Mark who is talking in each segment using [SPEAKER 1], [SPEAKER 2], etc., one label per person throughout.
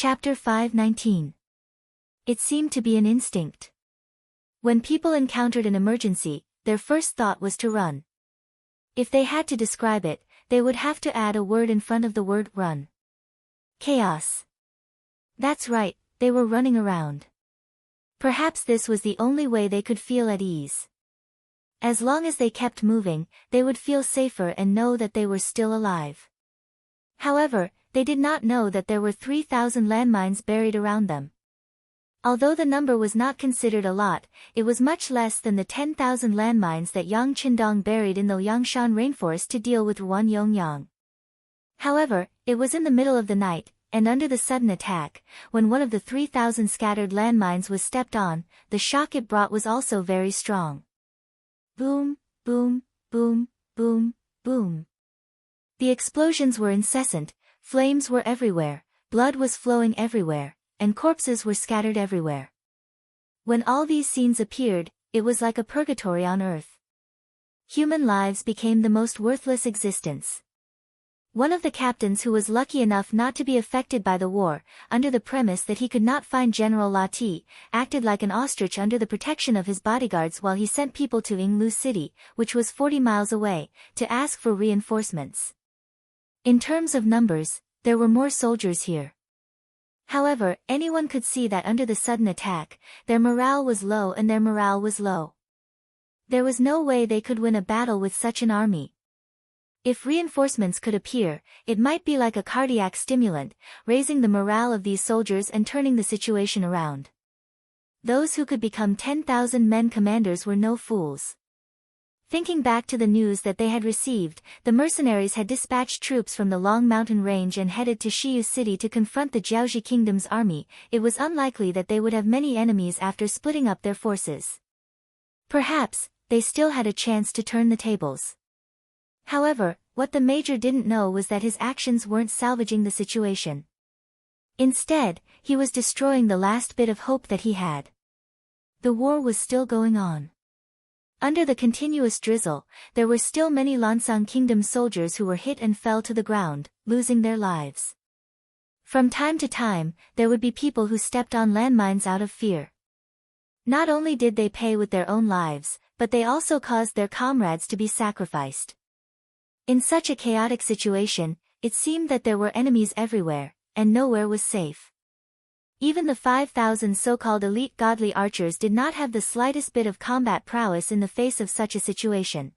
[SPEAKER 1] Chapter 5:19. It seemed to be an instinct. When people encountered an emergency, their first thought was to run. If they had to describe it, they would have to add a word in front of the word run. Chaos. That's right, they were running around. Perhaps this was the only way they could feel at ease. As long as they kept moving, they would feel safer and know that they were still alive. However, they did not know that there were 3,000 landmines buried around them. Although the number was not considered a lot, it was much less than the 10,000 landmines that Yang Qindong buried in the Yangshan rainforest to deal with Wan Yongyang. However, it was in the middle of the night, and under the sudden attack, when one of the 3,000 scattered landmines was stepped on, the shock it brought was also very strong. Boom, boom, boom, boom, boom. The explosions were incessant, flames were everywhere, blood was flowing everywhere, and corpses were scattered everywhere. When all these scenes appeared, it was like a purgatory on earth. Human lives became the most worthless existence. One of the captains who was lucky enough not to be affected by the war, under the premise that he could not find General Lati, acted like an ostrich under the protection of his bodyguards while he sent people to Yinglu City, which was 40 miles away, to ask for reinforcements. In terms of numbers, there were more soldiers here. However, anyone could see that under the sudden attack, their morale was low and their morale was low. There was no way they could win a battle with such an army. If reinforcements could appear, it might be like a cardiac stimulant, raising the morale of these soldiers and turning the situation around. Those who could become 10,000 men commanders were no fools. Thinking back to the news that they had received, the mercenaries had dispatched troops from the Long Mountain Range and headed to Shiyu City to confront the Jiaoxi Kingdom's army. It was unlikely that they would have many enemies after splitting up their forces. Perhaps, they still had a chance to turn the tables. However, what the major didn't know was that his actions weren't salvaging the situation. Instead, he was destroying the last bit of hope that he had. The war was still going on. Under the continuous drizzle, there were still many Lansang Kingdom soldiers who were hit and fell to the ground, losing their lives. From time to time, there would be people who stepped on landmines out of fear. Not only did they pay with their own lives, but they also caused their comrades to be sacrificed. In such a chaotic situation, it seemed that there were enemies everywhere, and nowhere was safe. Even the 5,000 so-called elite godly archers did not have the slightest bit of combat prowess in the face of such a situation.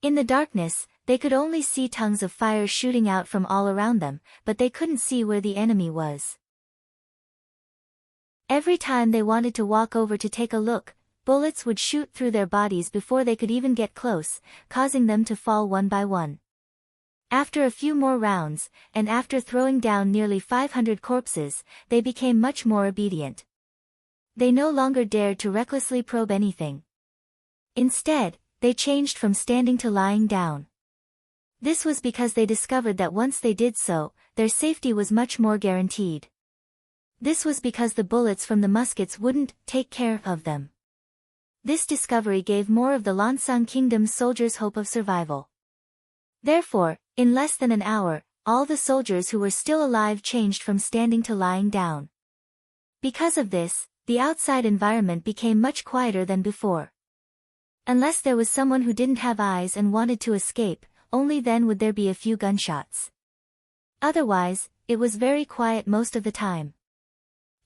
[SPEAKER 1] In the darkness, they could only see tongues of fire shooting out from all around them, but they couldn't see where the enemy was. Every time they wanted to walk over to take a look, bullets would shoot through their bodies before they could even get close, causing them to fall one by one. After a few more rounds, and after throwing down nearly 500 corpses, they became much more obedient. They no longer dared to recklessly probe anything. Instead, they changed from standing to lying down. This was because they discovered that once they did so, their safety was much more guaranteed. This was because the bullets from the muskets wouldn't take care of them. This discovery gave more of the Lansang Kingdom's soldiers hope of survival. Therefore, in less than an hour, all the soldiers who were still alive changed from standing to lying down. Because of this, the outside environment became much quieter than before. Unless there was someone who didn't have eyes and wanted to escape, only then would there be a few gunshots. Otherwise, it was very quiet most of the time.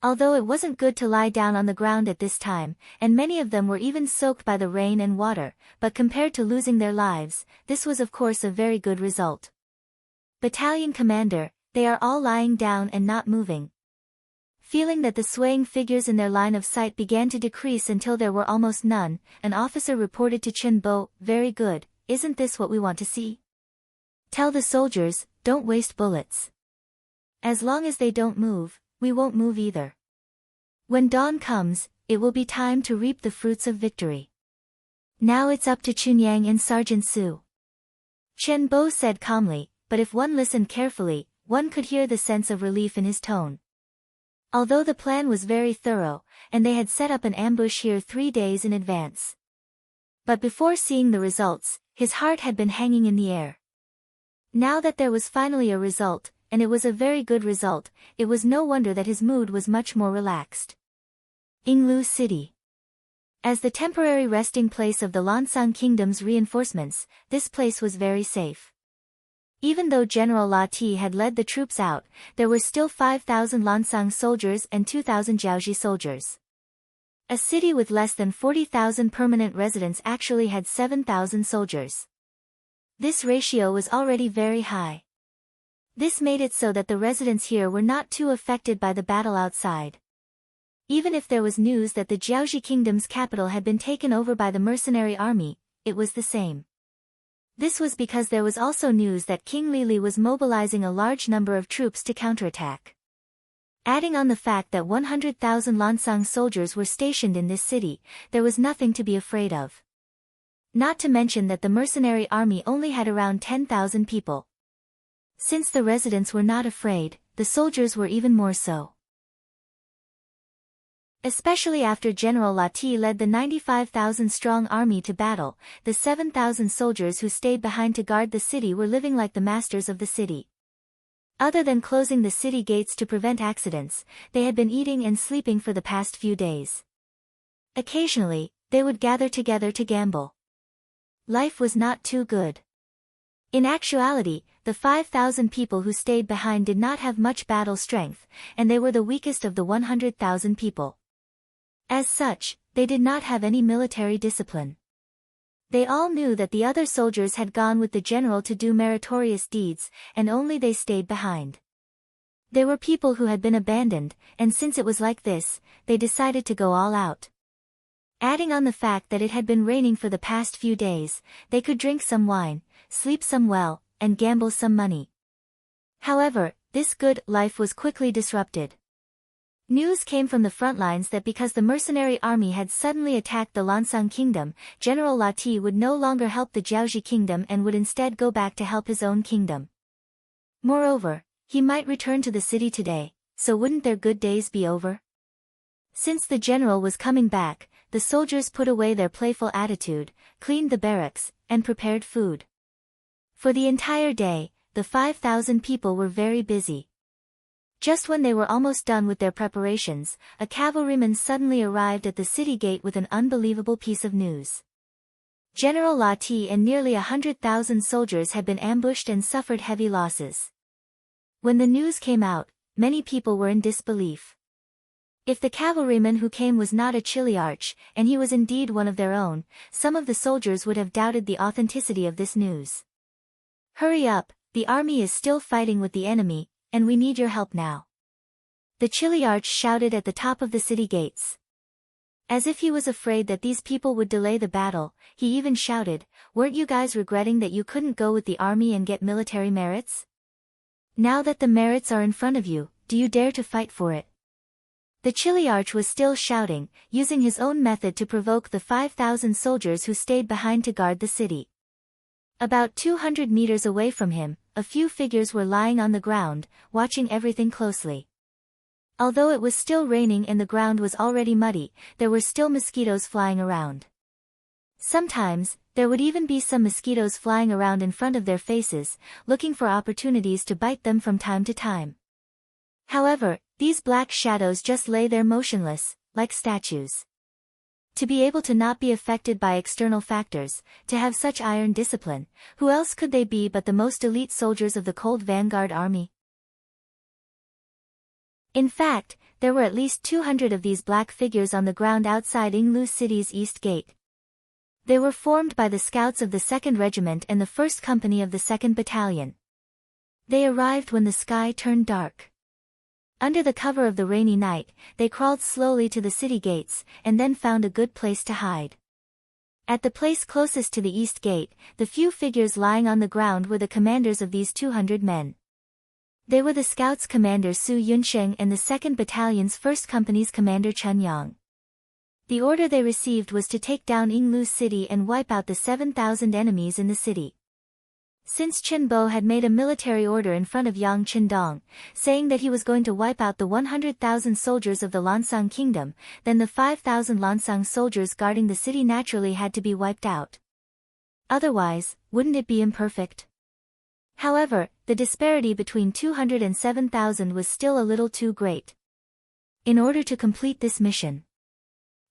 [SPEAKER 1] Although it wasn't good to lie down on the ground at this time, and many of them were even soaked by the rain and water, but compared to losing their lives, this was of course a very good result. Battalion commander, they are all lying down and not moving. Feeling that the swaying figures in their line of sight began to decrease until there were almost none, an officer reported to Chen Bo, "Very good, isn't this what we want to see? Tell the soldiers, don't waste bullets. As long as they don't move, we won't move either. When dawn comes, it will be time to reap the fruits of victory. Now it's up to Chunyang and Sergeant Su." Chen Bo said calmly, but if one listened carefully, one could hear the sense of relief in his tone. Although the plan was very thorough, and they had set up an ambush here 3 days in advance. But before seeing the results, his heart had been hanging in the air. Now that there was finally a result, and it was a very good result. It was no wonder that his mood was much more relaxed. Yinglu City. As the temporary resting place of the Lansang Kingdom's reinforcements, this place was very safe. Even though General La Ti had led the troops out, there were still 5,000 Lansang soldiers and 2,000 Jiaoji soldiers. A city with less than 40,000 permanent residents actually had 7,000 soldiers. This ratio was already very high. This made it so that the residents here were not too affected by the battle outside. Even if there was news that the Jiaoji Kingdom's capital had been taken over by the mercenary army, it was the same. This was because there was also news that King Lili was mobilizing a large number of troops to counterattack. Adding on the fact that 100,000 Lansang soldiers were stationed in this city, there was nothing to be afraid of. Not to mention that the mercenary army only had around 10,000 people. Since the residents were not afraid, the soldiers were even more so. Especially after General La Ti led the 95,000-strong army to battle, the 7,000 soldiers who stayed behind to guard the city were living like the masters of the city. Other than closing the city gates to prevent accidents, they had been eating and sleeping for the past few days. Occasionally, they would gather together to gamble. Life was not too good. In actuality, the 5,000 people who stayed behind did not have much battle strength, and they were the weakest of the 100,000 people. As such, they did not have any military discipline. They all knew that the other soldiers had gone with the general to do meritorious deeds, and only they stayed behind. They were people who had been abandoned, and since it was like this, they decided to go all out. Adding on the fact that it had been raining for the past few days, they could drink some wine, sleep some well, and gamble some money. However, this good life was quickly disrupted. News came from the front lines that because the mercenary army had suddenly attacked the Lansang Kingdom, General La Ti would no longer help the Jiaoji Kingdom and would instead go back to help his own kingdom. Moreover, he might return to the city today, so wouldn't their good days be over? Since the general was coming back, the soldiers put away their playful attitude, cleaned the barracks, and prepared food. For the entire day, the 5,000 people were very busy. Just when they were almost done with their preparations, a cavalryman suddenly arrived at the city gate with an unbelievable piece of news. General La Ti and nearly 100,000 soldiers had been ambushed and suffered heavy losses. When the news came out, many people were in disbelief. If the cavalryman who came was not a Chiliarch, and he was indeed one of their own, some of the soldiers would have doubted the authenticity of this news. "Hurry up, the army is still fighting with the enemy, and we need your help now," the Chiliarch shouted at the top of the city gates. As if he was afraid that these people would delay the battle, he even shouted, "Weren't you guys regretting that you couldn't go with the army and get military merits? Now that the merits are in front of you, do you dare to fight for it?" The Chiliarch was still shouting, using his own method to provoke the 5,000 soldiers who stayed behind to guard the city. About 200 meters away from him, a few figures were lying on the ground, watching everything closely. Although it was still raining and the ground was already muddy, there were still mosquitoes flying around. Sometimes, there would even be some mosquitoes flying around in front of their faces, looking for opportunities to bite them from time to time. However, these black shadows just lay there motionless, like statues. To be able to not be affected by external factors, to have such iron discipline, who else could they be but the most elite soldiers of the Cold Vanguard Army? In fact, there were at least 200 of these black figures on the ground outside Yinglu City's East Gate. They were formed by the scouts of the 2nd Regiment and the 1st Company of the 2nd Battalion. They arrived when the sky turned dark. Under the cover of the rainy night, they crawled slowly to the city gates, and then found a good place to hide. At the place closest to the East Gate, the few figures lying on the ground were the commanders of these 200 men. They were the scouts' commander Su Yunsheng and the 2nd Battalion's 1st Company's commander Chen Yang. The order they received was to take down Yinglu City and wipe out the 7,000 enemies in the city. Since Chen Bo had made a military order in front of Yang Qindong, saying that he was going to wipe out the 100,000 soldiers of the Lansang Kingdom, then the 5,000 Lansang soldiers guarding the city naturally had to be wiped out. Otherwise, wouldn't it be imperfect? However, the disparity between 200 and 7,000 was still a little too great. In order to complete this mission,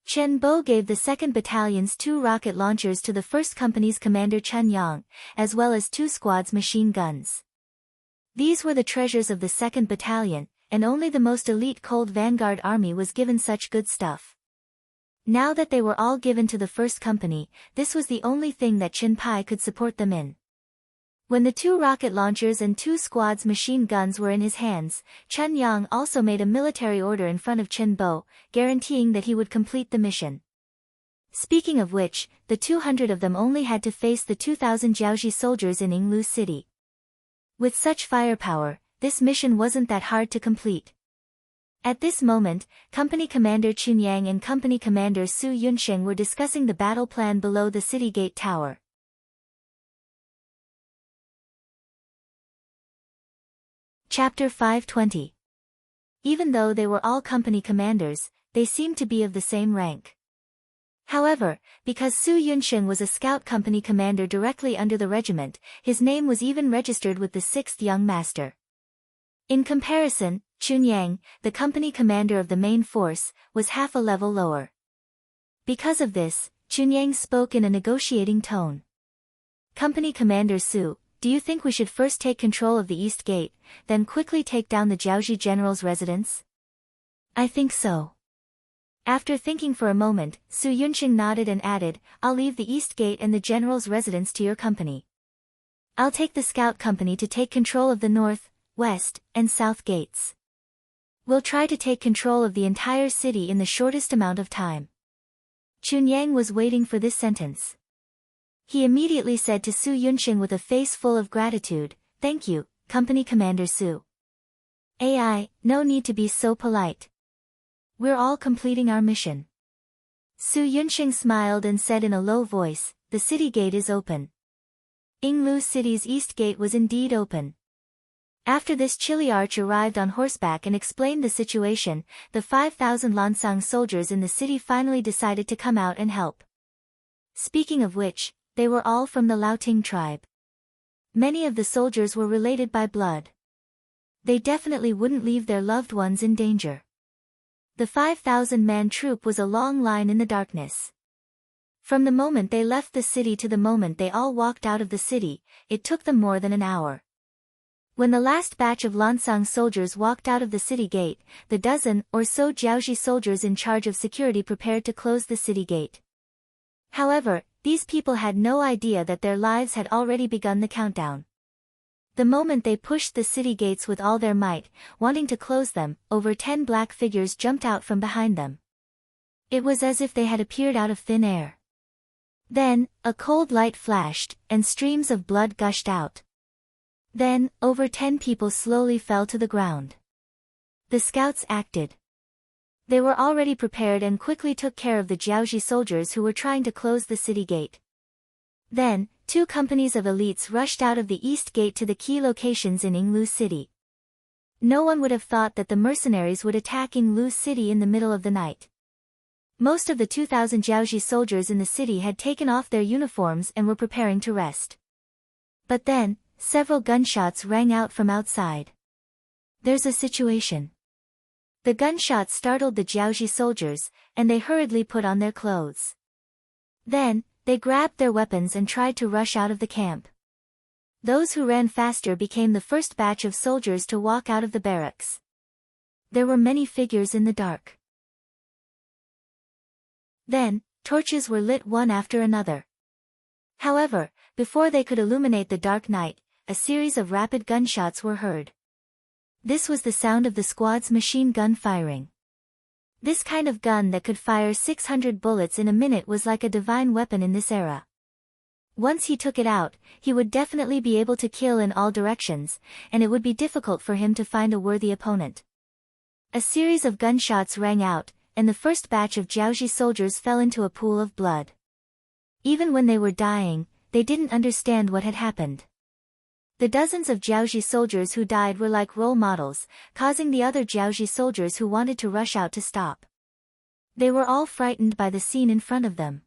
[SPEAKER 1] Chen Bo gave the 2nd Battalion's 2 rocket launchers to the 1st Company's commander Chen Yang, as well as 2 squads machine guns. These were the treasures of the 2nd Battalion, and only the most elite Cold Vanguard Army was given such good stuff. Now that they were all given to the 1st Company, this was the only thing that Qin Pai could support them in. When the 2 rocket launchers and 2 squads machine guns were in his hands, Chen Yang also made a military order in front of Chen Bo, guaranteeing that he would complete the mission. Speaking of which, the 200 of them only had to face the 2,000 Jiaoji soldiers in Yinglu City. With such firepower, this mission wasn't that hard to complete. At this moment, Company Commander Chun Yang and Company Commander Su Yunsheng were discussing the battle plan below the city gate tower. Chapter 520. Even though they were all company commanders, they seemed to be of the same rank. However, because Su Yunsheng was a scout company commander directly under the regiment, his name was even registered with the 6th Young Master. In comparison, Chun Yang, the company commander of the main force, was half a level lower. Because of this, Chun Yang spoke in a negotiating tone. Company Commander Su, do you think we should first take control of the East Gate, then quickly take down the Jiaoji general's residence? I think so. After thinking for a moment, Su Yunsheng nodded and added, I'll leave the East Gate and the general's residence to your company. I'll take the scout company to take control of the North, West, and South gates. We'll try to take control of the entire city in the shortest amount of time. Chun Yang was waiting for this sentence. He immediately said to Su Yunsheng with a face full of gratitude, Thank you, Company Commander Su. AI, no need to be so polite. We're all completing our mission. Su Yunsheng smiled and said in a low voice, The city gate is open. Yinglu City's east gate was indeed open. After this, Chili Arch arrived on horseback and explained the situation. The 5,000 Lansang soldiers in the city finally decided to come out and help. Speaking of which, they were all from the Laoting tribe. Many of the soldiers were related by blood. They definitely wouldn't leave their loved ones in danger. The 5,000-man troop was a long line in the darkness. From the moment they left the city to the moment they all walked out of the city, it took them more than an hour. When the last batch of Lansang soldiers walked out of the city gate, the dozen or so Jiaoji soldiers in charge of security prepared to close the city gate. However, these people had no idea that their lives had already begun the countdown. The moment they pushed the city gates with all their might, wanting to close them, over 10 black figures jumped out from behind them. It was as if they had appeared out of thin air. Then, a cold light flashed, and streams of blood gushed out. Then, over 10 people slowly fell to the ground. The scouts acted. They were already prepared and quickly took care of the Jiaoji soldiers who were trying to close the city gate. Then, 2 companies of elites rushed out of the east gate to the key locations in Yinglu City. No one would have thought that the mercenaries would attack Yinglu City in the middle of the night. Most of the 2,000 Jiaoji soldiers in the city had taken off their uniforms and were preparing to rest. But then, several gunshots rang out from outside. There's a situation. The gunshots startled the Jiaoji soldiers, and they hurriedly put on their clothes. Then, they grabbed their weapons and tried to rush out of the camp. Those who ran faster became the first batch of soldiers to walk out of the barracks. There were many figures in the dark. Then, torches were lit one after another. However, before they could illuminate the dark night, a series of rapid gunshots were heard. This was the sound of the squad's machine gun firing. This kind of gun that could fire 600 bullets in a minute was like a divine weapon in this era. Once he took it out, he would definitely be able to kill in all directions, and it would be difficult for him to find a worthy opponent. A series of gunshots rang out, and the first batch of Jiaoji soldiers fell into a pool of blood. Even when they were dying, they didn't understand what had happened. The dozens of Jiaoji soldiers who died were like role models, causing the other Jiaoji soldiers who wanted to rush out to stop. They were all frightened by the scene in front of them.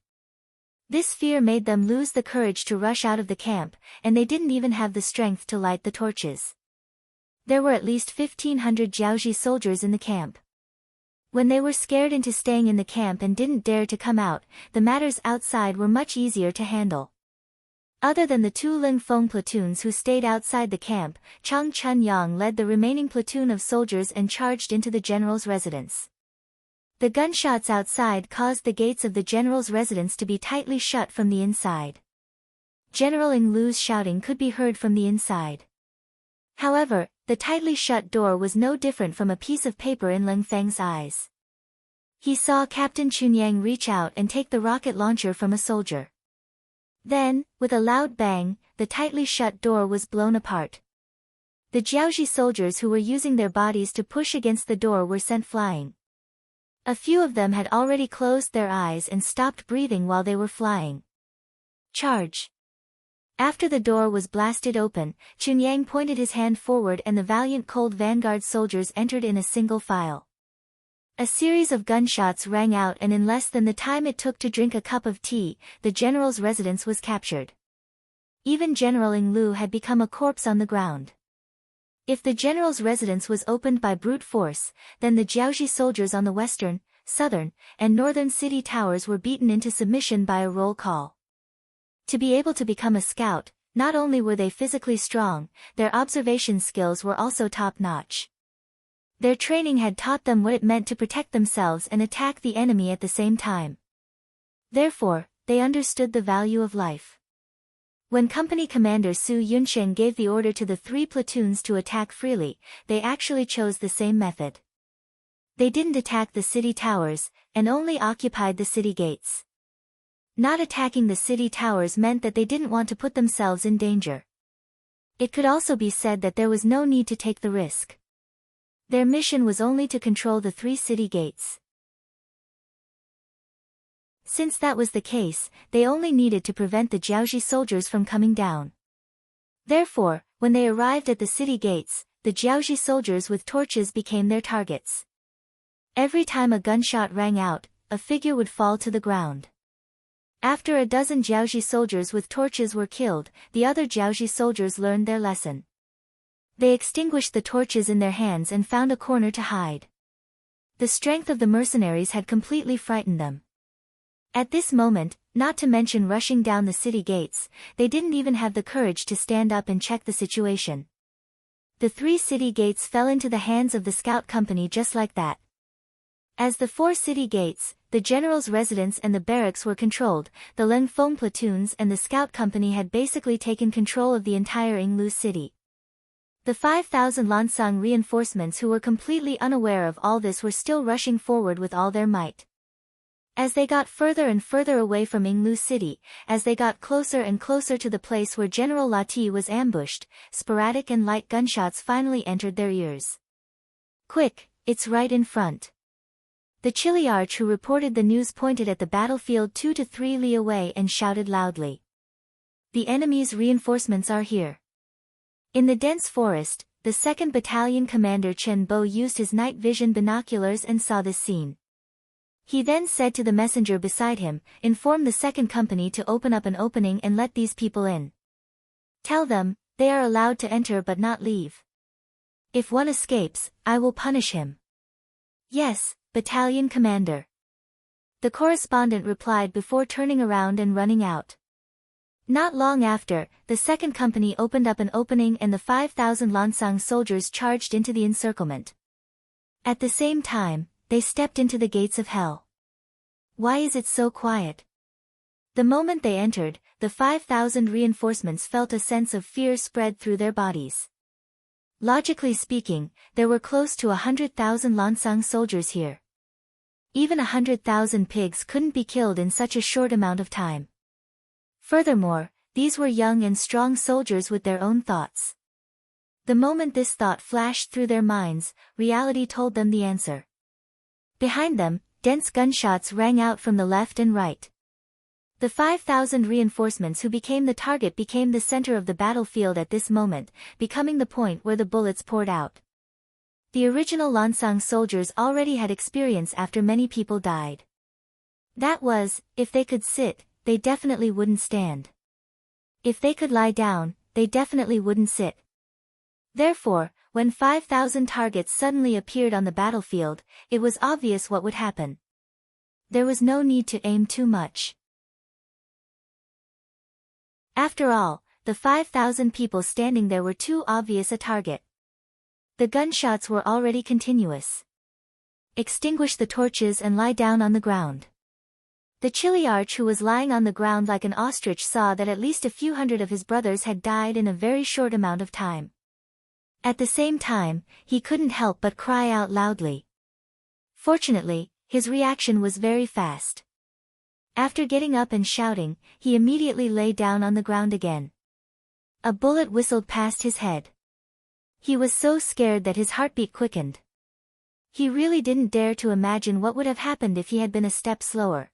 [SPEAKER 1] This fear made them lose the courage to rush out of the camp, and they didn't even have the strength to light the torches. There were at least 1,500 Jiaoji soldiers in the camp. When they were scared into staying in the camp and didn't dare to come out, the matters outside were much easier to handle. Other than the 2 Ling Feng platoons who stayed outside the camp, Chang Chunyang led the remaining platoon of soldiers and charged into the general's residence. The gunshots outside caused the gates of the general's residence to be tightly shut from the inside. General Ing Lu's shouting could be heard from the inside. However, the tightly shut door was no different from a piece of paper in Ling Feng's eyes. He saw Captain Chunyang reach out and take the rocket launcher from a soldier. Then, with a loud bang, the tightly shut door was blown apart. The Jiaoji soldiers who were using their bodies to push against the door were sent flying. A few of them had already closed their eyes and stopped breathing while they were flying. Charge! After the door was blasted open, Chunyang pointed his hand forward and the valiant Cold Vanguard soldiers entered in a single file. A series of gunshots rang out, and in less than the time it took to drink a cup of tea, the general's residence was captured. Even General Ing Lu had become a corpse on the ground. If the general's residence was opened by brute force, then the Jiaoji soldiers on the western, southern, and northern city towers were beaten into submission by a roll call. To be able to become a scout, not only were they physically strong, their observation skills were also top-notch. Their training had taught them what it meant to protect themselves and attack the enemy at the same time. Therefore, they understood the value of life. When Company Commander Su Yunsheng gave the order to the 3 platoons to attack freely, they actually chose the same method. They didn't attack the city towers, and only occupied the city gates. Not attacking the city towers meant that they didn't want to put themselves in danger. It could also be said that there was no need to take the risk. Their mission was only to control the 3 city gates. Since that was the case, they only needed to prevent the Jiaoji soldiers from coming down. Therefore, when they arrived at the city gates, the Jiaoji soldiers with torches became their targets. Every time a gunshot rang out, a figure would fall to the ground. After a dozen Jiaoji soldiers with torches were killed, the other Jiaoji soldiers learned their lesson. They extinguished the torches in their hands and found a corner to hide. The strength of the mercenaries had completely frightened them. At this moment, not to mention rushing down the city gates, they didn't even have the courage to stand up and check the situation. The 3 city gates fell into the hands of the scout company just like that. As the 4 city gates, the general's residence and the barracks were controlled, the Ling Feng platoons and the scout company had basically taken control of the entire Ing Lu city. The 5,000 Lansang reinforcements who were completely unaware of all this were still rushing forward with all their might. As they got further and further away from Ing Lu city, as they got closer and closer to the place where General Lati was ambushed, sporadic and light gunshots finally entered their ears. Quick, it's right in front. The Chiliarch who reported the news pointed at the battlefield 2 to 3 li away and shouted loudly. The enemy's reinforcements are here. In the dense forest, the 2nd Battalion Commander Chen Bo used his night vision binoculars and saw this scene. He then said to the messenger beside him, "Inform the 2nd Company to open up an opening and let these people in. Tell them, they are allowed to enter but not leave. If one escapes, I will punish him." "Yes, Battalion Commander." The correspondent replied before turning around and running out. Not long after, the 2nd Company opened up an opening and the 5,000 Lansang soldiers charged into the encirclement. At the same time, they stepped into the gates of hell. Why is it so quiet? The moment they entered, the 5,000 reinforcements felt a sense of fear spread through their bodies. Logically speaking, there were close to 100,000 Lansang soldiers here. Even 100,000 pigs couldn't be killed in such a short amount of time. Furthermore, these were young and strong soldiers with their own thoughts. The moment this thought flashed through their minds, reality told them the answer. Behind them, dense gunshots rang out from the left and right. The 5,000 reinforcements who became the target became the center of the battlefield at this moment, becoming the point where the bullets poured out. The original Lansang soldiers already had experience after many people died. That was, if they could sit, they definitely wouldn't stand. If they could lie down, they definitely wouldn't sit. Therefore, when 5,000 targets suddenly appeared on the battlefield, it was obvious what would happen. There was no need to aim too much. After all, the 5,000 people standing there were too obvious a target. The gunshots were already continuous. Extinguish the torches and lie down on the ground. The Chiliarch, who was lying on the ground like an ostrich, saw that at least a few hundred of his brothers had died in a very short amount of time. At the same time, he couldn't help but cry out loudly. Fortunately, his reaction was very fast. After getting up and shouting, he immediately lay down on the ground again. A bullet whistled past his head. He was so scared that his heartbeat quickened. He really didn't dare to imagine what would have happened if he had been a step slower.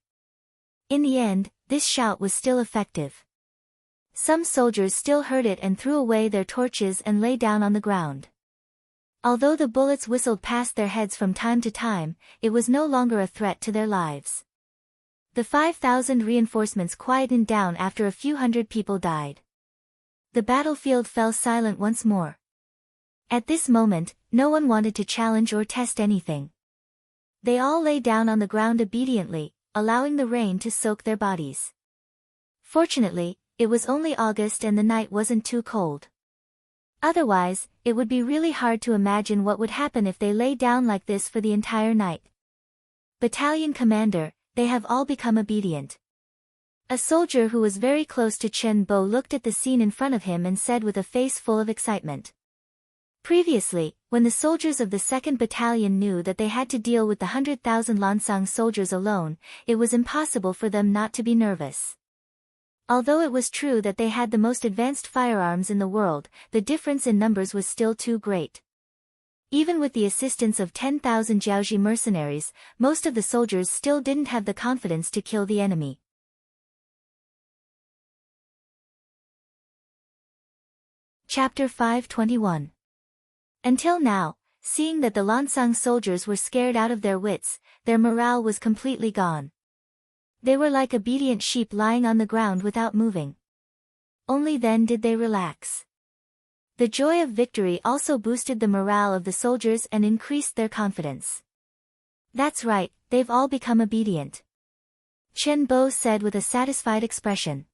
[SPEAKER 1] In the end, this shout was still effective. Some soldiers still heard it and threw away their torches and lay down on the ground. Although the bullets whistled past their heads from time to time, it was no longer a threat to their lives. The 5,000 reinforcements quietened down after a few hundred people died. The battlefield fell silent once more. At this moment, no one wanted to challenge or test anything. They all lay down on the ground obediently, allowing the rain to soak their bodies. Fortunately, it was only August and the night wasn't too cold. Otherwise, it would be really hard to imagine what would happen if they lay down like this for the entire night. Battalion commander, they have all become obedient. A soldier who was very close to Chen Bo looked at the scene in front of him and said with a face full of excitement. Previously, when the soldiers of the 2nd Battalion knew that they had to deal with the 100,000 Lansang soldiers alone, it was impossible for them not to be nervous. Although it was true that they had the most advanced firearms in the world, the difference in numbers was still too great. Even with the assistance of 10,000 Jiaoji mercenaries, most of the soldiers still didn't have the confidence to kill the enemy. Chapter 521. Until now, seeing that the Lansang soldiers were scared out of their wits, their morale was completely gone. They were like obedient sheep lying on the ground without moving. Only then did they relax. The joy of victory also boosted the morale of the soldiers and increased their confidence. That's right, they've all become obedient. Chen Bo said with a satisfied expression.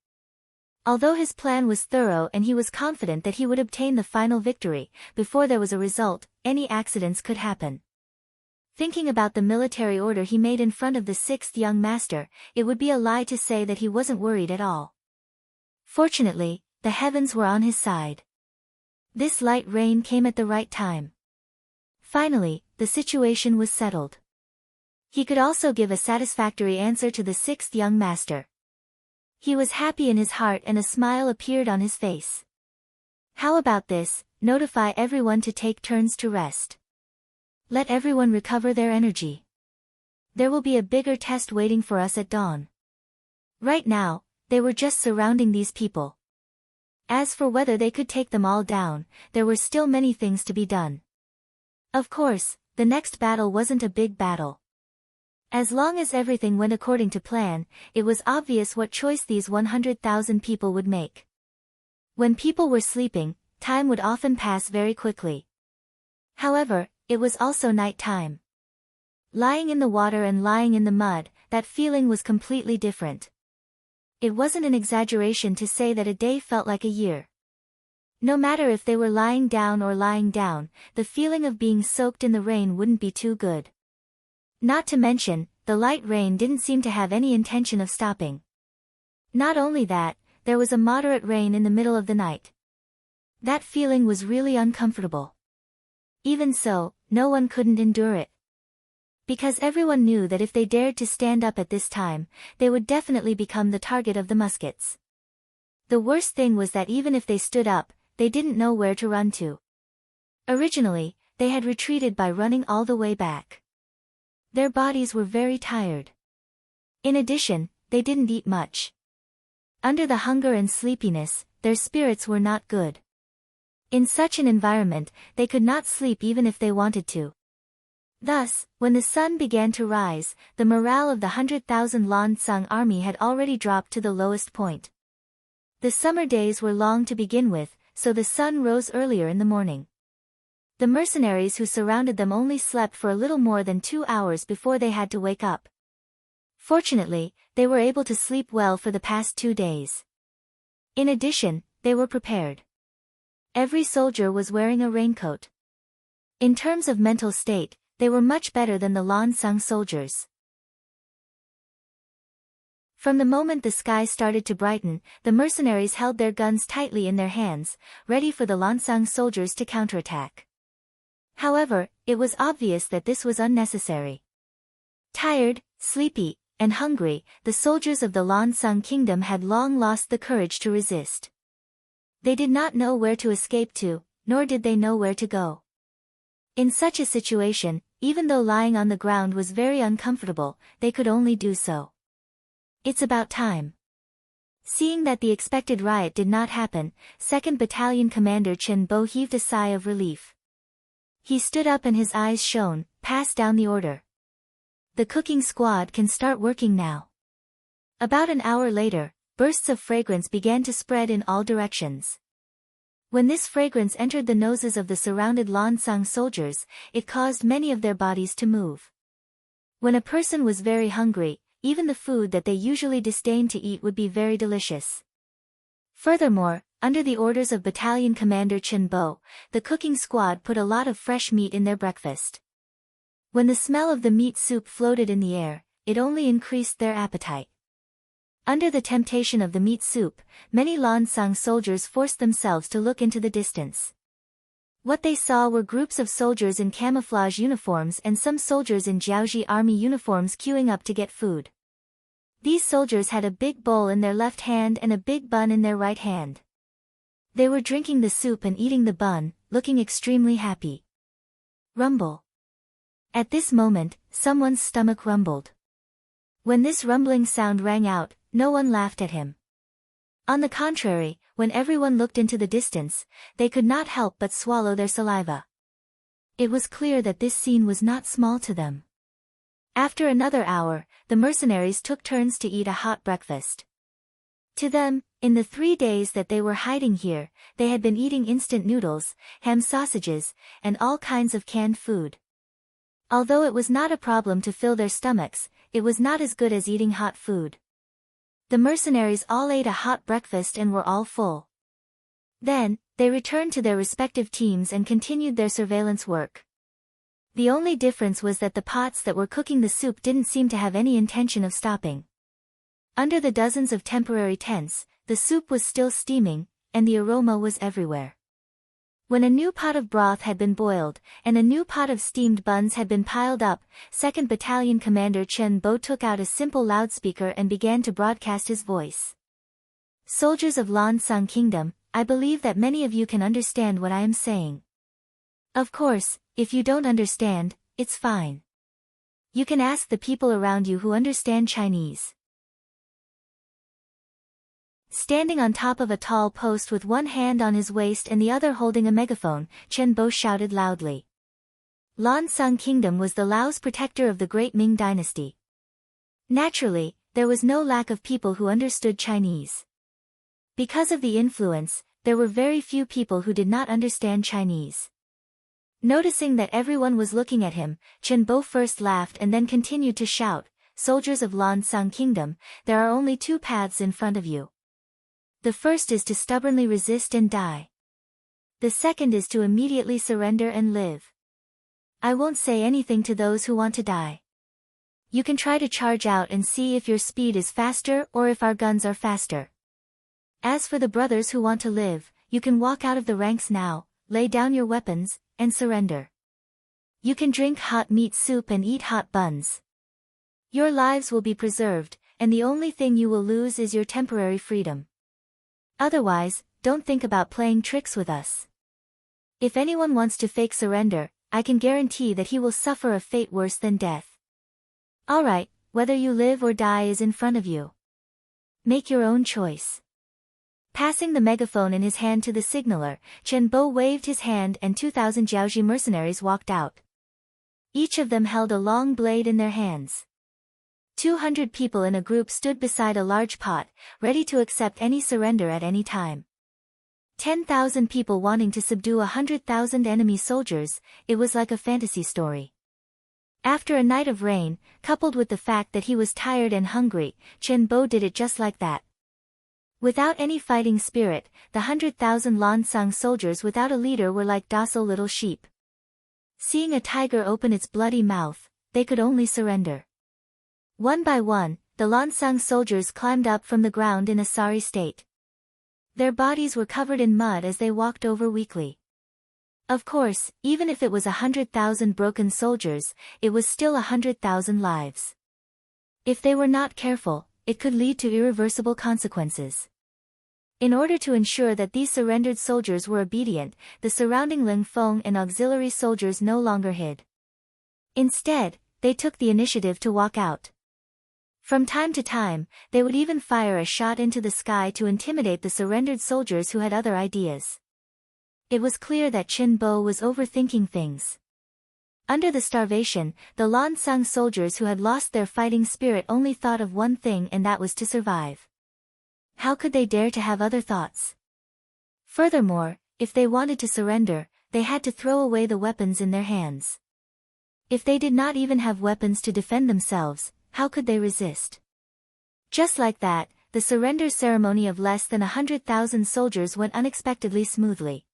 [SPEAKER 1] Although his plan was thorough and he was confident that he would obtain the final victory, before there was a result, any accidents could happen. Thinking about the military order he made in front of the 6th young master, it would be a lie to say that he wasn't worried at all. Fortunately, the heavens were on his side. This light rain came at the right time. Finally, the situation was settled. He could also give a satisfactory answer to the 6th young master. He was happy in his heart and a smile appeared on his face. How about this, notify everyone to take turns to rest. Let everyone recover their energy. There will be a bigger test waiting for us at dawn. Right now, they were just surrounding these people. As for whether they could take them all down, there were still many things to be done. Of course, the next battle wasn't a big battle. As long as everything went according to plan, it was obvious what choice these 100,000 people would make. When people were sleeping, time would often pass very quickly. However, it was also night time. Lying in the water and lying in the mud, that feeling was completely different. It wasn't an exaggeration to say that a day felt like a year. No matter if they were lying down or lying down, the feeling of being soaked in the rain wouldn't be too good. Not to mention, the light rain didn't seem to have any intention of stopping. Not only that, there was a moderate rain in the middle of the night. That feeling was really uncomfortable. Even so, no one couldn't endure it. Because everyone knew that if they dared to stand up at this time, they would definitely become the target of the muskets. The worst thing was that even if they stood up, they didn't know where to run to. Originally, they had retreated by running all the way back. Their bodies were very tired. In addition, they didn't eat much. Under the hunger and sleepiness, their spirits were not good. In such an environment, they could not sleep even if they wanted to. Thus, when the sun began to rise, the morale of the 100,000 Lan Xang army had already dropped to the lowest point. The summer days were long to begin with, so the sun rose earlier in the morning. The mercenaries who surrounded them only slept for a little more than 2 hours before they had to wake up. Fortunately, they were able to sleep well for the past 2 days. In addition, they were prepared. Every soldier was wearing a raincoat. In terms of mental state, they were much better than the Lan Xang soldiers. From the moment the sky started to brighten, the mercenaries held their guns tightly in their hands, ready for the Lan Xang soldiers to counterattack. However, it was obvious that this was unnecessary. Tired, sleepy, and hungry, the soldiers of the Lan Xang kingdom had long lost the courage to resist. They did not know where to escape to, nor did they know where to go. In such a situation, even though lying on the ground was very uncomfortable, they could only do so. It's about time. Seeing that the expected riot did not happen, 2nd Battalion Commander Chen Bo heaved a sigh of relief. He stood up and his eyes shone, passed down the order. The cooking squad can start working now. About an hour later, bursts of fragrance began to spread in all directions. When this fragrance entered the noses of the surrounded Lan Xang soldiers, it caused many of their bodies to move. When a person was very hungry, even the food that they usually disdained to eat would be very delicious. Furthermore, under the orders of Battalion Commander Chen Bo, the cooking squad put a lot of fresh meat in their breakfast. When the smell of the meat soup floated in the air, it only increased their appetite. Under the temptation of the meat soup, many Lan Xang soldiers forced themselves to look into the distance. What they saw were groups of soldiers in camouflage uniforms and some soldiers in Jiaoji army uniforms queuing up to get food. These soldiers had a big bowl in their left hand and a big bun in their right hand. They were drinking the soup and eating the bun, looking extremely happy. Rumble. At this moment, someone's stomach rumbled. When this rumbling sound rang out, no one laughed at him. On the contrary, when everyone looked into the distance, they could not help but swallow their saliva. It was clear that this scene was not small to them. After another hour, the mercenaries took turns to eat a hot breakfast. To them, in the 3 days that they were hiding here, they had been eating instant noodles, ham sausages, and all kinds of canned food. Although it was not a problem to fill their stomachs, it was not as good as eating hot food. The mercenaries all ate a hot breakfast and were all full. Then, they returned to their respective teams and continued their surveillance work. The only difference was that the pots that were cooking the soup didn't seem to have any intention of stopping. Under the dozens of temporary tents, the soup was still steaming, and the aroma was everywhere. When a new pot of broth had been boiled, and a new pot of steamed buns had been piled up, 2nd Battalion Commander Chen Bo took out a simple loudspeaker and began to broadcast his voice. Soldiers of Lan Xang Kingdom, I believe that many of you can understand what I am saying. Of course, if you don't understand, it's fine. You can ask the people around you who understand Chinese. Standing on top of a tall post with one hand on his waist and the other holding a megaphone, Chen Bo shouted loudly. Lan Xang Kingdom was the Lao's protector of the great Ming dynasty. Naturally, there was no lack of people who understood Chinese. Because of the influence, there were very few people who did not understand Chinese. Noticing that everyone was looking at him, Chen Bo first laughed and then continued to shout, Soldiers of Lan Xang Kingdom, there are only 2 paths in front of you. The first is to stubbornly resist and die. The second is to immediately surrender and live. I won't say anything to those who want to die. You can try to charge out and see if your speed is faster or if our guns are faster. As for the brothers who want to live, you can walk out of the ranks now, lay down your weapons, and surrender. You can drink hot meat soup and eat hot buns. Your lives will be preserved, and the only thing you will lose is your temporary freedom. Otherwise, don't think about playing tricks with us. If anyone wants to fake surrender, I can guarantee that he will suffer a fate worse than death. Alright, whether you live or die is in front of you. Make your own choice. Passing the megaphone in his hand to the signaler, Chen Bo waved his hand and 2,000 Jiaoji mercenaries walked out. Each of them held a long blade in their hands. 200 people in a group stood beside a large pot, ready to accept any surrender at any time. 10,000 people wanting to subdue 100,000 enemy soldiers, it was like a fantasy story. After a night of rain, coupled with the fact that he was tired and hungry, Chen Bo did it just like that. Without any fighting spirit, the 100,000 Lansang soldiers without a leader were like docile little sheep. Seeing a tiger open its bloody mouth, they could only surrender. One by one, the Lansang soldiers climbed up from the ground in a sorry state. Their bodies were covered in mud as they walked over weakly. Of course, even if it was 100,000 broken soldiers, it was still 100,000 lives. If they were not careful, it could lead to irreversible consequences. In order to ensure that these surrendered soldiers were obedient, the surrounding Ling Feng and auxiliary soldiers no longer hid. Instead, they took the initiative to walk out. From time to time, they would even fire a shot into the sky to intimidate the surrendered soldiers who had other ideas. It was clear that Chen Bo was overthinking things. Under the starvation, the Lansang soldiers who had lost their fighting spirit only thought of one thing, and that was to survive. How could they dare to have other thoughts? Furthermore, if they wanted to surrender, they had to throw away the weapons in their hands. If they did not even have weapons to defend themselves, how could they resist? Just like that, the surrender ceremony of less than 100,000 soldiers went unexpectedly smoothly.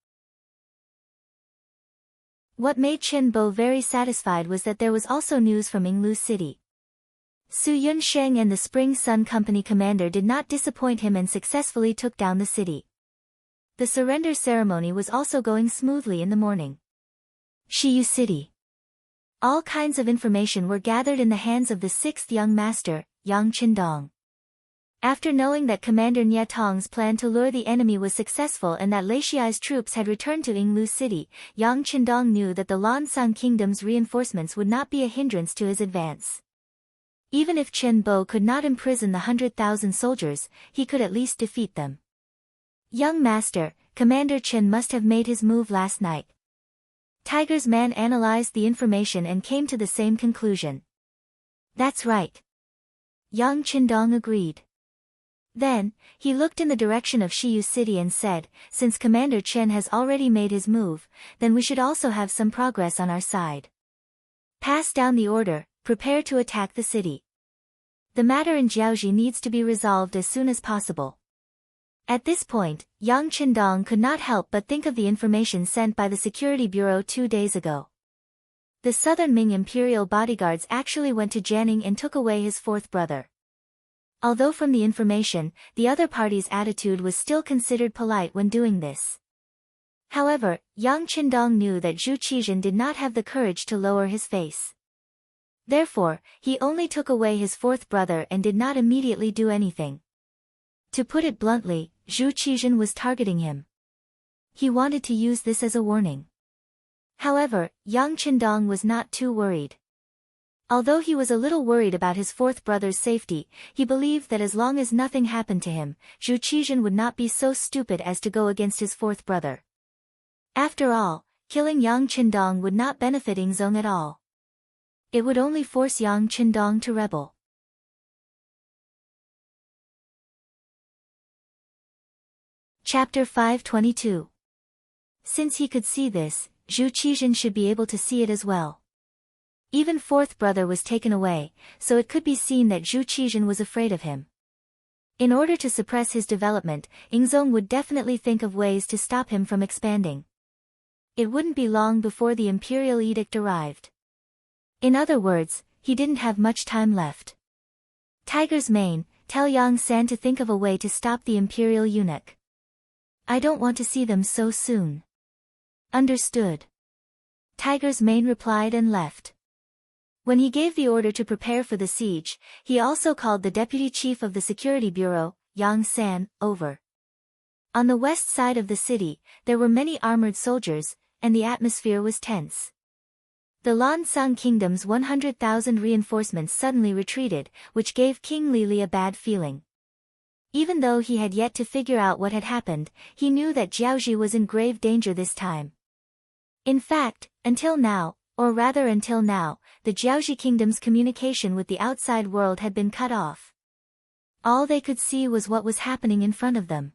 [SPEAKER 1] What made Chen Bo very satisfied was that there was also news from Yinglu City. Su Yunsheng and the Spring Sun Company commander did not disappoint him and successfully took down the city. The surrender ceremony was also going smoothly in the morning. Shiyu City. All kinds of information were gathered in the hands of the sixth young master, Yang Qindong. After knowing that Commander Nye Tong's plan to lure the enemy was successful and that Lei Xiai's troops had returned to Yinglu City, Yang Qindong knew that the Lansang Kingdom's reinforcements would not be a hindrance to his advance. Even if Chen Bo could not imprison the 100,000 soldiers, he could at least defeat them. Young master, Commander Chen must have made his move last night. Tiger's man analyzed the information and came to the same conclusion. That's right. Yang Qindong agreed. Then, he looked in the direction of Shiyu City and said, since Commander Chen has already made his move, then we should also have some progress on our side. Pass down the order, prepare to attack the city. The matter in Jiaoji needs to be resolved as soon as possible. At this point, Yang Qindong could not help but think of the information sent by the Security Bureau 2 days ago. The Southern Ming Imperial bodyguards actually went to Jianing and took away his fourth brother. Although from the information, the other party's attitude was still considered polite when doing this. However, Yang Qindong knew that Zhu Qizhen did not have the courage to lower his face. Therefore, he only took away his fourth brother and did not immediately do anything. To put it bluntly, Zhu Qizhen was targeting him. He wanted to use this as a warning. However, Yang Qindong was not too worried. Although he was a little worried about his fourth brother's safety, he believed that as long as nothing happened to him, Zhu Qizhen would not be so stupid as to go against his fourth brother. After all, killing Yang Qindong would not benefit Yingzong at all. It would only force Yang Qindong to rebel. Chapter 522. Since he could see this, Zhu Qizhen should be able to see it as well. Even fourth brother was taken away, so it could be seen that Zhu Qizhen was afraid of him. In order to suppress his development, Yingzong would definitely think of ways to stop him from expanding. It wouldn't be long before the imperial edict arrived. In other words, he didn't have much time left. Tiger's mane, tell Yang San to think of a way to stop the imperial eunuch. I don't want to see them so soon. Understood. Tiger's mane replied and left. When he gave the order to prepare for the siege, he also called the deputy chief of the Security Bureau, Yang San, over. On the west side of the city, there were many armored soldiers, and the atmosphere was tense. The Lansang Kingdom's 100,000 reinforcements suddenly retreated, which gave King Lili a bad feeling. Even though he had yet to figure out what had happened, he knew that Jiaoji was in grave danger this time. In fact, until now, the Jiaoxi kingdom's communication with the outside world had been cut off. All they could see was what was happening in front of them.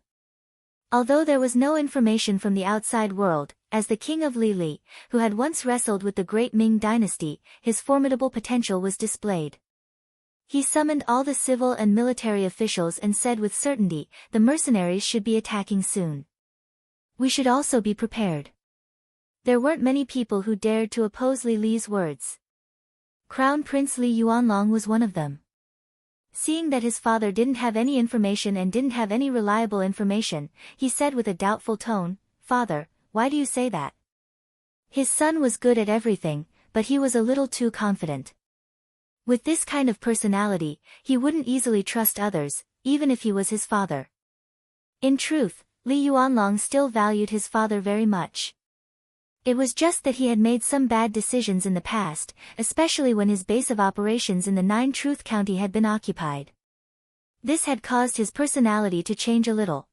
[SPEAKER 1] Although there was no information from the outside world, as the king of Lili, who had once wrestled with the great Ming dynasty, his formidable potential was displayed. He summoned all the civil and military officials and said with certainty, the mercenaries should be attacking soon. We should also be prepared. There weren't many people who dared to oppose Li Li's words. Crown Prince Li Yuanlong was one of them. Seeing that his father didn't have any information and didn't have any reliable information, he said with a doubtful tone, "Father, why do you say that?" His son was good at everything, but he was a little too confident. With this kind of personality, he wouldn't easily trust others, even if he was his father. In truth, Li Yuanlong still valued his father very much. It was just that he had made some bad decisions in the past, especially when his base of operations in the Nine-Truth County had been occupied. This had caused his personality to change a little.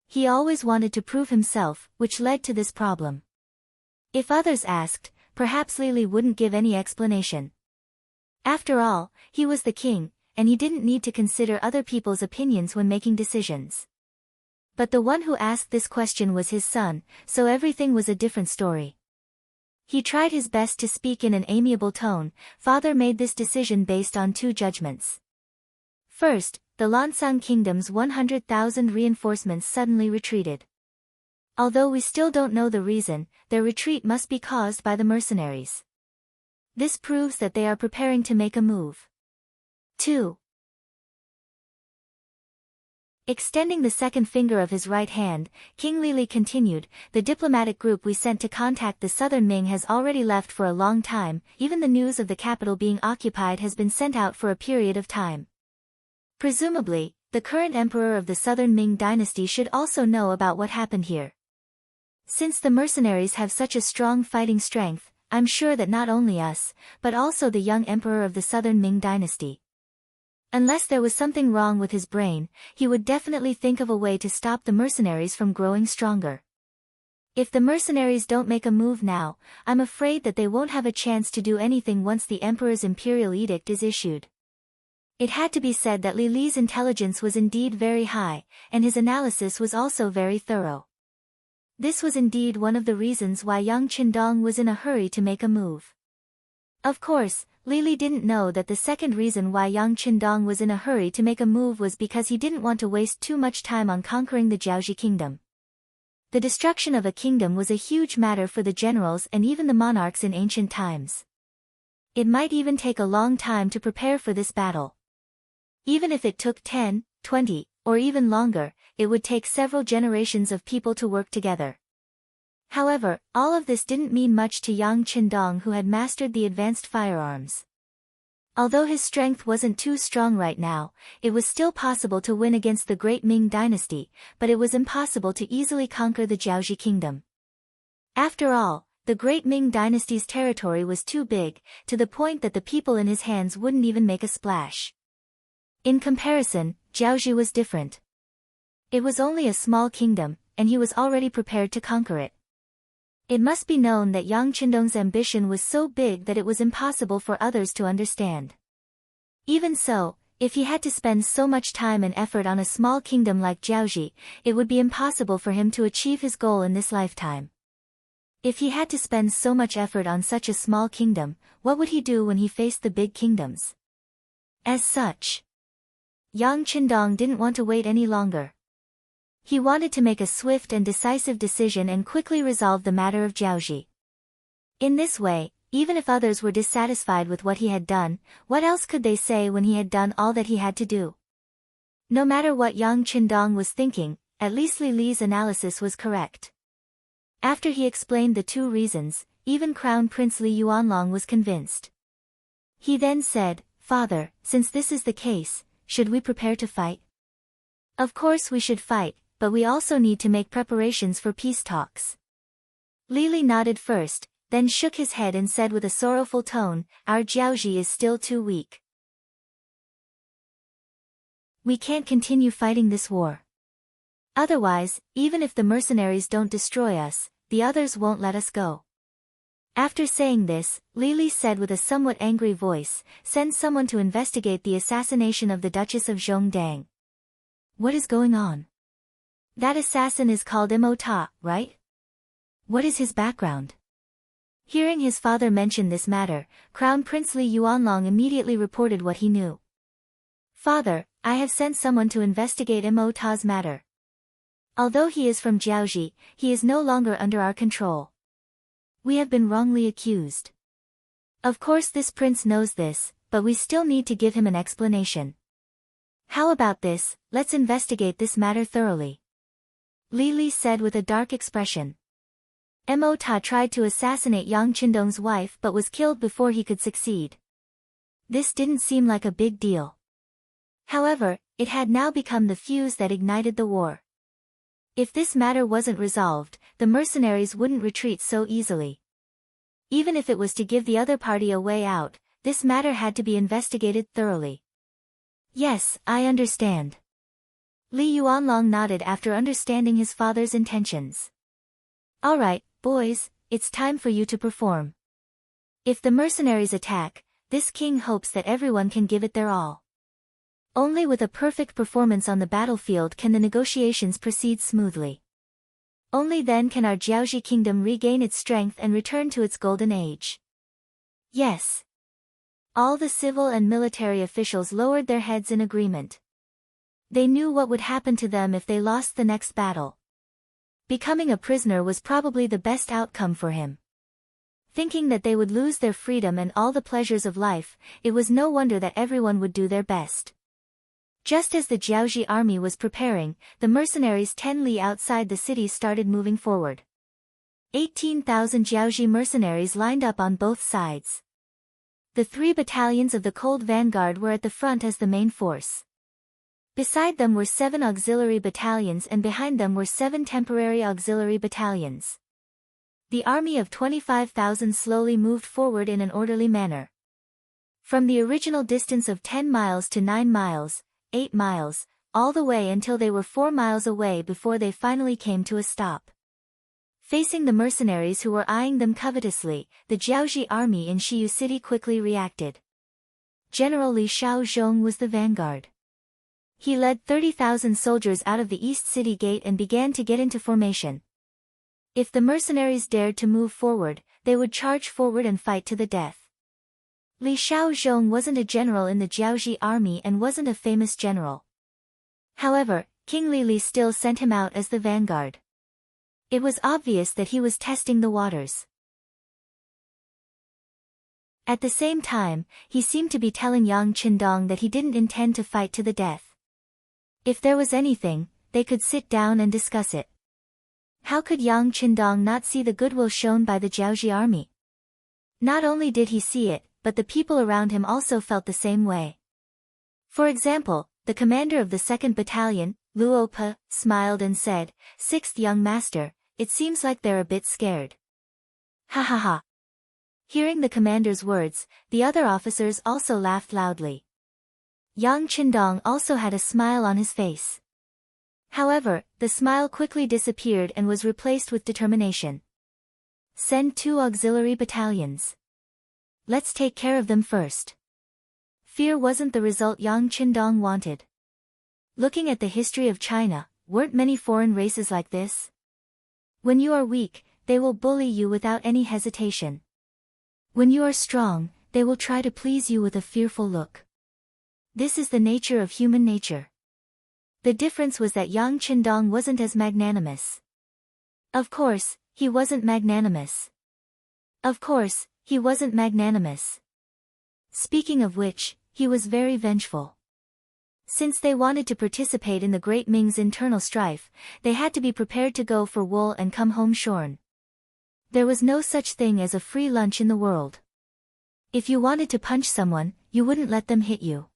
[SPEAKER 1] He always wanted to prove himself, which led to this problem. If others asked, perhaps Li wouldn't give any explanation. After all, he was the king, and he didn't need to consider other people's opinions when making decisions. But the one who asked this question was his son, so everything was a different story. He tried his best to speak in an amiable tone. Father made this decision based on two judgments. First, the Lansang Kingdom's 100,000 reinforcements suddenly retreated. Although we still don't know the reason, their retreat must be caused by the mercenaries. This proves that they are preparing to make a move. 2. Extending the second finger of his right hand, King Lili continued, the diplomatic group we sent to contact the southern Ming has already left for a long time, even the news of the capital being occupied has been sent out for a period of time. Presumably, the current emperor of the southern Ming dynasty should also know about what happened here. Since the mercenaries have such a strong fighting strength, I'm sure that not only us, but also the young emperor of the southern Ming dynasty. Unless there was something wrong with his brain, he would definitely think of a way to stop the mercenaries from growing stronger. If the mercenaries don't make a move now, I'm afraid that they won't have a chance to do anything once the emperor's imperial edict is issued. It had to be said that Li Li's intelligence was indeed very high, and his analysis was also very thorough. This was indeed one of the reasons why young Qindong was in a hurry to make a move. Of course, Li didn't know that the second reason why young Qindong was in a hurry to make a move was because he didn't want to waste too much time on conquering the Jiaoxi kingdom. The destruction of a kingdom was a huge matter for the generals and even the monarchs in ancient times. It might even take a long time to prepare for this battle. Even if it took 10, 20, or even longer, it would take several generations of people to work together. However, all of this didn't mean much to young Qindong, who had mastered the advanced firearms. Although his strength wasn't too strong right now, it was still possible to win against the great Ming dynasty, but it was impossible to easily conquer the Jiaoxi kingdom. After all, the great Ming dynasty's territory was too big, to the point that the people in his hands wouldn't even make a splash. In comparison, Jiaoxi was different. It was only a small kingdom, and he was already prepared to conquer it. It must be known that Yang Qindong's ambition was so big that it was impossible for others to understand. Even so, if he had to spend so much time and effort on a small kingdom like Jiaoxi, it would be impossible for him to achieve his goal in this lifetime. If he had to spend so much effort on such a small kingdom, what would he do when he faced the big kingdoms? As such, Yang Qindong didn't want to wait any longer. He wanted to make a swift and decisive decision and quickly resolve the matter of Jiaoxi. In this way, even if others were dissatisfied with what he had done, what else could they say when he had done all that he had to do? No matter what Yang Qindong was thinking, at least Li Li's analysis was correct. After he explained the two reasons, even Crown Prince Li Yuanlong was convinced. He then said, "Father, since this is the case, should we prepare to fight?" "Of course we should fight, but we also need to make preparations for peace talks." Li nodded first, then shook his head and said with a sorrowful tone, "Our Jiaoxi is still too weak. We can't continue fighting this war. Otherwise, even if the mercenaries don't destroy us, the others won't let us go." After saying this, Li Li said with a somewhat angry voice, "Send someone to investigate the assassination of the Duchess of Zhongdang." What is going on? That assassin is called Imo Ta, right? What is his background? Hearing his father mention this matter, Crown Prince Li Yuanlong immediately reported what he knew. "Father, I have sent someone to investigate Imo Ta's matter. Although he is from Jiaoji, he is no longer under our control. We have been wrongly accused. Of course this prince knows this, but we still need to give him an explanation. How about this, let's investigate this matter thoroughly," Li Li said with a dark expression. Mo Ta tried to assassinate Yang Qindong's wife but was killed before he could succeed. This didn't seem like a big deal. However, it had now become the fuse that ignited the war. If this matter wasn't resolved, the mercenaries wouldn't retreat so easily. Even if it was to give the other party a way out, this matter had to be investigated thoroughly. "Yes, I understand." Li Yuanlong nodded after understanding his father's intentions. "All right, boys, it's time for you to perform. If the mercenaries attack, this king hopes that everyone can give it their all. Only with a perfect performance on the battlefield can the negotiations proceed smoothly. Only then can our Jiaoji kingdom regain its strength and return to its golden age." "Yes." All the civil and military officials lowered their heads in agreement. They knew what would happen to them if they lost the next battle. Becoming a prisoner was probably the best outcome for him. Thinking that they would lose their freedom and all the pleasures of life, it was no wonder that everyone would do their best. Just as the Jiaoji army was preparing, the mercenaries 10 li outside the city started moving forward. 18,000 Jiaoji mercenaries lined up on both sides. The 3 battalions of the Cold Vanguard were at the front as the main force. Beside them were 7 auxiliary battalions and behind them were 7 temporary auxiliary battalions. The army of 25,000 slowly moved forward in an orderly manner. From the original distance of 10 miles to 9 miles, 8 miles, all the way until they were 4 miles away before they finally came to a stop. Facing the mercenaries who were eyeing them covetously, the Jiaoji army in Shiyu City quickly reacted. General Li Shaozhong was the vanguard. He led 30,000 soldiers out of the East City Gate and began to get into formation. If the mercenaries dared to move forward, they would charge forward and fight to the death. Li Shaozhong wasn't a general in the Jiaoji army and wasn't a famous general. However, King Li still sent him out as the vanguard. It was obvious that he was testing the waters. At the same time, he seemed to be telling Yang Qindong that he didn't intend to fight to the death. If there was anything, they could sit down and discuss it. How could Yang Qindong not see the goodwill shown by the Jiaoji army? Not only did he see it, but the people around him also felt the same way. For example, the commander of the 2nd Battalion, Luo Pe, smiled and said, "Sixth young master, it seems like they're a bit scared." Ha ha ha. Hearing the commander's words, the other officers also laughed loudly. Yang Qindong also had a smile on his face. However, the smile quickly disappeared and was replaced with determination. "Send 2 auxiliary battalions. Let's take care of them first." Fear wasn't the result Yang Qindong wanted. Looking at the history of China, weren't many foreign races like this? When you are weak, they will bully you without any hesitation. When you are strong, they will try to please you with a fearful look. This is the nature of human nature. The difference was that Yang Qindong wasn't as magnanimous. Of course, he wasn't magnanimous. Speaking of which, he was very vengeful. Since they wanted to participate in the Great Ming's internal strife, they had to be prepared to go for wool and come home shorn. There was no such thing as a free lunch in the world. If you wanted to punch someone, you wouldn't let them hit you.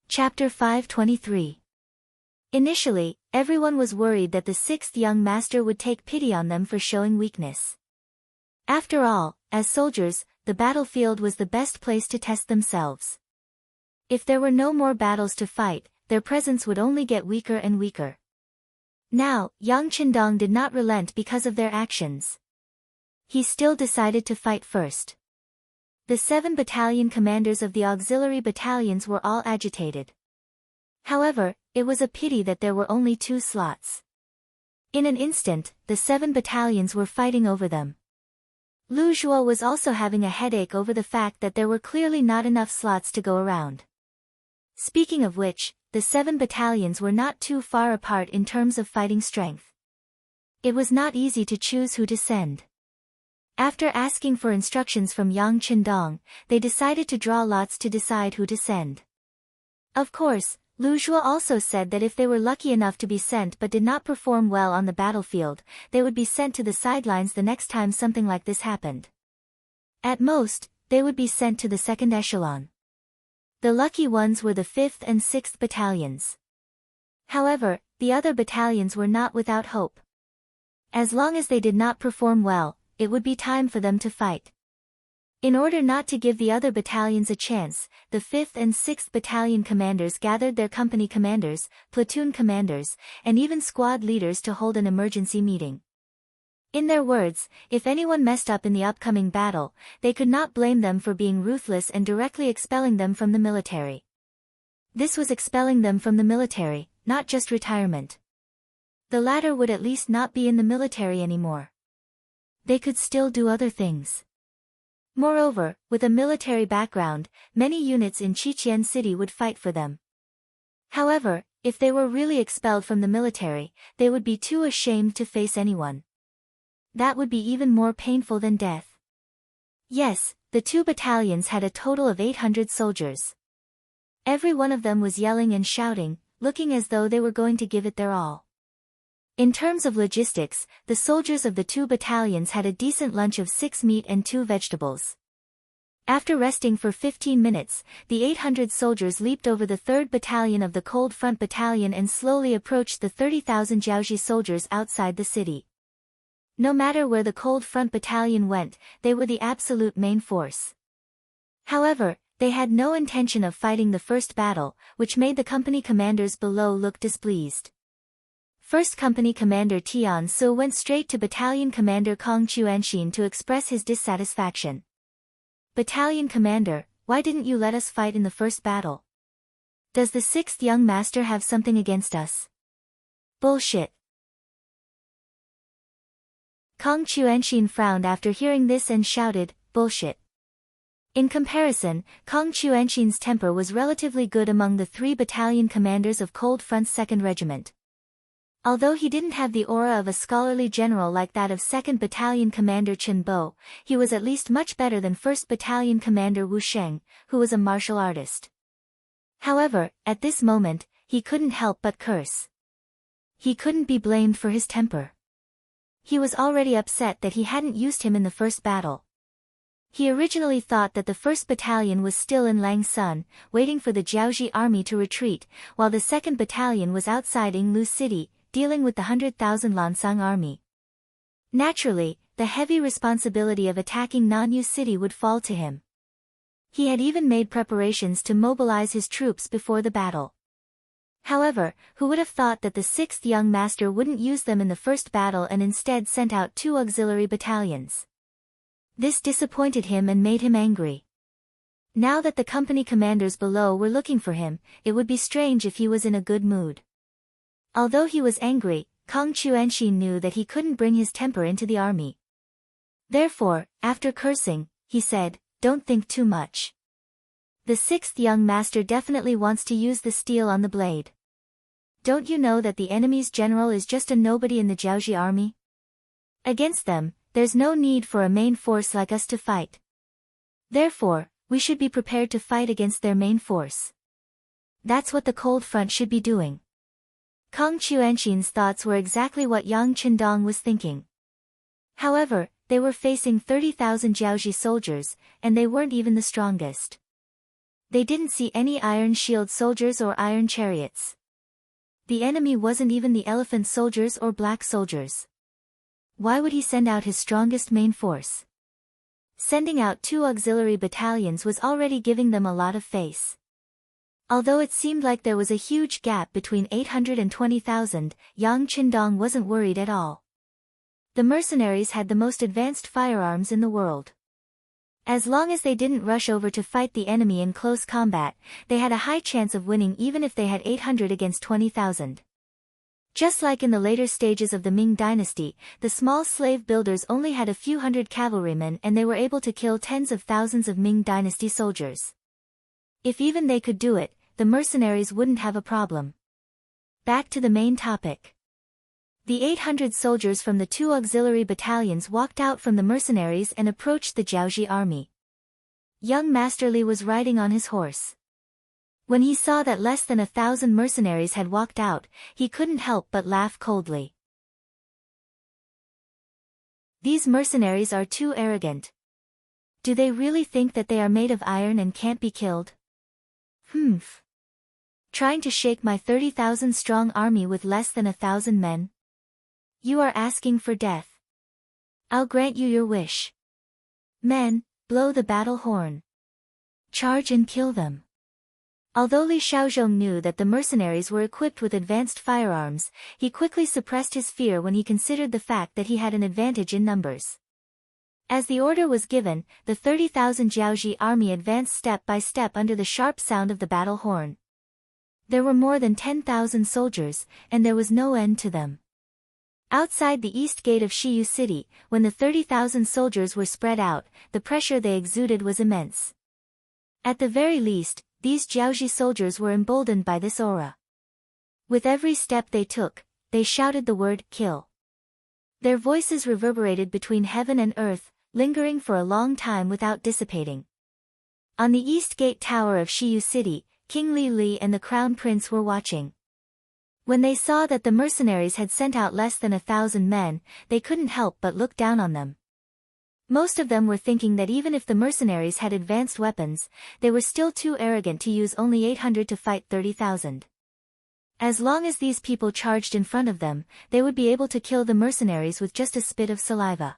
[SPEAKER 1] Chapter 523. Initially, everyone was worried that the 6th young master would take pity on them for showing weakness. After all, as soldiers, the battlefield was the best place to test themselves. If there were no more battles to fight, their presence would only get weaker and weaker. Now, Yang Qindong did not relent because of their actions. He still decided to fight first. The 7 battalion commanders of the auxiliary battalions were all agitated. However, it was a pity that there were only 2 slots. In an instant, the 7 battalions were fighting over them. Lu Zhuo was also having a headache over the fact that there were clearly not enough slots to go around. Speaking of which, the 7 battalions were not too far apart in terms of fighting strength. It was not easy to choose who to send. After asking for instructions from Yang Qindong, they decided to draw lots to decide who to send. Of course, Lu Zhuo also said that if they were lucky enough to be sent but did not perform well on the battlefield, they would be sent to the sidelines the next time something like this happened. At most, they would be sent to the second echelon. The lucky ones were the 5th and 6th battalions. However, the other battalions were not without hope. As long as they did not perform well, it would be time for them to fight. In order not to give the other battalions a chance, the 5th and 6th battalion commanders gathered their company commanders, platoon commanders, and even squad leaders to hold an emergency meeting. In their words, if anyone messed up in the upcoming battle, they could not blame them for being ruthless and directly expelling them from the military. This was expelling them from the military, not just retirement. The latter would at least not be in the military anymore. They could still do other things. Moreover, with a military background, many units in Qiqian City would fight for them. However, if they were really expelled from the military, they would be too ashamed to face anyone. That would be even more painful than death. Yes, the 2 battalions had a total of 800 soldiers. Every one of them was yelling and shouting, looking as though they were going to give it their all. In terms of logistics, the soldiers of the 2 battalions had a decent lunch of 6 meat and 2 vegetables. After resting for 15 minutes, the 800 soldiers leaped over the 3rd Battalion of the Cold Front Battalion and slowly approached the 30,000 Jiaoji soldiers outside the city. No matter where the Cold Front Battalion went, they were the absolute main force. However, they had no intention of fighting the first battle, which made the company commanders below look displeased. First Company Commander Tian Su went straight to Battalion Commander Kong Chuanxin to express his dissatisfaction. Battalion Commander, why didn't you let us fight in the first battle? Does the 6th young master have something against us? Bullshit. Kong Chuanxin frowned after hearing this and shouted, bullshit. In comparison, Kong Chuanxin's temper was relatively good among the 3 battalion commanders of Cold Front's 2nd Regiment. Although he didn't have the aura of a scholarly general like that of 2nd Battalion Commander Chen Bo, he was at least much better than 1st Battalion Commander Wu Sheng, who was a martial artist. However, at this moment, he couldn't help but curse. He couldn't be blamed for his temper. He was already upset that he hadn't used him in the first battle. He originally thought that the 1st Battalion was still in Langsun, waiting for the Jiaoji army to retreat, while the 2nd Battalion was outside Yinglu City, dealing with the 100,000 Lansang army. Naturally, the heavy responsibility of attacking Nanyu City would fall to him. He had even made preparations to mobilize his troops before the battle. However, who would have thought that the 6th young master wouldn't use them in the first battle and instead sent out 2 auxiliary battalions? This disappointed him and made him angry. Now that the company commanders below were looking for him, it would be strange if he was in a good mood. Although he was angry, Kong Chuanxin knew that he couldn't bring his temper into the army. Therefore, after cursing, he said, don't think too much. The 6th young master definitely wants to use the steel on the blade. Don't you know that the enemy's general is just a nobody in the Jiaoji army? Against them, there's no need for a main force like us to fight. Therefore, we should be prepared to fight against their main force. That's what the Cold Front should be doing. Kong Chuanxin's thoughts were exactly what Yang Qindong was thinking. However, they were facing 30,000 Jiaoji soldiers, and they weren't even the strongest. They didn't see any iron shield soldiers or iron chariots. The enemy wasn't even the elephant soldiers or black soldiers. Why would he send out his strongest main force? Sending out 2 auxiliary battalions was already giving them a lot of face. Although it seemed like there was a huge gap between 800 and 20,000, Yang Qindong wasn't worried at all. The mercenaries had the most advanced firearms in the world. As long as they didn't rush over to fight the enemy in close combat, they had a high chance of winning even if they had 800 against 20,000. Just like in the later stages of the Ming dynasty, the small slave builders only had a few hundred cavalrymen and they were able to kill tens of thousands of Ming dynasty soldiers. If even they could do it, the mercenaries wouldn't have a problem. Back to the main topic. The 800 soldiers from the 2 auxiliary battalions walked out from the mercenaries and approached the Jiaoji army. Young Master Li was riding on his horse. When he saw that less than 1,000 mercenaries had walked out, he couldn't help but laugh coldly. These mercenaries are too arrogant. Do they really think that they are made of iron and can't be killed? Humph. Trying to shake my 30,000 strong army with less than 1,000 men? You are asking for death. I'll grant you your wish. Men, blow the battle horn. Charge and kill them. Although Li Shaozhong knew that the mercenaries were equipped with advanced firearms, he quickly suppressed his fear when he considered the fact that he had an advantage in numbers. As the order was given, the 30,000 Jiaoji army advanced step by step under the sharp sound of the battle horn. There were more than 10,000 soldiers, and there was no end to them. Outside the east gate of Shiyu City, when the 30,000 soldiers were spread out, the pressure they exuded was immense. At the very least, these Jiaoji soldiers were emboldened by this aura. With every step they took, they shouted the word, kill. Their voices reverberated between heaven and earth, lingering for a long time without dissipating. On the east gate tower of Shiyu City, King Li and the Crown Prince were watching. When they saw that the mercenaries had sent out less than 1,000 men, they couldn't help but look down on them. Most of them were thinking that even if the mercenaries had advanced weapons, they were still too arrogant to use only 800 to fight 30,000. As long as these people charged in front of them, they would be able to kill the mercenaries with just a spit of saliva.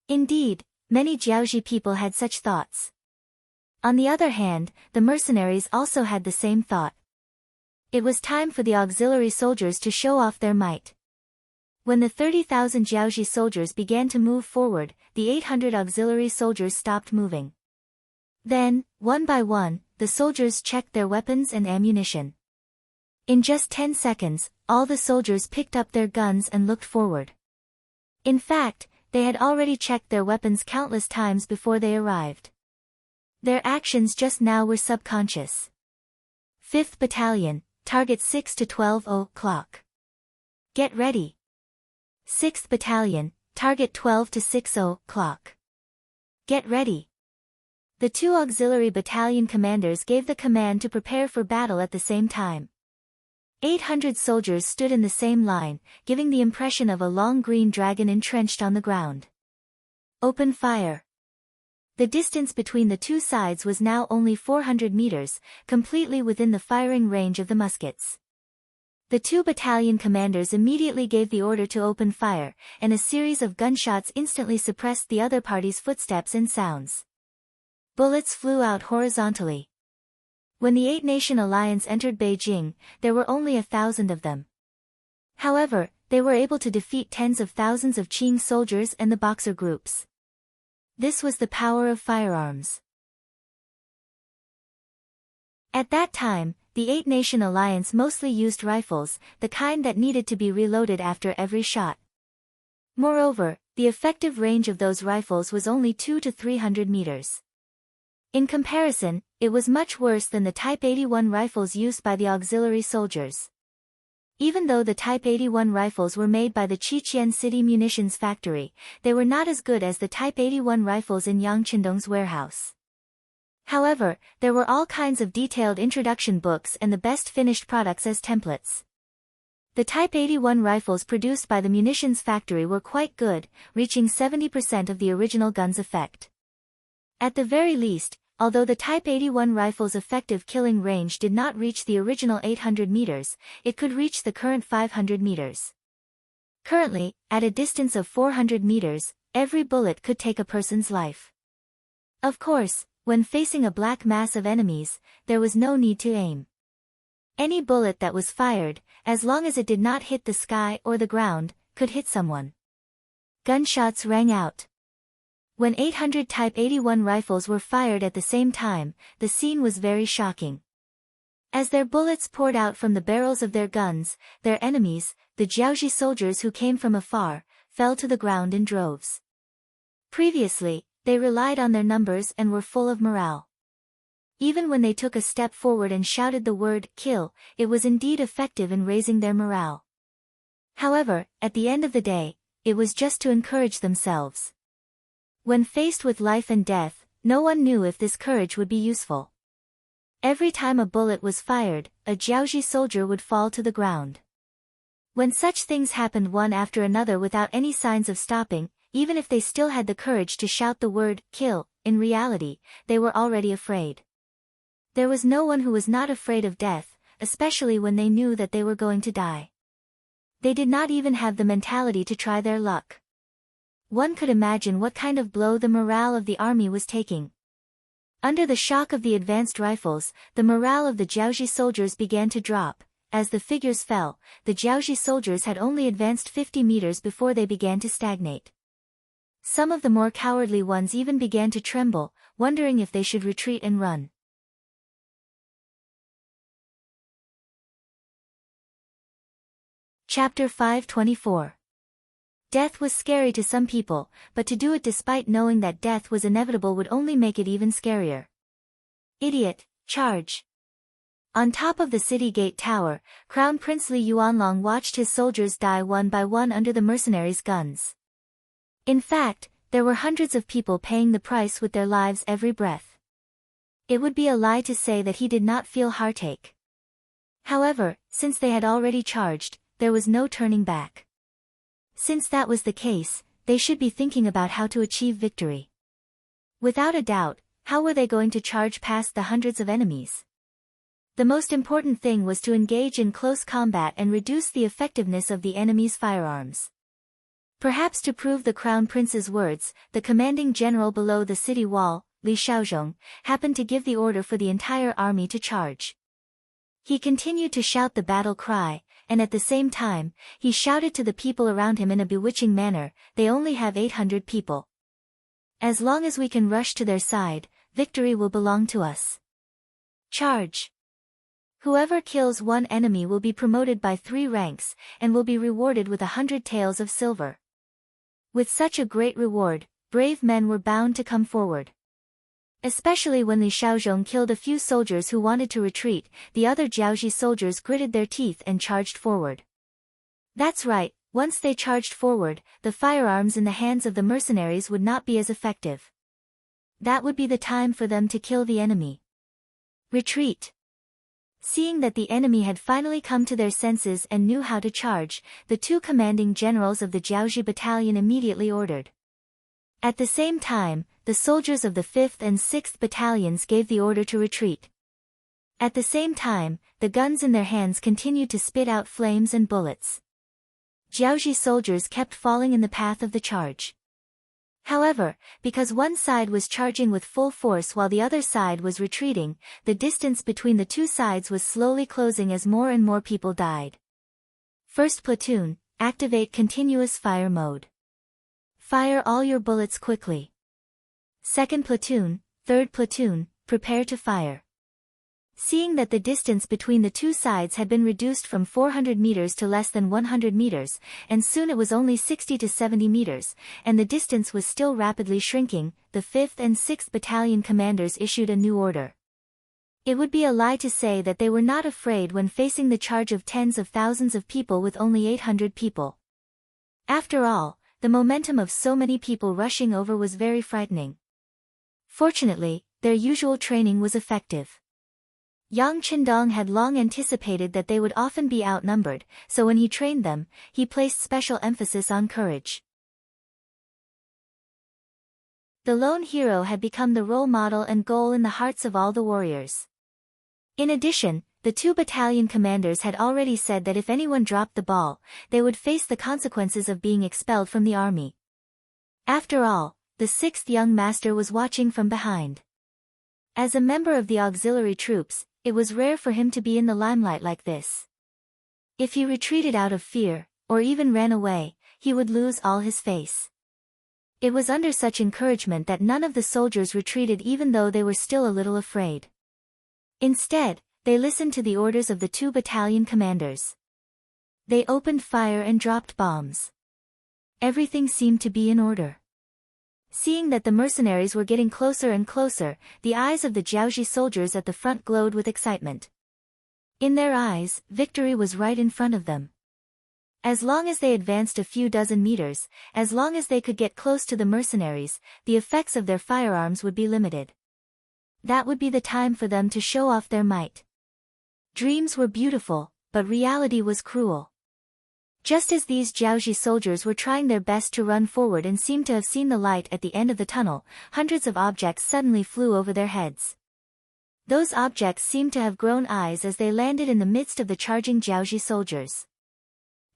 [SPEAKER 1] Indeed, many Jiaoji people had such thoughts. On the other hand, the mercenaries also had the same thought. It was time for the auxiliary soldiers to show off their might. When the 30,000 Jiaoji soldiers began to move forward, the 800 auxiliary soldiers stopped moving. Then, one by one, the soldiers checked their weapons and ammunition. In just 10 seconds, all the soldiers picked up their guns and looked forward. In fact, they had already checked their weapons countless times before they arrived. Their actions just now were subconscious. 5th Battalion, target 6 to 12 o'clock. Get ready. 6th Battalion, target 12 to 6 o'clock. Get ready. The 2 auxiliary battalion commanders gave the command to prepare for battle at the same time. 800 soldiers stood in the same line, giving the impression of a long green dragon entrenched on the ground. Open fire. The distance between the two sides was now only 400 meters, completely within the firing range of the muskets. The 2 battalion commanders immediately gave the order to open fire, and a series of gunshots instantly suppressed the other party's footsteps and sounds. Bullets flew out horizontally. When the 8-nation alliance entered Beijing, there were only 1,000 of them. However, they were able to defeat tens of thousands of Qing soldiers and the Boxer groups. This was the power of firearms. At that time, the 8-nation alliance mostly used rifles, the kind that needed to be reloaded after every shot. Moreover, the effective range of those rifles was only 200 to 300 meters. In comparison, it was much worse than the Type 81 rifles used by the auxiliary soldiers. Even though the Type 81 rifles were made by the Qiqian City Munitions Factory, they were not as good as the Type 81 rifles in Yang Qindong's warehouse. However, there were all kinds of detailed introduction books and the best finished products as templates. The Type 81 rifles produced by the munitions factory were quite good, reaching 70% of the original gun's effect. At the very least, although the Type 81 rifle's effective killing range did not reach the original 800 meters, it could reach the current 500 meters. Currently, at a distance of 400 meters, every bullet could take a person's life. Of course, When facing a black mass of enemies, there was no need to aim. Any bullet that was fired, as long as it did not hit the sky or the ground, could hit someone. Gunshots rang out. When 800 Type 81 rifles were fired at the same time, the scene was very shocking. As their bullets poured out from the barrels of their guns, their enemies, the Jiaoji soldiers who came from afar, fell to the ground in droves. Previously, they relied on their numbers and were full of morale. Even when they took a step forward and shouted the word, "kill," it was indeed effective in raising their morale. However, at the end of the day, it was just to encourage themselves. When faced with life and death, no one knew if this courage would be useful. Every time a bullet was fired, a Jiaoji soldier would fall to the ground. When such things happened one after another without any signs of stopping, even if they still had the courage to shout the word, "kill," in reality, they were already afraid. There was no one who was not afraid of death, especially when they knew that they were going to die. They did not even have the mentality to try their luck. One could imagine what kind of blow the morale of the army was taking. Under the shock of the advanced rifles, the morale of the Jiaoji soldiers began to drop. As the figures fell, the Jiaoji soldiers had only advanced 50 meters before they began to stagnate. Some of the more cowardly ones even began to tremble, wondering if they should retreat and run. Chapter 524. Death was scary to some people, but to do it despite knowing that death was inevitable would only make it even scarier. Idiot, charge! On top of the city gate tower, Crown Prince Li Yuanlong watched his soldiers die one by one under the mercenaries' guns. In fact, there were hundreds of people paying the price with their lives every breath. It would be a lie to say that he did not feel heartache. However, since they had already charged, there was no turning back. Since that was the case, they should be thinking about how to achieve victory. Without a doubt, how were they going to charge past the hundreds of enemies? The most important thing was to engage in close combat and reduce the effectiveness of the enemy's firearms. Perhaps to prove the Crown Prince's words, the commanding general below the city wall, Li Shaozhong, happened to give the order for the entire army to charge. He continued to shout the battle cry, and at the same time, he shouted to the people around him in a bewitching manner, "They only have 800 people. As long as we can rush to their side, victory will belong to us. Charge! Whoever kills one enemy will be promoted by 3 ranks, and will be rewarded with 100 taels of silver." With such a great reward, brave men were bound to come forward. Especially when Li Shaozhong killed a few soldiers who wanted to retreat, the other Jiaoji soldiers gritted their teeth and charged forward. That's right, once they charged forward, the firearms in the hands of the mercenaries would not be as effective. That would be the time for them to kill the enemy. Retreat! Seeing that the enemy had finally come to their senses and knew how to charge, the 2 commanding generals of the Jiaoji battalion immediately ordered. At the same time, the soldiers of the 5th and 6th battalions gave the order to retreat. At the same time, the guns in their hands continued to spit out flames and bullets. Jiaoji soldiers kept falling in the path of the charge. However, because one side was charging with full force while the other side was retreating, the distance between the 2 sides was slowly closing as more and more people died. First platoon, activate continuous fire mode. Fire all your bullets quickly. Second platoon, third platoon, prepare to fire. Seeing that the distance between the 2 sides had been reduced from 400 meters to less than 100 meters, and soon it was only 60 to 70 meters, and the distance was still rapidly shrinking, the 5th and 6th battalion commanders issued a new order. It would be a lie to say that they were not afraid when facing the charge of tens of thousands of people with only 800 people. After all, the momentum of so many people rushing over was very frightening. Fortunately, their usual training was effective. Yang Qindong had long anticipated that they would often be outnumbered, so when he trained them, he placed special emphasis on courage. The lone hero had become the role model and goal in the hearts of all the warriors. In addition, the 2 battalion commanders had already said that if anyone dropped the ball, they would face the consequences of being expelled from the army. After all, the 6th young master was watching from behind. As a member of the auxiliary troops, it was rare for him to be in the limelight like this. If he retreated out of fear, or even ran away, he would lose all his face. It was under such encouragement that none of the soldiers retreated even though they were still a little afraid. Instead, they listened to the orders of the 2 battalion commanders. They opened fire and dropped bombs. Everything seemed to be in order. Seeing that the mercenaries were getting closer and closer, the eyes of the Jiaoji soldiers at the front glowed with excitement. In their eyes, victory was right in front of them. As long as they advanced a few dozen meters, as long as they could get close to the mercenaries, the effects of their firearms would be limited. That would be the time for them to show off their might. Dreams were beautiful, but reality was cruel. Just as these Jiaoji soldiers were trying their best to run forward and seemed to have seen the light at the end of the tunnel, hundreds of objects suddenly flew over their heads. Those objects seemed to have grown eyes as they landed in the midst of the charging Jiaoji soldiers.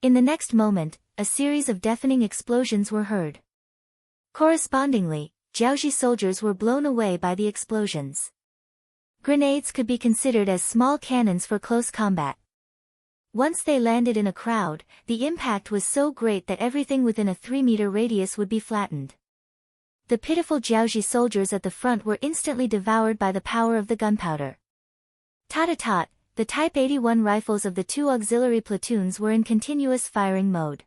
[SPEAKER 1] In the next moment, a series of deafening explosions were heard. Correspondingly, Jiaoji soldiers were blown away by the explosions. Grenades could be considered as small cannons for close combat. Once they landed in a crowd, the impact was so great that everything within a 3-meter radius would be flattened. The pitiful Jiaoji soldiers at the front were instantly devoured by the power of the gunpowder. Tot-a-tot, the Type 81 rifles of the 2 auxiliary platoons were in continuous firing mode.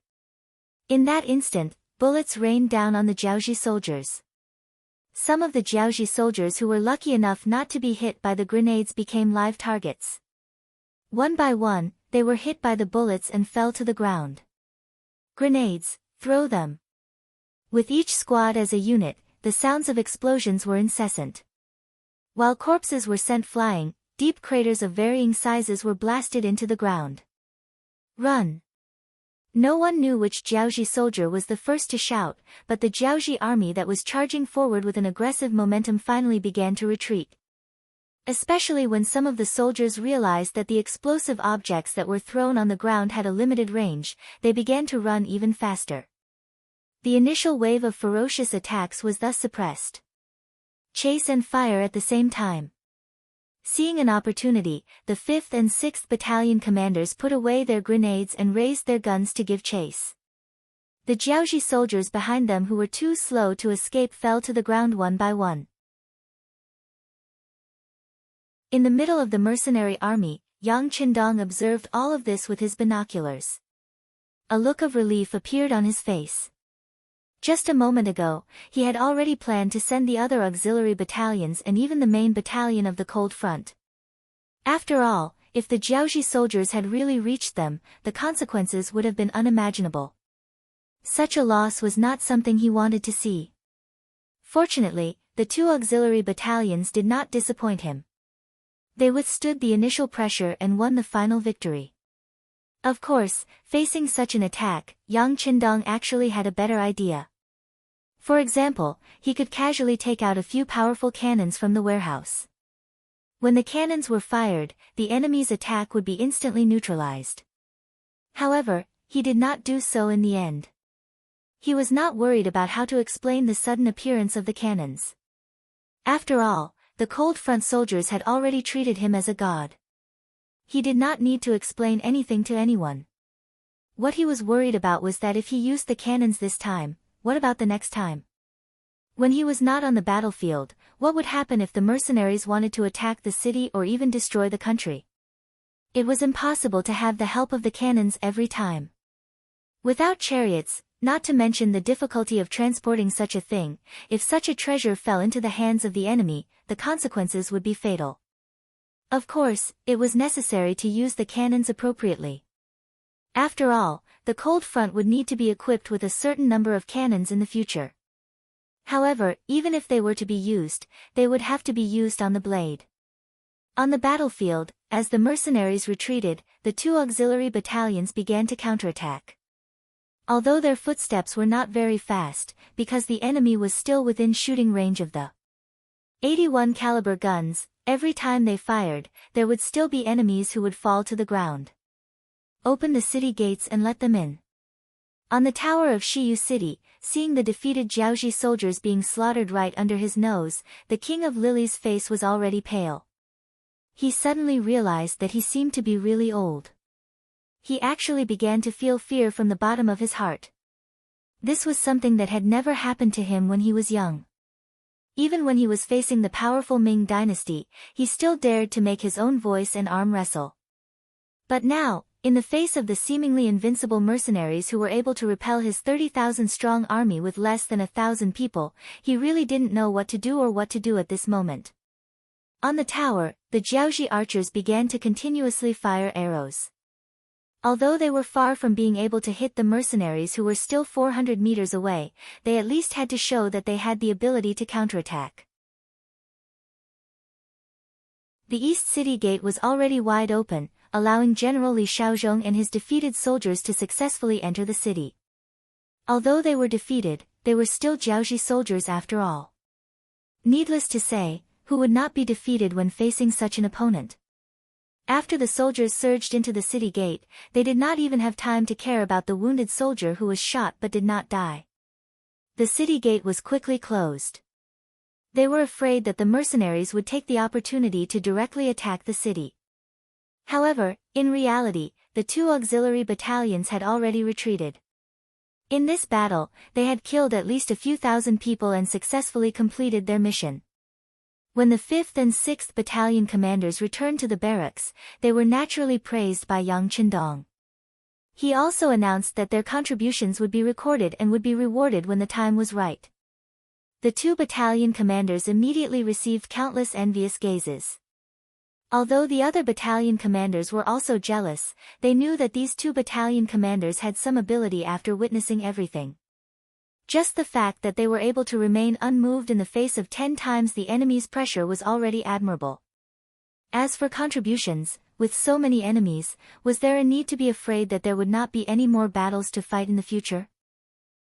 [SPEAKER 1] In that instant, bullets rained down on the Jiaoji soldiers. Some of the Jiaoji soldiers who were lucky enough not to be hit by the grenades became live targets. One by one, they were hit by the bullets and fell to the ground. Grenades, throw them. With each squad as a unit, the sounds of explosions were incessant. While corpses were sent flying, deep craters of varying sizes were blasted into the ground. Run! No one knew which Jiaoji soldier was the first to shout, but the Jiaoji army that was charging forward with an aggressive momentum finally began to retreat. Especially when some of the soldiers realized that the explosive objects that were thrown on the ground had a limited range, they began to run even faster. The initial wave of ferocious attacks was thus suppressed. Chase and fire at the same time. Seeing an opportunity, the 5th and 6th Battalion commanders put away their grenades and raised their guns to give chase. The Jiaoji soldiers behind them who were too slow to escape fell to the ground one by one. In the middle of the mercenary army, Yang Qindong observed all of this with his binoculars. A look of relief appeared on his face. Just a moment ago, he had already planned to send the other auxiliary battalions and even the main battalion of the Cold Front. After all, if the Jiaoji soldiers had really reached them, the consequences would have been unimaginable. Such a loss was not something he wanted to see. Fortunately, the 2 auxiliary battalions did not disappoint him. They withstood the initial pressure and won the final victory. Of course, facing such an attack, Yang Qindong actually had a better idea. For example, he could casually take out a few powerful cannons from the warehouse. When the cannons were fired, the enemy's attack would be instantly neutralized. However, he did not do so in the end. He was not worried about how to explain the sudden appearance of the cannons. After all, the Cold Front soldiers had already treated him as a god. He did not need to explain anything to anyone. What he was worried about was that if he used the cannons this time, what about the next time? When he was not on the battlefield, what would happen if the mercenaries wanted to attack the city or even destroy the country? It was impossible to have the help of the cannons every time. Without chariots, not to mention the difficulty of transporting such a thing, if such a treasure fell into the hands of the enemy, the consequences would be fatal. Of course, it was necessary to use the cannons appropriately. After all, the Cold Front would need to be equipped with a certain number of cannons in the future. However, even if they were to be used, they would have to be used on the blade. On the battlefield, as the mercenaries retreated, the 2 auxiliary battalions began to counterattack. Although their footsteps were not very fast, because the enemy was still within shooting range of the 81 caliber guns, every time they fired, there would still be enemies who would fall to the ground. Open the city gates and let them in. On the tower of Shiyu City, seeing the defeated Jiaoji soldiers being slaughtered right under his nose, the king of Lily's face was already pale. He suddenly realized that he seemed to be really old. He actually began to feel fear from the bottom of his heart. This was something that had never happened to him when he was young. Even when he was facing the powerful Ming dynasty, he still dared to make his own voice and arm wrestle. But now, in the face of the seemingly invincible mercenaries who were able to repel his 30,000-strong army with less than 1,000 people, he really didn't know what to do or what to do at this moment. On the tower, the Jiaoji archers began to continuously fire arrows. Although they were far from being able to hit the mercenaries who were still 400 meters away, they at least had to show that they had the ability to counterattack. The east city gate was already wide open, allowing General Li Shaozhong and his defeated soldiers to successfully enter the city. Although they were defeated, they were still Jiaoji soldiers after all. Needless to say, who would not be defeated when facing such an opponent? After the soldiers surged into the city gate, they did not even have time to care about the wounded soldier who was shot but did not die. The city gate was quickly closed. They were afraid that the mercenaries would take the opportunity to directly attack the city. However, in reality, the two auxiliary battalions had already retreated. In this battle, they had killed at least a few thousand people and successfully completed their mission. When the 5th and 6th Battalion commanders returned to the barracks, they were naturally praised by Yang Qindong. He also announced that their contributions would be recorded and would be rewarded when the time was right. The two battalion commanders immediately received countless envious gazes. Although the other battalion commanders were also jealous, they knew that these two battalion commanders had some ability after witnessing everything. Just the fact that they were able to remain unmoved in the face of 10 times the enemy's pressure was already admirable. As for contributions, with so many enemies, was there a need to be afraid that there would not be any more battles to fight in the future?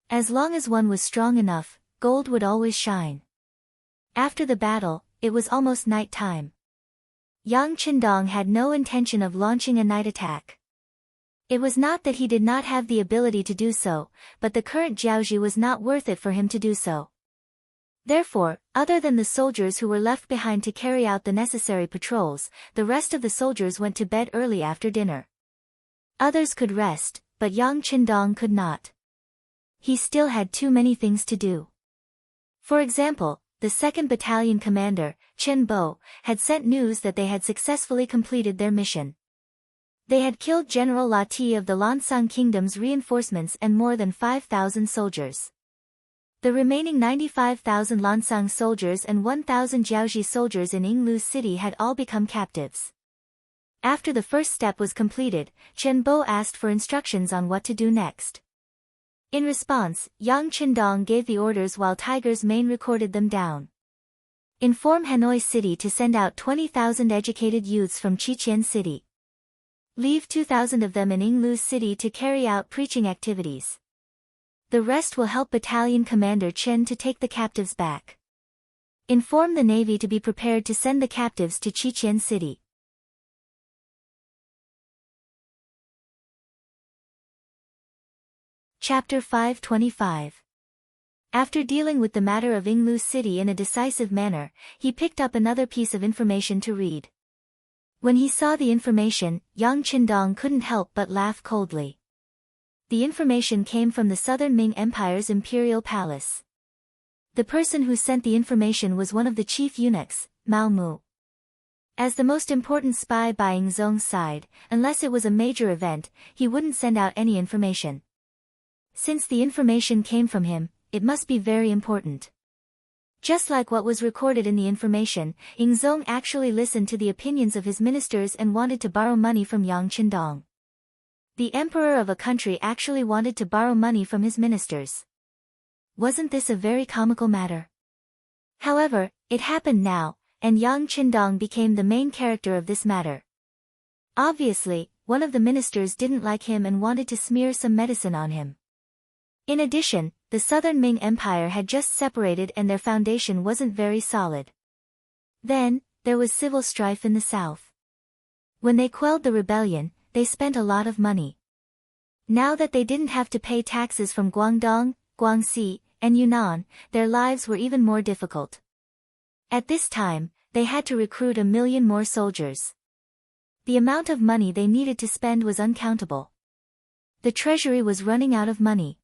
[SPEAKER 1] As long as one was strong enough, gold would always shine. After the battle, it was almost night time. Yang Qindong had no intention of launching a night attack. It was not that he did not have the ability to do so, but the current Jiaoji was not worth it for him to do so. Therefore, other than the soldiers who were left behind to carry out the necessary patrols, the rest of the soldiers went to bed early after dinner. Others could rest, but Yang Qindong could not. He still had too many things to do. For example, the 2nd Battalion commander, Chen Bo, had sent news that they had successfully completed their mission. They had killed General Lati of the Lansang Kingdom's reinforcements and more than 5,000 soldiers. The remaining 95,000 Lansang soldiers and 1,000 Jiaoji soldiers in Yinglu City had all become captives. After the first step was completed, Chen Bo asked for instructions on what to do next. In response, Yang Qindong gave the orders while Tiger's Mane recorded them down. Inform Hanoi City to send out 20,000 educated youths from Qiqian City. Leave 2,000 of them in Yinglu City to carry out preaching activities. The rest will help Battalion Commander Chen to take the captives back. Inform the Navy to be prepared to send the captives to Qiqian City. Chapter 525. After dealing with the matter of Yinglu City in a decisive manner, he picked up another piece of information to read. When he saw the information, Yang Qindong couldn't help but laugh coldly. The information came from the Southern Ming Empire's imperial palace. The person who sent the information was one of the chief eunuchs, Mao Mu. As the most important spy by Yingzong's side, unless it was a major event, he wouldn't send out any information. Since the information came from him, it must be very important. Just like what was recorded in the information, Yingzong actually listened to the opinions of his ministers and wanted to borrow money from Yang Qindong. The emperor of a country actually wanted to borrow money from his ministers. Wasn't this a very comical matter? However, it happened now, and Yang Qindong became the main character of this matter. Obviously, one of the ministers didn't like him and wanted to smear some medicine on him. In addition, the Southern Ming Empire had just separated and their foundation wasn't very solid. Then, there was civil strife in the south. When they quelled the rebellion, they spent a lot of money. Now that they didn't have to pay taxes from Guangdong, Guangxi, and Yunnan, their lives were even more difficult. At this time, they had to recruit 1 million more soldiers. The amount of money they needed to spend was uncountable. The treasury was running out of money.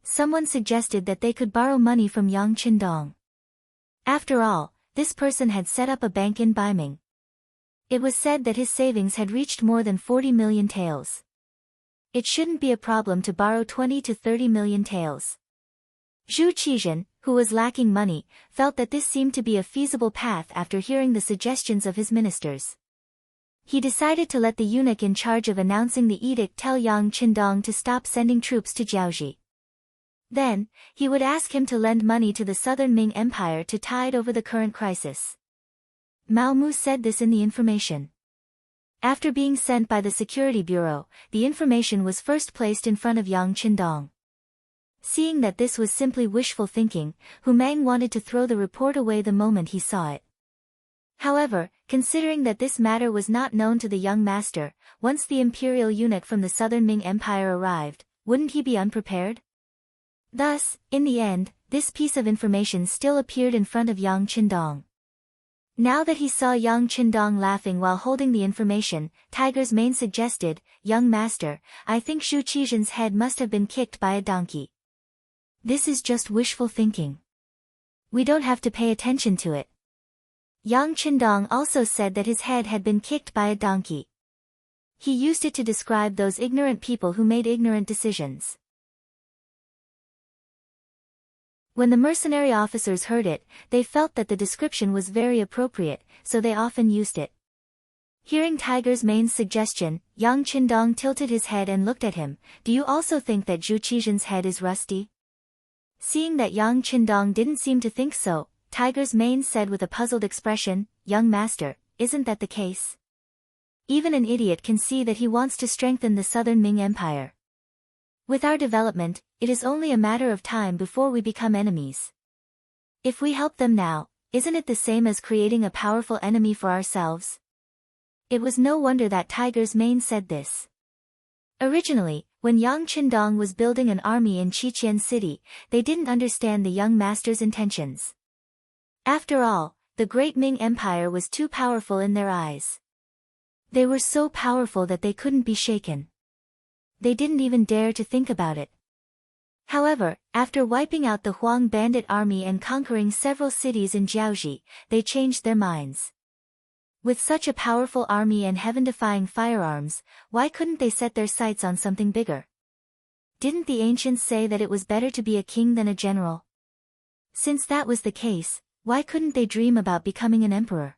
[SPEAKER 1] Someone suggested that they could borrow money from Yang Qindong. After all, this person had set up a bank in Baiming. It was said that his savings had reached more than 40 million taels. It shouldn't be a problem to borrow 20 to 30 million taels. Zhu Qizhen, who was lacking money, felt that this seemed to be a feasible path after hearing the suggestions of his ministers. He decided to let the eunuch in charge of announcing the edict tell Yang Qindong to stop sending troops to Jiaoji. Then, he would ask him to lend money to the southern Ming Empire to tide over the current crisis. Mao Mu said this in the information. After being sent by the Security Bureau, the information was first placed in front of Yang Qindong. Seeing that this was simply wishful thinking, Hu Mang wanted to throw the report away the moment he saw it. However, considering that this matter was not known to the young master, once the imperial eunuch from the southern Ming Empire arrived, wouldn't he be unprepared? Thus, in the end, this piece of information still appeared in front of Yang Qindong. Now that he saw Yang Qindong laughing while holding the information, Tiger's Mane suggested, "Young master, I think Zhu Qizhen's head must have been kicked by a donkey. This is just wishful thinking. We don't have to pay attention to it." Yang Qindong also said that his head had been kicked by a donkey. He used it to describe those ignorant people who made ignorant decisions. When the mercenary officers heard it, they felt that the description was very appropriate, so they often used it. Hearing Tiger's Mane's suggestion, Yang Qindong tilted his head and looked at him. "Do you also think that Zhu Qizhen's head is rusty?" Seeing that Yang Qindong didn't seem to think so, Tiger's Mane said with a puzzled expression, "Young master, isn't that the case? Even an idiot can see that he wants to strengthen the southern Ming Empire. With our development, it is only a matter of time before we become enemies. If we help them now, isn't it the same as creating a powerful enemy for ourselves?" It was no wonder that Tiger's Mane said this. Originally, when Yang Qindong was building an army in Qiqian City, they didn't understand the young master's intentions. After all, the great Ming Empire was too powerful in their eyes. They were so powerful that they couldn't be shaken. They didn't even dare to think about it. However, after wiping out the Huang bandit army and conquering several cities in Jiaoji, they changed their minds. With such a powerful army and heaven-defying firearms, why couldn't they set their sights on something bigger? Didn't the ancients say that it was better to be a king than a general? Since that was the case, why couldn't they dream about becoming an emperor?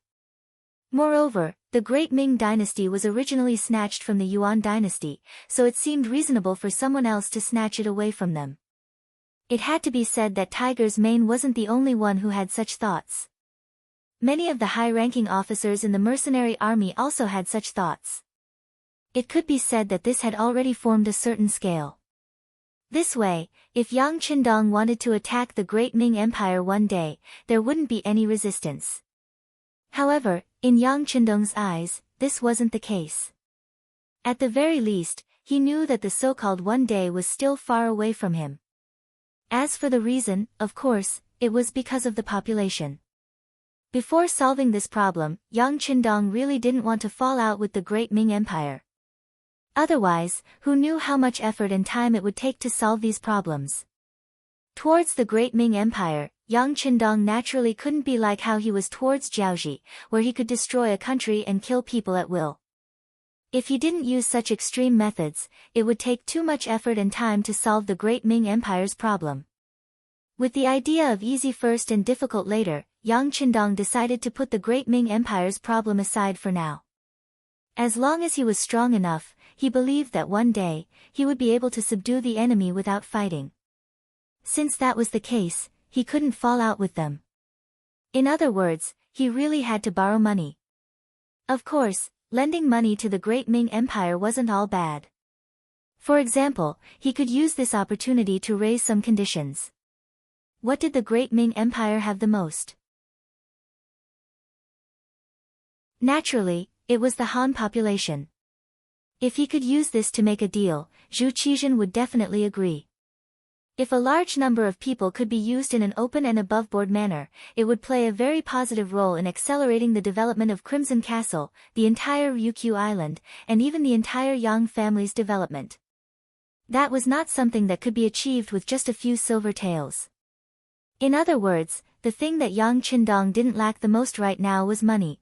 [SPEAKER 1] Moreover, the great Ming dynasty was originally snatched from the Yuan dynasty, so it seemed reasonable for someone else to snatch it away from them. It had to be said that Tiger's Mane wasn't the only one who had such thoughts. Many of the high-ranking officers in the mercenary army also had such thoughts. It could be said that this had already formed a certain scale. This way, if Yang Qindong wanted to attack the great Ming Empire one day, there wouldn't be any resistance. However, in Yang Qindong's eyes, this wasn't the case. At the very least, he knew that the so-called one day was still far away from him. As for the reason, of course, it was because of the population. Before solving this problem, Yang Qindong really didn't want to fall out with the great Ming Empire. Otherwise, who knew how much effort and time it would take to solve these problems? Towards the great Ming Empire, Yang Qindong naturally couldn't be like how he was towards Jiaoji, where he could destroy a country and kill people at will. If he didn't use such extreme methods, it would take too much effort and time to solve the great Ming Empire's problem. With the idea of easy first and difficult later, Yang Qindong decided to put the great Ming Empire's problem aside for now. As long as he was strong enough, he believed that one day, he would be able to subdue the enemy without fighting. Since that was the case, he couldn't fall out with them. In other words, he really had to borrow money. Of course, lending money to the great Ming Empire wasn't all bad. For example, he could use this opportunity to raise some conditions. What did the great Ming Empire have the most? Naturally, it was the Han population. If he could use this to make a deal, Zhu Qizhen would definitely agree. If a large number of people could be used in an open and above-board manner, it would play a very positive role in accelerating the development of Crimson Castle, the entire Ryukyu Island, and even the entire Yang family's development. That was not something that could be achieved with just a few silver taels. In other words, the thing that Yang Qindong didn't lack the most right now was money.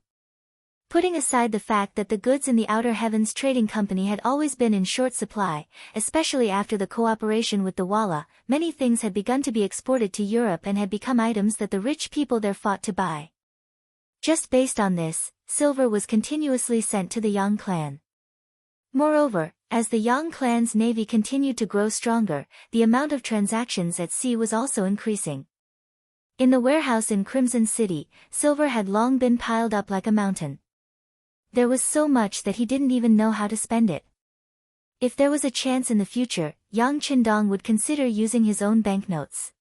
[SPEAKER 1] Putting aside the fact that the goods in the Outer Heavens Trading Company had always been in short supply, especially after the cooperation with the Walla, many things had begun to be exported to Europe and had become items that the rich people there fought to buy. Just based on this, silver was continuously sent to the Yang clan. Moreover, as the Yang clan's navy continued to grow stronger, the amount of transactions at sea was also increasing. In the warehouse in Crimson City, silver had long been piled up like a mountain. There was so much that he didn't even know how to spend it. If there was a chance in the future, Yang Qindong would consider using his own banknotes.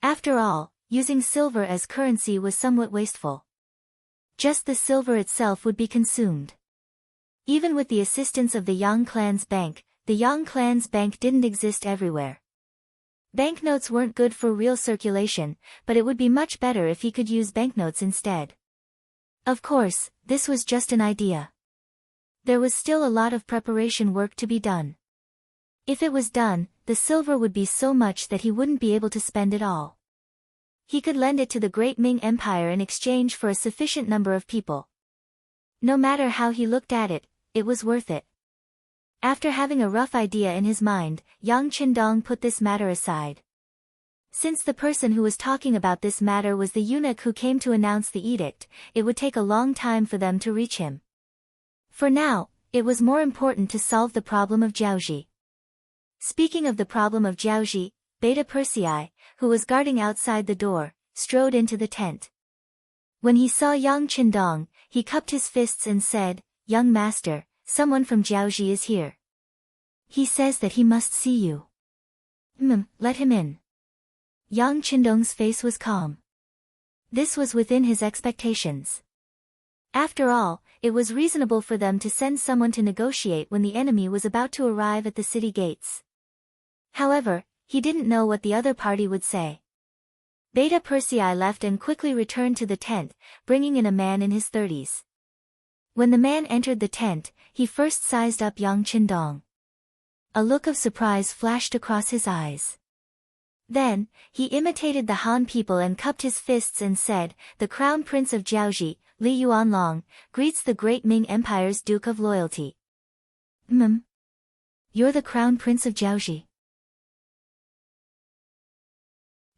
[SPEAKER 1] After all, using silver as currency was somewhat wasteful. Just the silver itself would be consumed. Even with the assistance of the Yang clan's bank, the Yang clan's bank didn't exist everywhere. Banknotes weren't good for real circulation, but it would be much better if he could use banknotes instead. Of course, this was just an idea. There was still a lot of preparation work to be done. If it was done, the silver would be so much that he wouldn't be able to spend it all. He could lend it to the Great Ming Empire in exchange for a sufficient number of people. No matter how he looked at it, it was worth it. After having a rough idea in his mind, Yang Qindong put this matter aside. Since the person who was talking about this matter was the eunuch who came to announce the edict, it would take a long time for them to reach him. For now, it was more important to solve the problem of Jiaoji. Speaking of the problem of Jiaoji, Beta Persei, who was guarding outside the door, strode into the tent. When he saw Yang Qindong, he cupped his fists and said, "Young master, someone from Jiaoji is here. He says that he must see you." Let him in." Yang Qindong's face was calm. This was within his expectations. After all, it was reasonable for them to send someone to negotiate when the enemy was about to arrive at the city gates. However, he didn't know what the other party would say. Beta Persei left and quickly returned to the tent, bringing in a man in his 30s. When the man entered the tent, he first sized up Yang Qindong. A look of surprise flashed across his eyes. Then, he imitated the Han people and cupped his fists and said, "The Crown Prince of Jiaoji, Li Yuanlong, greets the Great Ming Empire's Duke of Loyalty." You're the Crown Prince of Jiaoji?"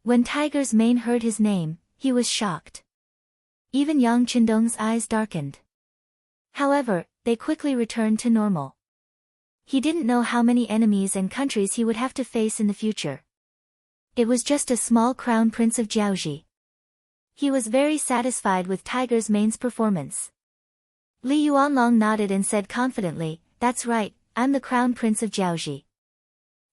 [SPEAKER 1] When Tiger's Mane heard his name, he was shocked. Even Yang Qindong's eyes darkened. However, they quickly returned to normal. He didn't know how many enemies and countries he would have to face in the future. It was just a small Crown Prince of Jiaoji. He was very satisfied with Tiger's Mane's performance. Li Yuanlong nodded and said confidently, "That's right, I'm the Crown Prince of Jiaoji."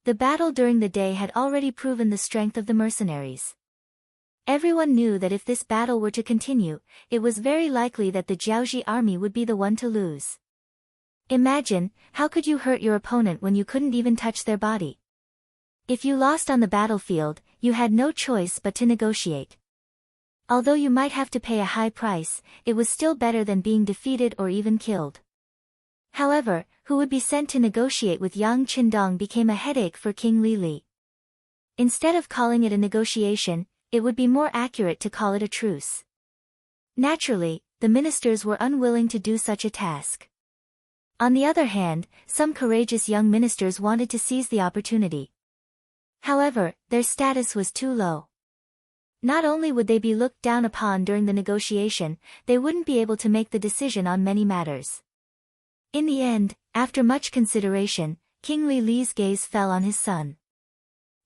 [SPEAKER 1] The battle during the day had already proven the strength of the mercenaries. Everyone knew that if this battle were to continue, it was very likely that the Jiaoji army would be the one to lose. Imagine, how could you hurt your opponent when you couldn't even touch their body? If you lost on the battlefield, you had no choice but to negotiate. Although you might have to pay a high price, it was still better than being defeated or even killed. However, who would be sent to negotiate with Yang Qindong became a headache for King Li. Instead of calling it a negotiation, it would be more accurate to call it a truce. Naturally, the ministers were unwilling to do such a task. On the other hand, some courageous young ministers wanted to seize the opportunity. However, their status was too low. Not only would they be looked down upon during the negotiation, they wouldn't be able to make the decision on many matters. In the end, after much consideration, King Li's gaze fell on his son.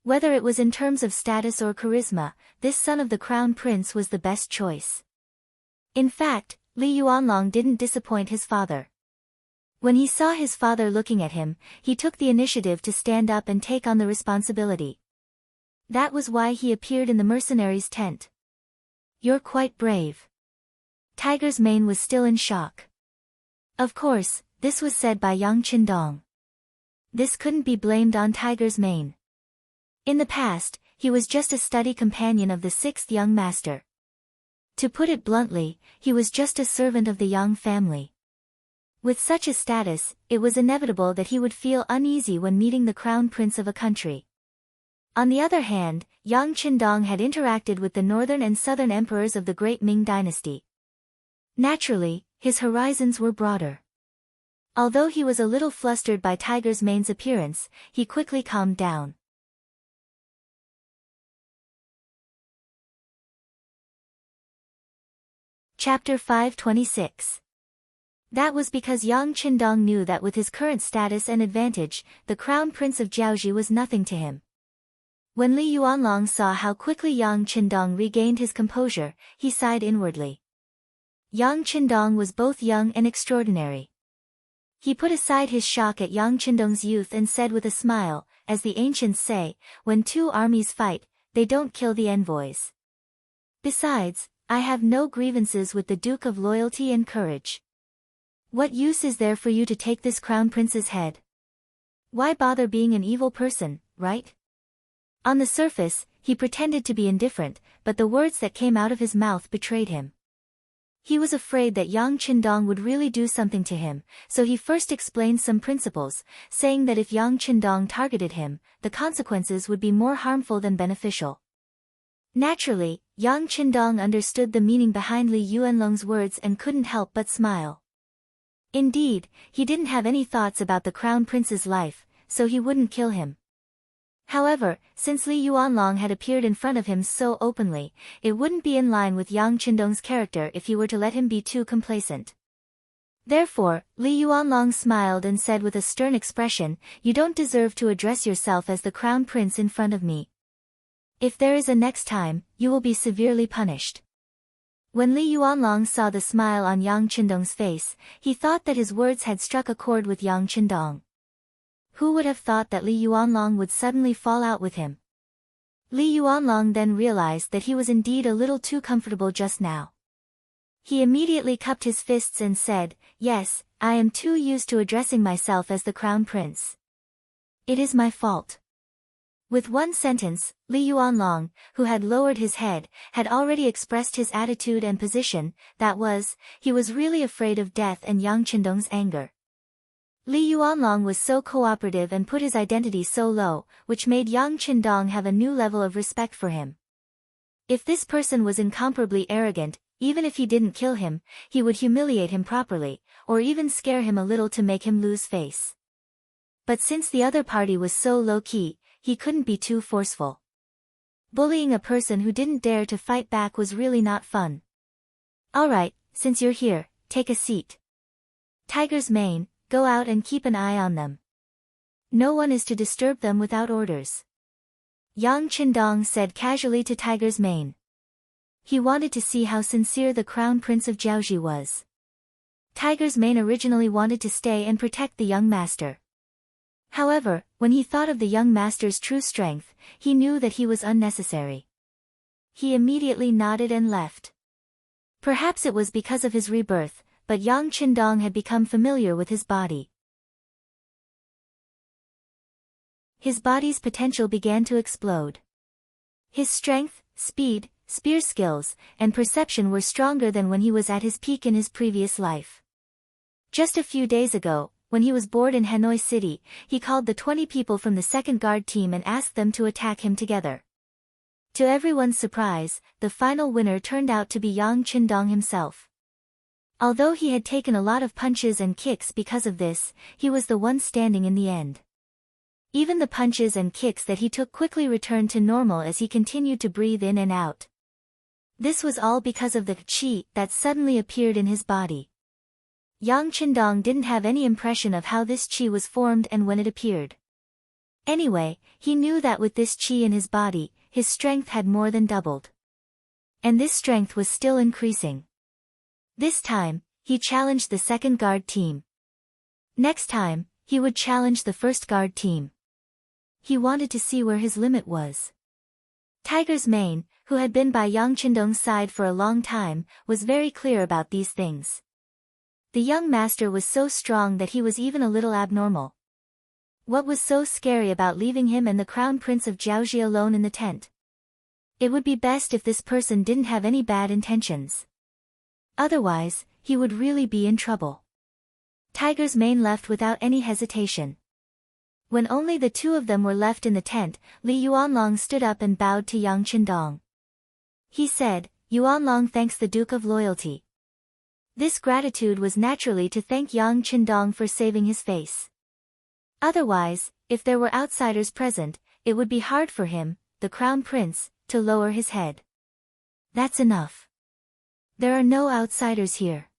[SPEAKER 1] Whether it was in terms of status or charisma, this son of the Crown Prince was the best choice. In fact, Li Yuanlong didn't disappoint his father. When he saw his father looking at him, he took the initiative to stand up and take on the responsibility. That was why he appeared in the mercenaries' tent. "You're quite brave." Tiger's Mane was still in shock. Of course, this was said by Yang Qindong. This couldn't be blamed on Tiger's Mane. In the past, he was just a study companion of the sixth young master. To put it bluntly, he was just a servant of the Yang family. With such a status, it was inevitable that he would feel uneasy when meeting the crown prince of a country. On the other hand, Yang Qindong had interacted with the northern and southern emperors of the great Ming dynasty. Naturally, his horizons were broader. Although he was a little flustered by Tiger's Mane's appearance, he quickly calmed down. Chapter 526. That was because Yang Qindong knew that with his current status and advantage, the crown prince of Jiaoji was nothing to him. When Li Yuanlong saw how quickly Yang Qindong regained his composure, he sighed inwardly. Yang Qindong was both young and extraordinary. He put aside his shock at Yang Qindong's youth and said with a smile, as the ancients say, when two armies fight, they don't kill the envoys. Besides, I have no grievances with the Duke of Loyalty and Courage. What use is there for you to take this crown prince's head? Why bother being an evil person, right? On the surface, he pretended to be indifferent, but the words that came out of his mouth betrayed him. He was afraid that Yang Qindong would really do something to him, so he first explained some principles, saying that if Yang Qindong targeted him, the consequences would be more harmful than beneficial. Naturally, Yang Qindong understood the meaning behind Li Yuanlong's words and couldn't help but smile. Indeed, he didn't have any thoughts about the crown prince's life, so he wouldn't kill him. However, since Li Yuanlong had appeared in front of him so openly, it wouldn't be in line with Yang Qindong's character if he were to let him be too complacent. Therefore, Li Yuanlong smiled and said with a stern expression, "You don't deserve to address yourself as the crown prince in front of me. If there is a next time, you will be severely punished." When Li Yuanlong saw the smile on Yang Qindong's face, he thought that his words had struck a chord with Yang Qindong. Who would have thought that Li Yuanlong would suddenly fall out with him? Li Yuanlong then realized that he was indeed a little too comfortable just now. He immediately cupped his fists and said, "Yes, I am too used to addressing myself as the crown prince. It is my fault." With one sentence, Li Yuanlong, who had lowered his head, had already expressed his attitude and position, that was, he was really afraid of death and Yang Qindong's anger. Li Yuanlong was so cooperative and put his identity so low, which made Yang Qindong have a new level of respect for him. If this person was incomparably arrogant, even if he didn't kill him, he would humiliate him properly, or even scare him a little to make him lose face. But since the other party was so low-key, he couldn't be too forceful. Bullying a person who didn't dare to fight back was really not fun. "Alright, since you're here, take a seat. Tiger's Mane, go out and keep an eye on them. No one is to disturb them without orders." Yang Qindong said casually to Tiger's Mane. He wanted to see how sincere the crown prince of Jiaoji was. Tiger's Mane originally wanted to stay and protect the young master. However, when he thought of the young master's true strength, he knew that he was unnecessary. He immediately nodded and left. Perhaps it was because of his rebirth, but Yang Qindong had become familiar with his body. His body's potential began to explode. His strength, speed, spear skills, and perception were stronger than when he was at his peak in his previous life. Just a few days ago, when he was bored in Hanoi City, he called the 20 people from the second guard team and asked them to attack him together. To everyone's surprise, the final winner turned out to be Yang Qindong himself. Although he had taken a lot of punches and kicks because of this, he was the one standing in the end. Even the punches and kicks that he took quickly returned to normal as he continued to breathe in and out. This was all because of the qi that suddenly appeared in his body. Yang Qindong didn't have any impression of how this qi was formed and when it appeared. Anyway, he knew that with this qi in his body, his strength had more than doubled. And this strength was still increasing. This time, he challenged the second guard team. Next time, he would challenge the first guard team. He wanted to see where his limit was. Tiger's Mane, who had been by Yang Qindong's side for a long time, was very clear about these things. The young master was so strong that he was even a little abnormal. What was so scary about leaving him and the crown prince of Jiaoji alone in the tent? It would be best if this person didn't have any bad intentions. Otherwise, he would really be in trouble. Tiger's mane left without any hesitation. When only the two of them were left in the tent, Li Yuanlong stood up and bowed to Yang Qindong. He said, "Yuanlong thanks the Duke of Loyalty." This gratitude was naturally to thank Yang Qindong for saving his face. Otherwise, if there were outsiders present, it would be hard for him, the crown prince, to lower his head. That's enough. There are no outsiders here.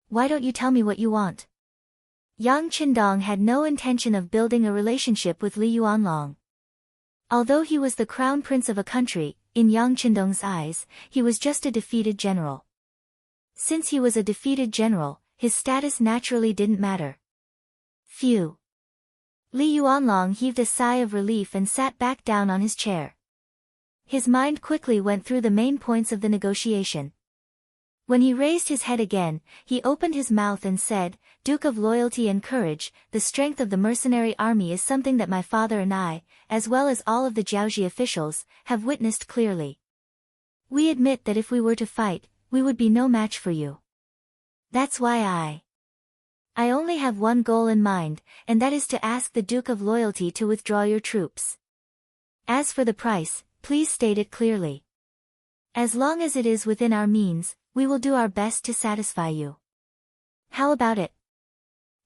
[SPEAKER 1] Why don't you tell me what you want? Yang Qindong had no intention of building a relationship with Li Yuanlong. Although he was the crown prince of a country, in Yang Qindong's eyes, he was just a defeated general. Since he was a defeated general, his status naturally didn't matter. Phew. Li Yuanlong heaved a sigh of relief and sat back down on his chair. His mind quickly went through the main points of the negotiation. When he raised his head again, he opened his mouth and said, "Duke of Loyalty and Courage, the strength of the mercenary army is something that my father and I, as well as all of the Jiaoji officials, have witnessed clearly. We admit that if we were to fight, we would be no match for you. That's why I only have one goal in mind, and that is to ask the Duke of Loyalty to withdraw your troops. As for the price, please state it clearly. As long as it is within our means, we will do our best to satisfy you. How about it?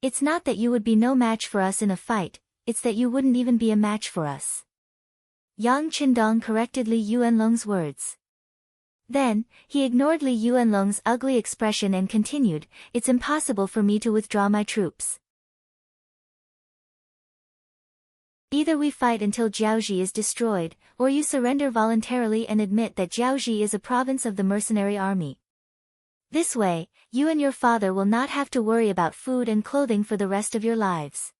[SPEAKER 1] It's not that you would be no match for us in a fight, it's that you wouldn't even be a match for us." Yang Qindong corrected Li Yuanlong's words. Then, he ignored Li Yuanlong's ugly expression and continued, "It's impossible for me to withdraw my troops. Either we fight until Jiaoji is destroyed, or you surrender voluntarily and admit that Jiaoji is a province of the mercenary army. This way, you and your father will not have to worry about food and clothing for the rest of your lives."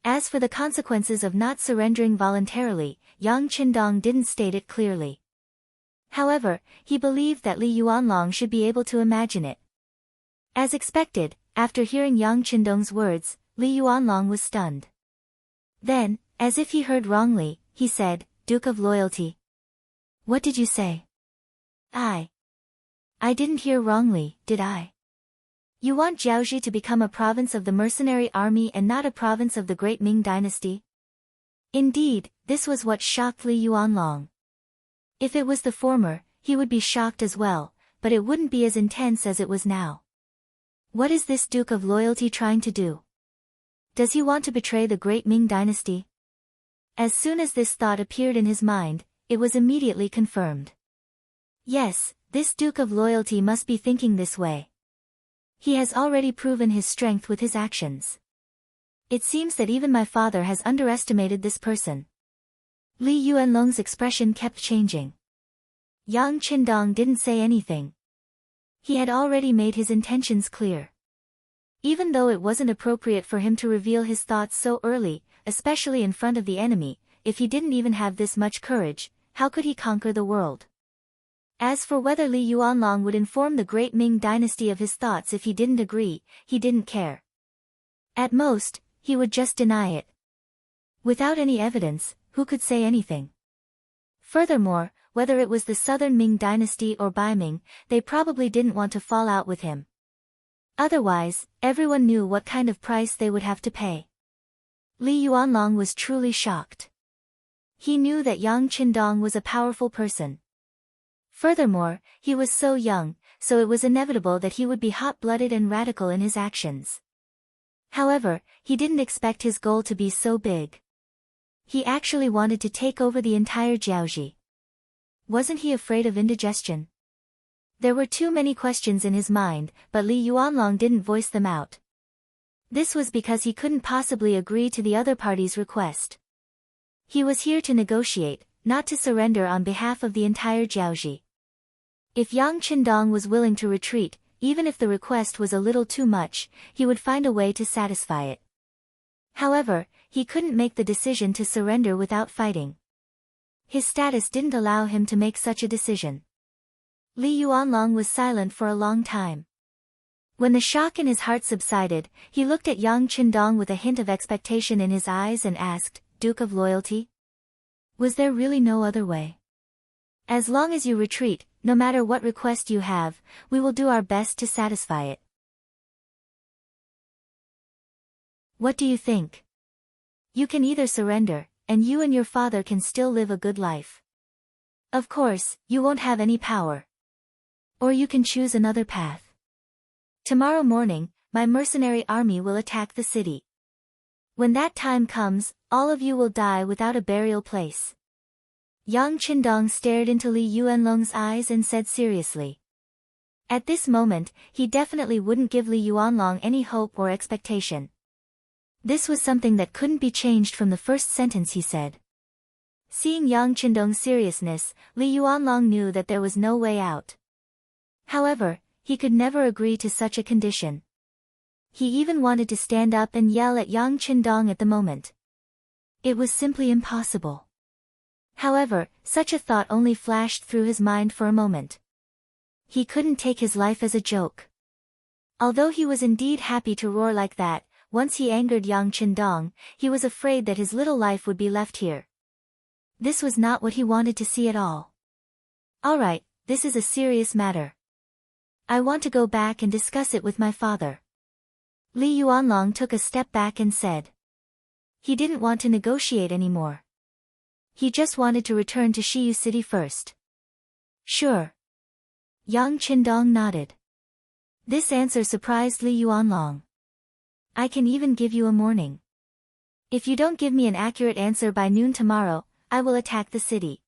[SPEAKER 1] As for the consequences of not surrendering voluntarily, Yang Qindong didn't state it clearly. However, he believed that Li Yuanlong should be able to imagine it. As expected, after hearing Yang Qindong's words, Li Yuanlong was stunned. Then, as if he heard wrongly, he said, "Duke of Loyalty. What did you say?" I didn't hear wrongly, did I? You want Jiaoji to become a province of the mercenary army and not a province of the great Ming dynasty? Indeed, this was what shocked Li Yuanlong. If it was the former, he would be shocked as well, but it wouldn't be as intense as it was now. What is this Duke of Loyalty trying to do? Does he want to betray the great Ming dynasty? As soon as this thought appeared in his mind, it was immediately confirmed. Yes, this Duke of Loyalty must be thinking this way. He has already proven his strength with his actions. It seems that even my father has underestimated this person. Li Yuanlong's expression kept changing. Yang Qindong didn't say anything. He had already made his intentions clear. Even though it wasn't appropriate for him to reveal his thoughts so early, especially in front of the enemy, if he didn't even have this much courage, how could he conquer the world? As for whether Li Yuanlong would inform the great Ming dynasty of his thoughts if he didn't agree, he didn't care. At most, he would just deny it. Without any evidence, who could say anything? Furthermore, whether it was the southern Ming dynasty or Baiming, they probably didn't want to fall out with him. Otherwise, everyone knew what kind of price they would have to pay. Li Yuanlong was truly shocked. He knew that Yang Qindong was a powerful person. Furthermore, he was so young, so it was inevitable that he would be hot-blooded and radical in his actions. However, he didn't expect his goal to be so big. He actually wanted to take over the entire Jiaoji. Wasn't he afraid of indigestion? There were too many questions in his mind, but Li Yuanlong didn't voice them out. This was because he couldn't possibly agree to the other party's request. He was here to negotiate, not to surrender on behalf of the entire Jiaoji. If Yang Qindong was willing to retreat, even if the request was a little too much, he would find a way to satisfy it. However, he couldn't make the decision to surrender without fighting. His status didn't allow him to make such a decision. Li Yuanlong was silent for a long time. When the shock in his heart subsided, he looked at Yang Qindong with a hint of expectation in his eyes and asked, "Duke of Loyalty? Was there really no other way? As long as you retreat, no matter what request you have, we will do our best to satisfy it. What do you think? You can either surrender, and you and your father can still live a good life. Of course, you won't have any power. Or you can choose another path. Tomorrow morning, my mercenary army will attack the city. When that time comes, all of you will die without a burial place." Yang Qindong stared into Li Yuanlong's eyes and said seriously. At this moment, he definitely wouldn't give Li Yuanlong any hope or expectation. This was something that couldn't be changed from the first sentence he said. Seeing Yang Qindong's seriousness, Li Yuanlong knew that there was no way out. However, he could never agree to such a condition. He even wanted to stand up and yell at Yang Qindong at the moment. It was simply impossible. However, such a thought only flashed through his mind for a moment. He couldn't take his life as a joke. Although he was indeed happy to roar like that, once he angered Yang Qindong, he was afraid that his little life would be left here. This was not what he wanted to see at all. "Alright, this is a serious matter. I want to go back and discuss it with my father." Li Yuanlong took a step back and said. He didn't want to negotiate anymore. He just wanted to return to Shiyu City first. "Sure." Yang Qindong nodded. This answer surprised Li Yuanlong. "I can even give you a warning. If you don't give me an accurate answer by noon tomorrow, I will attack the city.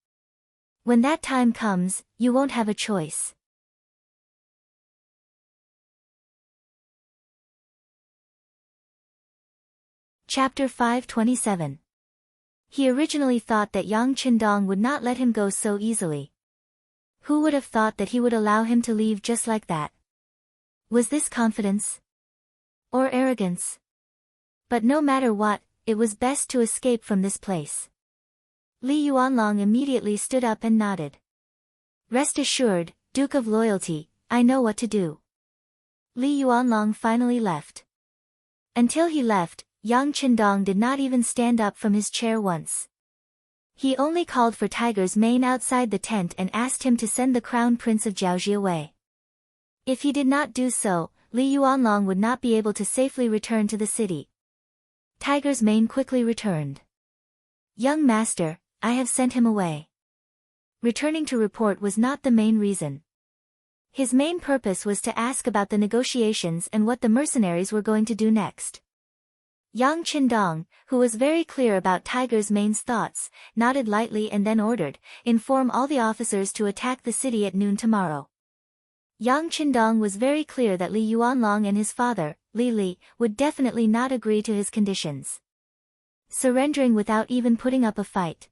[SPEAKER 1] When that time comes, you won't have a choice." Chapter 527. He originally thought that Yang Qindong would not let him go so easily. Who would have thought that he would allow him to leave just like that? Was this confidence? Or arrogance? But no matter what, it was best to escape from this place. Li Yuanlong immediately stood up and nodded. "Rest assured, Duke of Loyalty, I know what to do." Li Yuanlong finally left. Until he left, Yang Qindong did not even stand up from his chair once. He only called for Tiger's mane outside the tent and asked him to send the Crown Prince of Jiaoji away. If he did not do so, Li Yuanlong would not be able to safely return to the city. Tiger's mane quickly returned. "Young master, I have sent him away." Returning to report was not the main reason. His main purpose was to ask about the negotiations and what the mercenaries were going to do next. Yang Qindong, who was very clear about Tiger's mane's thoughts, nodded lightly and then ordered, "Inform all the officers to attack the city at noon tomorrow." Yang Qindong was very clear that Li Yuanlong and his father, Li, would definitely not agree to his conditions. Surrendering without even putting up a fight.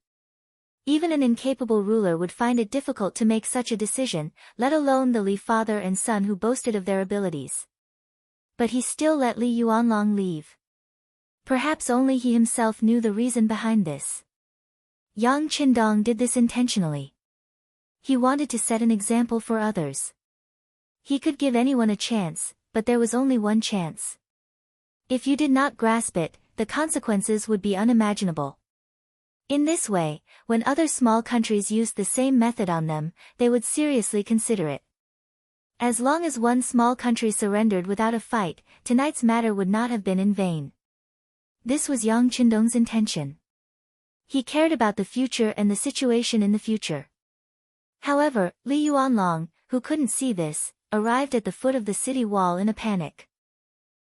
[SPEAKER 1] Even an incapable ruler would find it difficult to make such a decision, let alone the Li father and son who boasted of their abilities. But he still let Li Yuanlong leave. Perhaps only he himself knew the reason behind this. Yang Qindong did this intentionally. He wanted to set an example for others. He could give anyone a chance, but there was only one chance. If you did not grasp it, the consequences would be unimaginable. In this way, when other small countries used the same method on them, they would seriously consider it. As long as one small country surrendered without a fight, tonight's matter would not have been in vain. This was Yang Qindong's intention. He cared about the future and the situation in the future. However, Li Yuanlong, who couldn't see this, arrived at the foot of the city wall in a panic.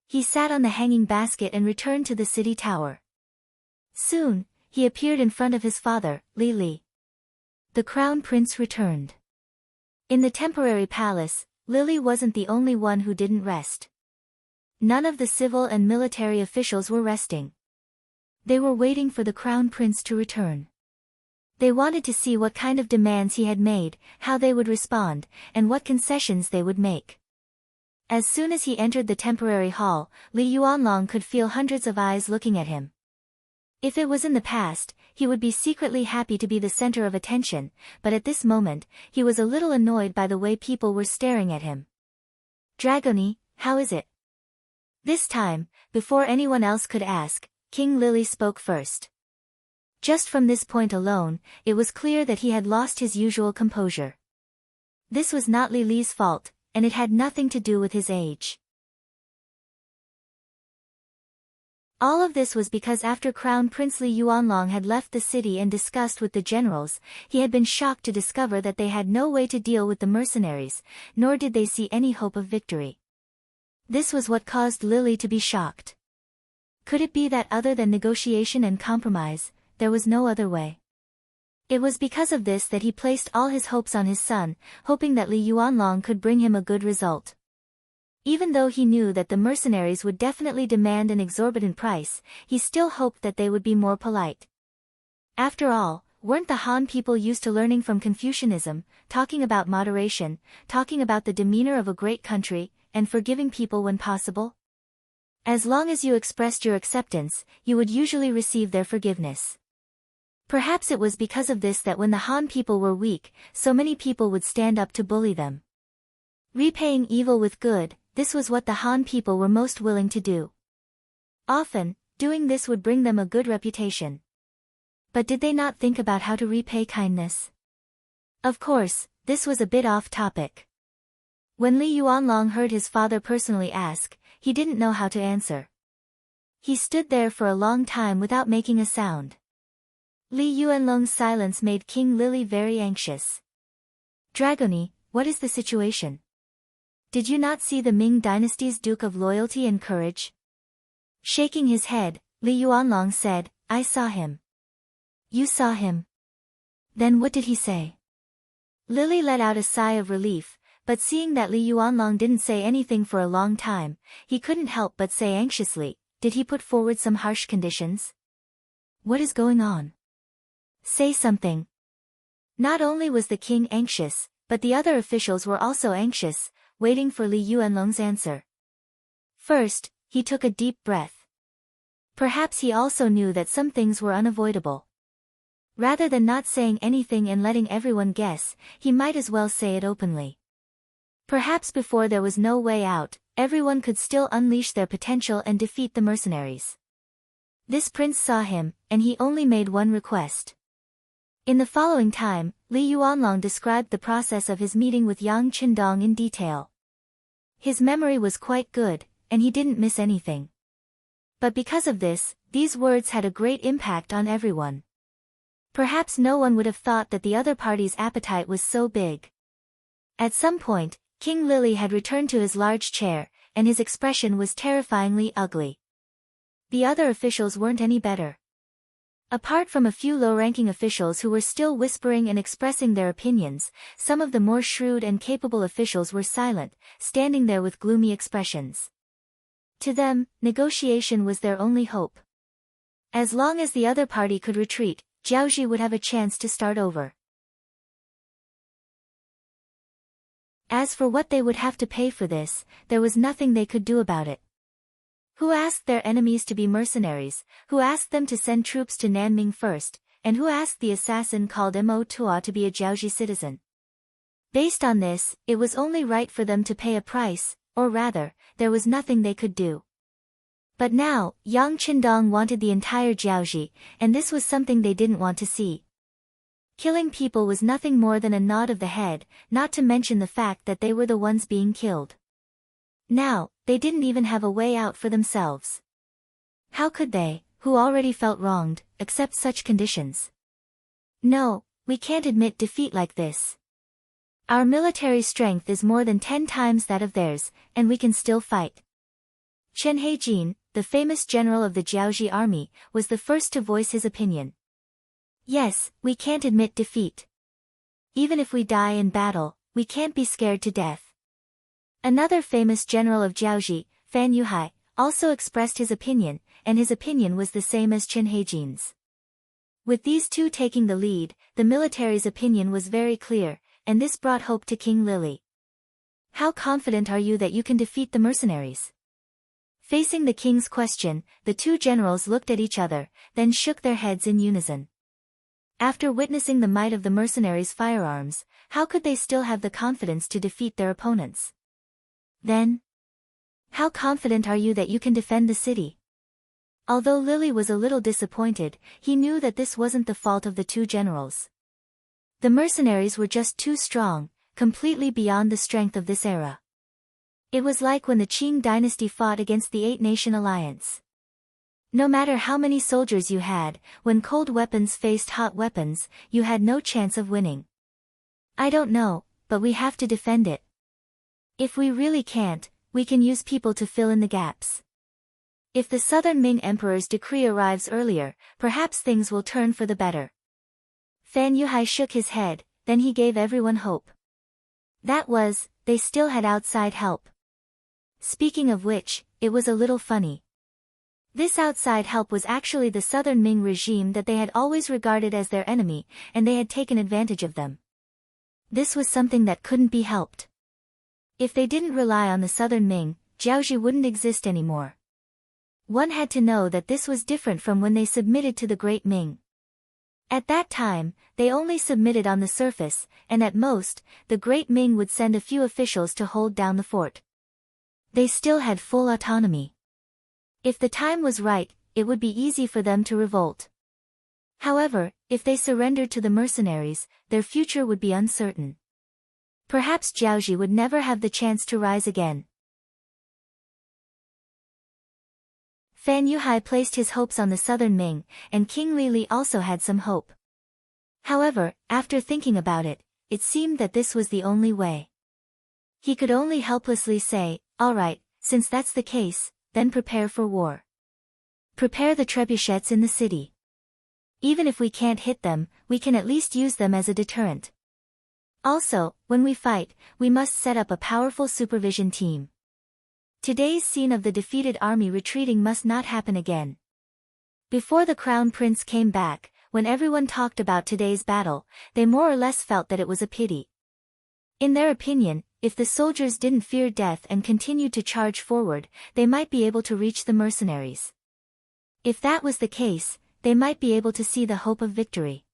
[SPEAKER 1] He sat on the hanging basket and returned to the city tower. Soon, he appeared in front of his father, Li. The crown prince returned. In the temporary palace, Lily wasn't the only one who didn't rest. None of the civil and military officials were resting. They were waiting for the crown prince to return. They wanted to see what kind of demands he had made, how they would respond, and what concessions they would make. As soon as he entered the temporary hall, Li Yuanlong could feel hundreds of eyes looking at him. If it was in the past, he would be secretly happy to be the center of attention, but at this moment, he was a little annoyed by the way people were staring at him. "Dragoni, How is it? This time, before anyone else could ask, King Lily spoke first. Just from this point alone, it was clear that he had lost his usual composure. This was not Li Li's fault, and it had nothing to do with his age. All of this was because after Crown Prince Li Yuanlong had left the city and discussed with the generals, he had been shocked to discover that they had no way to deal with the mercenaries, nor did they see any hope of victory. This was what caused Lily to be shocked. Could it be that other than negotiation and compromise, there was no other way? It was because of this that he placed all his hopes on his son, hoping that Li Yuanlong could bring him a good result. Even though he knew that the mercenaries would definitely demand an exorbitant price, he still hoped that they would be more polite. After all, weren't the Han people used to learning from Confucianism, talking about moderation, talking about the demeanor of a great country, and forgiving people when possible? As long as you expressed your acceptance, you would usually receive their forgiveness. Perhaps it was because of this that when the Han people were weak, so many people would stand up to bully them. Repaying evil with good, this was what the Han people were most willing to do. Often, doing this would bring them a good reputation. But did they not think about how to repay kindness? Of course, this was a bit off topic. When Li Yuanlong heard his father personally ask, he didn't know how to answer. He stood there for a long time without making a sound. Li Yuanlong's silence made King Lily very anxious. Dragony, what is the situation? Did you not see the Ming dynasty's Duke of Loyalty and Courage? Shaking his head, Li Yuanlong said, I saw him. You saw him? Then what did he say? Lily let out a sigh of relief, but seeing that Li Yuanlong didn't say anything for a long time, he couldn't help but say anxiously, did he put forward some harsh conditions? What is going on? Say something. Not only was the king anxious, but the other officials were also anxious, waiting for Li Yuanlong's answer. First, he took a deep breath. Perhaps he also knew that some things were unavoidable. Rather than not saying anything and letting everyone guess, he might as well say it openly. Perhaps before there was no way out, everyone could still unleash their potential and defeat the mercenaries. This prince saw him, and he only made one request. In the following time, Li Yuanlong described the process of his meeting with Yang Qindong in detail. His memory was quite good, and he didn't miss anything. But because of this, these words had a great impact on everyone. Perhaps no one would have thought that the other party's appetite was so big. At some point, King Lily had returned to his large chair, and his expression was terrifyingly ugly. The other officials weren't any better. Apart from a few low-ranking officials who were still whispering and expressing their opinions, some of the more shrewd and capable officials were silent, standing there with gloomy expressions. To them, negotiation was their only hope. As long as the other party could retreat, Jiaoji would have a chance to start over. As for what they would have to pay for this, there was nothing they could do about it. Who asked their enemies to be mercenaries, who asked them to send troops to Nanming first, and who asked the assassin called Mo Tua to be a Jiaoji citizen? Based on this, it was only right for them to pay a price, or rather, there was nothing they could do. But now, Yang Qindong wanted the entire Jiaoji, and this was something they didn't want to see. Killing people was nothing more than a nod of the head, not to mention the fact that they were the ones being killed. Now, they didn't even have a way out for themselves. How could they, who already felt wronged, accept such conditions? No, we can't admit defeat like this. Our military strength is more than 10 times that of theirs, and we can still fight. Chen Heijin, the famous general of the Jiaoji army, was the first to voice his opinion. Yes, we can't admit defeat. Even if we die in battle, we can't be scared to death. Another famous general of Jiaoji, Fan Yuhai, also expressed his opinion, and his opinion was the same as Chen Heijin's. With these two taking the lead, the military's opinion was very clear, and this brought hope to King Lily. How confident are you that you can defeat the mercenaries? Facing the king's question, the two generals looked at each other, then shook their heads in unison. After witnessing the might of the mercenaries' firearms, how could they still have the confidence to defeat their opponents? Then, How confident are you that you can defend the city? Although Lily was a little disappointed, he knew that this wasn't the fault of the two generals. The mercenaries were just too strong, completely beyond the strength of this era. It was like when the Qing dynasty fought against the Eight-Nation Alliance. No matter how many soldiers you had, when cold weapons faced hot weapons, you had no chance of winning. I don't know, but we have to defend it. If we really can't, we can use people to fill in the gaps. If the Southern Ming Emperor's decree arrives earlier, perhaps things will turn for the better. Fan Yuhai shook his head, then he gave everyone hope. That was, they still had outside help. Speaking of which, it was a little funny. This outside help was actually the Southern Ming regime that they had always regarded as their enemy, and they had taken advantage of them. This was something that couldn't be helped. If they didn't rely on the Southern Ming, Jiaoji wouldn't exist anymore. One had to know that this was different from when they submitted to the Great Ming. At that time, they only submitted on the surface, and at most, the Great Ming would send a few officials to hold down the fort. They still had full autonomy. If the time was right, it would be easy for them to revolt. However, if they surrendered to the mercenaries, their future would be uncertain. Perhaps Jiaoji would never have the chance to rise again. Fan Yuhai placed his hopes on the Southern Ming, and King Lili also had some hope. However, after thinking about it, it seemed that this was the only way. He could only helplessly say, all right, since that's the case, then prepare for war. Prepare the trebuchets in the city. Even if we can't hit them, we can at least use them as a deterrent. Also, when we fight, we must set up a powerful supervision team. Today's scene of the defeated army retreating must not happen again. Before the Crown Prince came back, when everyone talked about today's battle, they more or less felt that it was a pity. In their opinion, if the soldiers didn't fear death and continued to charge forward, they might be able to reach the mercenaries. If that was the case, they might be able to see the hope of victory.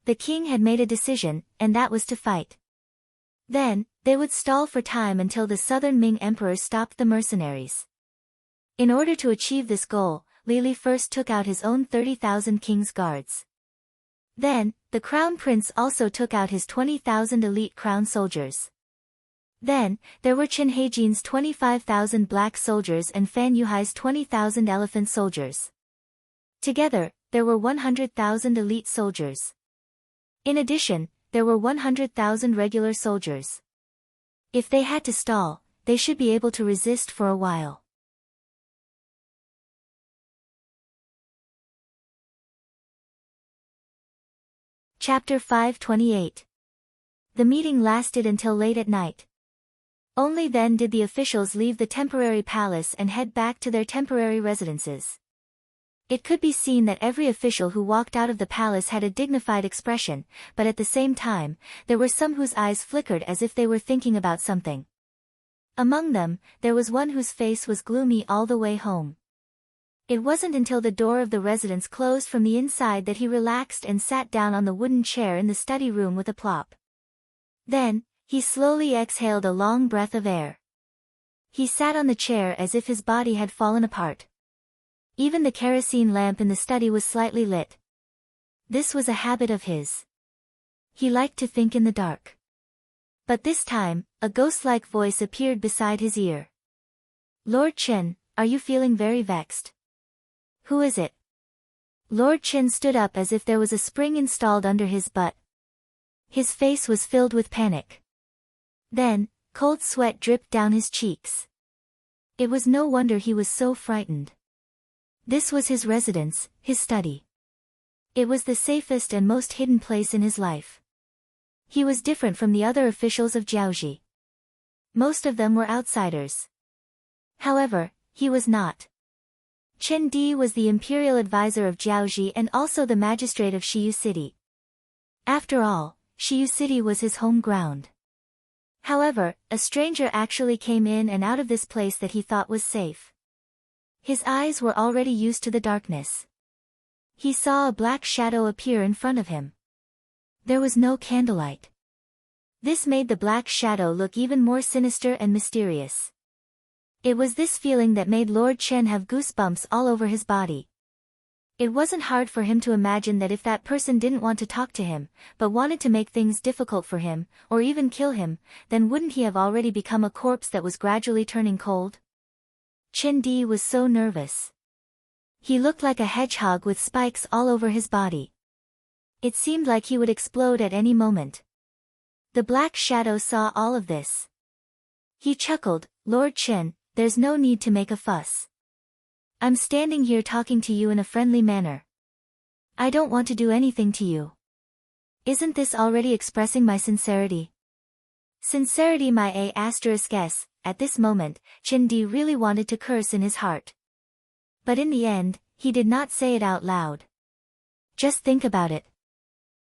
[SPEAKER 1] The king had made a decision, and that was to fight. Then, they would stall for time until the Southern Ming Emperor stopped the mercenaries. In order to achieve this goal, Lili first took out his own 30,000 king's guards. Then, the Crown Prince also took out his 20,000 elite crown soldiers. Then, there were Chen Heijin's 25,000 black soldiers and Fan Yuhai's 20,000 elephant soldiers. Together, there were 100,000 elite soldiers. In addition, there were 100,000 regular soldiers. If they had to stall, they should be able to resist for a while. Chapter 528. The meeting lasted until late at night. Only then did the officials leave the temporary palace and head back to their temporary residences. It could be seen that every official who walked out of the palace had a dignified expression, but at the same time, there were some whose eyes flickered as if they were thinking about something. Among them, there was one whose face was gloomy all the way home. It wasn't until the door of the residence closed from the inside that he relaxed and sat down on the wooden chair in the study room with a plop. Then, he slowly exhaled a long breath of air. He sat on the chair as if his body had fallen apart. Even the kerosene lamp in the study was slightly lit. This was a habit of his. He liked to think in the dark. But this time, a ghost-like voice appeared beside his ear. Lord Chen, are you feeling very vexed? Who is it? Lord Chen stood up as if there was a spring installed under his butt. His face was filled with panic. Then, cold sweat dripped down his cheeks. It was no wonder he was so frightened. This was his residence, his study. It was the safest and most hidden place in his life. He was different from the other officials of Jiaoji. Most of them were outsiders. However, he was not. Chen Di was the imperial advisor of Jiaoji and also the magistrate of Shiyu City. After all, Shiyu City was his home ground. However, a stranger actually came in and out of this place that he thought was safe. His eyes were already used to the darkness. He saw a black shadow appear in front of him. There was no candlelight. This made the black shadow look even more sinister and mysterious. It was this feeling that made Lord Chen have goosebumps all over his body. It wasn't hard for him to imagine that if that person didn't want to talk to him, but wanted to make things difficult for him, or even kill him, then wouldn't he have already become a corpse that was gradually turning cold? Chen Di was so nervous. He looked like a hedgehog with spikes all over his body. It seemed like he would explode at any moment. The Black Shadow saw all of this. He chuckled, "Lord Chen, there's no need to make a fuss. I'm standing here talking to you in a friendly manner. I don't want to do anything to you. Isn't this already expressing my sincerity?" Sincerity my **s. At this moment, Chen Di really wanted to curse in his heart. But in the end, he did not say it out loud. Just think about it.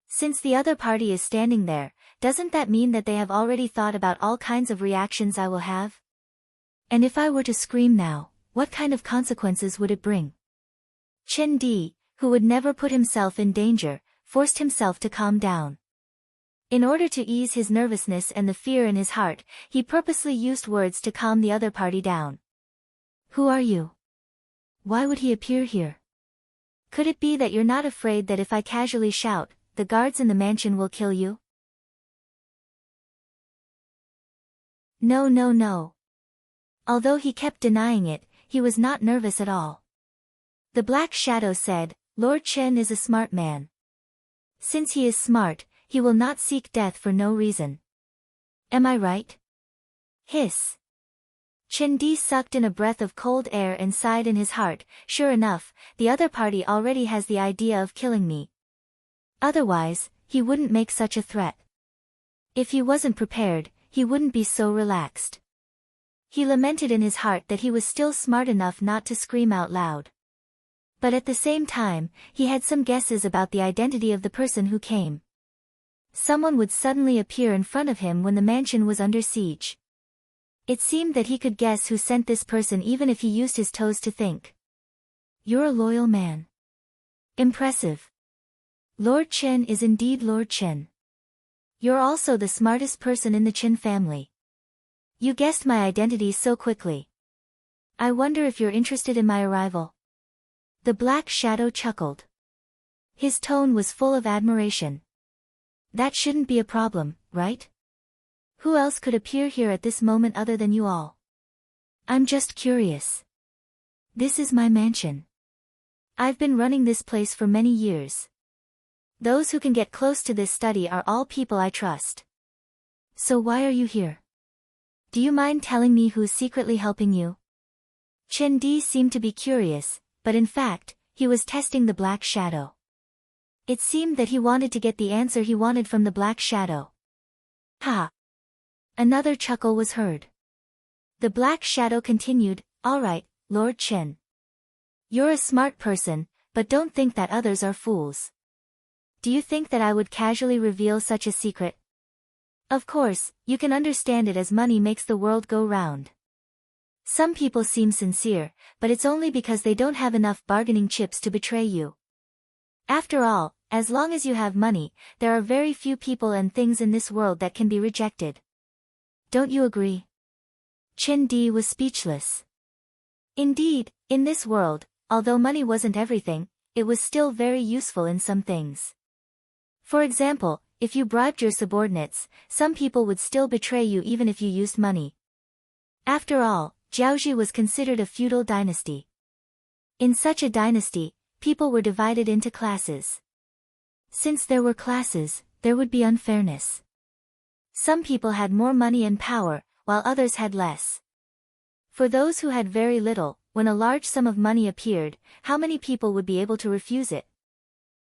[SPEAKER 1] Since the other party is standing there, doesn't that mean that they have already thought about all kinds of reactions I will have? And if I were to scream now, what kind of consequences would it bring? Chen Di, who would never put himself in danger, forced himself to calm down. In order to ease his nervousness and the fear in his heart, he purposely used words to calm the other party down. "Who are you? Why would he appear here? Could it be that you're not afraid that if I casually shout, the guards in the mansion will kill you?" No, no, no. Although he kept denying it, he was not nervous at all. The Black Shadow said, "Lord Chen is a smart man. Since he is smart, he will not seek death for no reason. Am I right?" Hiss. Chen Di sucked in a breath of cold air and sighed in his heart, "Sure enough, the other party already has the idea of killing me. Otherwise, he wouldn't make such a threat. If he wasn't prepared, he wouldn't be so relaxed." He lamented in his heart that he was still smart enough not to scream out loud. But at the same time, he had some guesses about the identity of the person who came. Someone would suddenly appear in front of him when the mansion was under siege. It seemed that he could guess who sent this person even if he used his toes to think. "You're a loyal man. Impressive. Lord Chen is indeed Lord Chen. You're also the smartest person in the Chen family. You guessed my identity so quickly. I wonder if you're interested in my arrival." The Black Shadow chuckled. His tone was full of admiration. "That shouldn't be a problem, right? Who else could appear here at this moment other than you all? I'm just curious. This is my mansion. I've been running this place for many years. Those who can get close to this study are all people I trust. So why are you here? Do you mind telling me who's secretly helping you?" Chen Di seemed to be curious, but in fact, he was testing the Black Shadow. It seemed that he wanted to get the answer he wanted from the Black Shadow. Ha! Another chuckle was heard. The Black Shadow continued, "All right, Lord Chen. You're a smart person, but don't think that others are fools. Do you think that I would casually reveal such a secret? Of course, you can understand it as money makes the world go round. Some people seem sincere, but it's only because they don't have enough bargaining chips to betray you. After all, as long as you have money, there are very few people and things in this world that can be rejected. Don't you agree?" Chen Di was speechless. Indeed, in this world, although money wasn't everything, it was still very useful in some things. For example, if you bribed your subordinates, some people would still betray you even if you used money. After all, Jiaoji was considered a feudal dynasty. In such a dynasty, people were divided into classes. Since there were classes, there would be unfairness. Some people had more money and power, while others had less. For those who had very little, when a large sum of money appeared, how many people would be able to refuse it?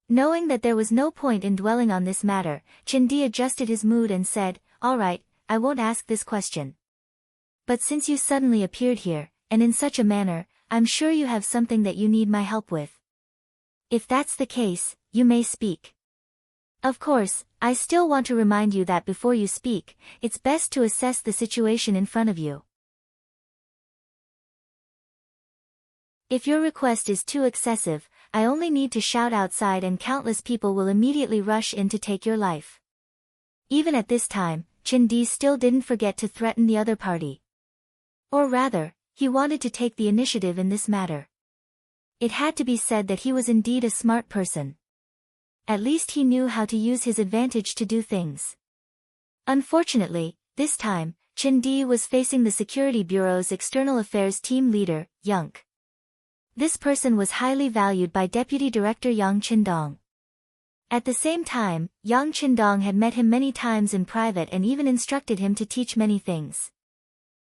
[SPEAKER 1] Knowing that there was no point in dwelling on this matter, Chen Di adjusted his mood and said, "All right, I won't ask this question. But since you suddenly appeared here, and in such a manner, I'm sure you have something that you need my help with. If that's the case, you may speak. Of course, I still want to remind you that before you speak, it's best to assess the situation in front of you. If your request is too excessive, I only need to shout outside and countless people will immediately rush in to take your life." Even at this time, Chen Di still didn't forget to threaten the other party. Or rather, He wanted to take the initiative in this matter. It had to be said that he was indeed a smart person. At least he knew how to use his advantage to do things. Unfortunately, this time, Qin Di was facing the Security Bureau's External Affairs team leader, Yang. This person was highly valued by Deputy Director Yang Qindong. At the same time, Yang Qindong had met him many times in private and even instructed him to teach many things.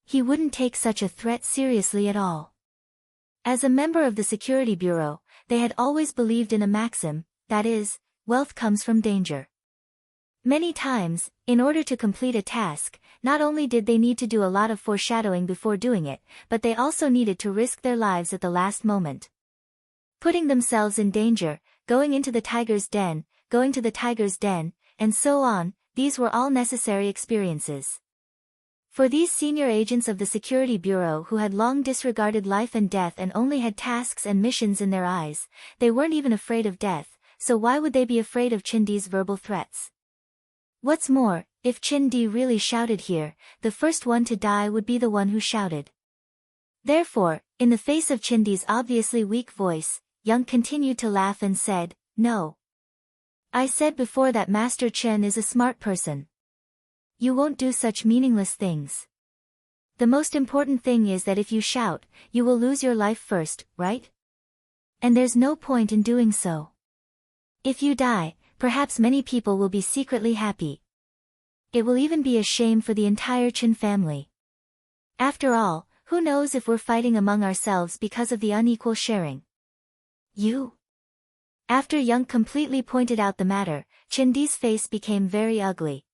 [SPEAKER 1] He wouldn't take such a threat seriously at all. As a member of the Security Bureau, they had always believed in a maxim, that is, wealth comes from danger. Many times, in order to complete a task, not only did they need to do a lot of foreshadowing before doing it, but they also needed to risk their lives at the last moment. Putting themselves in danger, going into the tiger's den, going to the tiger's den, and so on, these were all necessary experiences. For these senior agents of the Security Bureau who had long disregarded life and death and only had tasks and missions in their eyes, they weren't even afraid of death, so why would they be afraid of Qin Di's verbal threats? What's more, if Qin Di really shouted here, the first one to die would be the one who shouted. Therefore, in the face of Qin Di's obviously weak voice, Yang continued to laugh and said, "No. I said before that Master Chen is a smart person. You won't do such meaningless things. The most important thing is that if you shout, you will lose your life first, right? And there's no point in doing so. If you die, perhaps many people will be secretly happy. It will even be a shame for the entire Qin family. After all, who knows if we're fighting among ourselves because of the unequal sharing? You?" After Yang completely pointed out the matter, Qin Di's face became very ugly.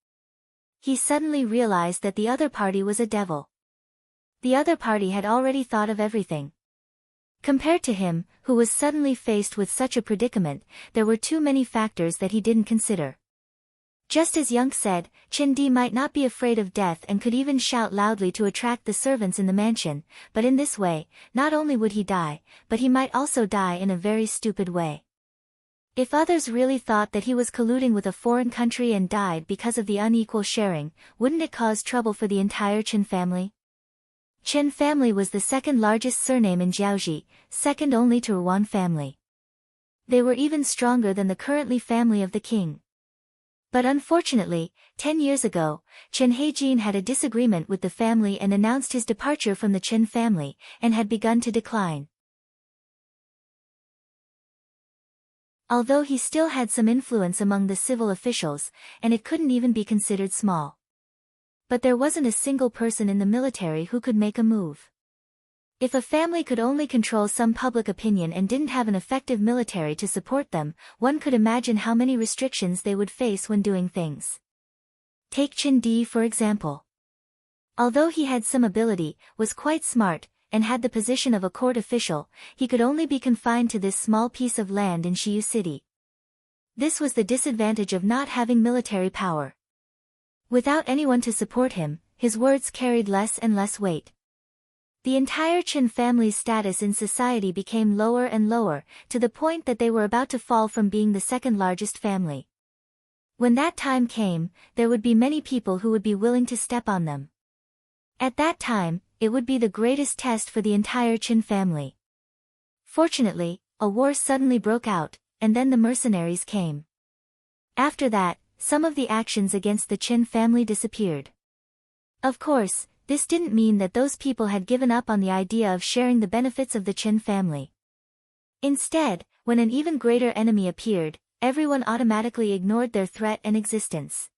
[SPEAKER 1] He suddenly realized that the other party was a devil. The other party had already thought of everything. Compared to him, who was suddenly faced with such a predicament, there were too many factors that he didn't consider. Just as Yang said, Qin Di might not be afraid of death and could even shout loudly to attract the servants in the mansion, but in this way, not only would he die, but he might also die in a very stupid way. If others really thought that he was colluding with a foreign country and died because of the unequal sharing, wouldn't it cause trouble for the entire Qin family? Qin family was the second largest surname in Jiaoji, second only to Ruan family. They were even stronger than the currently family of the king. But unfortunately, 10 years ago, Chen Heijin had a disagreement with the family and announced his departure from the Qin family, and had begun to decline. Although he still had some influence among the civil officials, and it couldn't even be considered small. But there wasn't a single person in the military who could make a move. If a family could only control some public opinion and didn't have an effective military to support them, one could imagine how many restrictions they would face when doing things. Take Qin Di for example. Although he had some ability, was quite smart, and had the position of a court official, he could only be confined to this small piece of land in Xiyu City. This was the disadvantage of not having military power. Without anyone to support him, his words carried less and less weight. The entire Qin family's status in society became lower and lower, to the point that they were about to fall from being the second largest family. When that time came, there would be many people who would be willing to step on them. At that time, it would be the greatest test for the entire Qin family. Fortunately, a war suddenly broke out, and then the mercenaries came. After that, some of the actions against the Qin family disappeared. Of course, this didn't mean that those people had given up on the idea of sharing the benefits of the Qin family. Instead, when an even greater enemy appeared, everyone automatically ignored their threat and existence.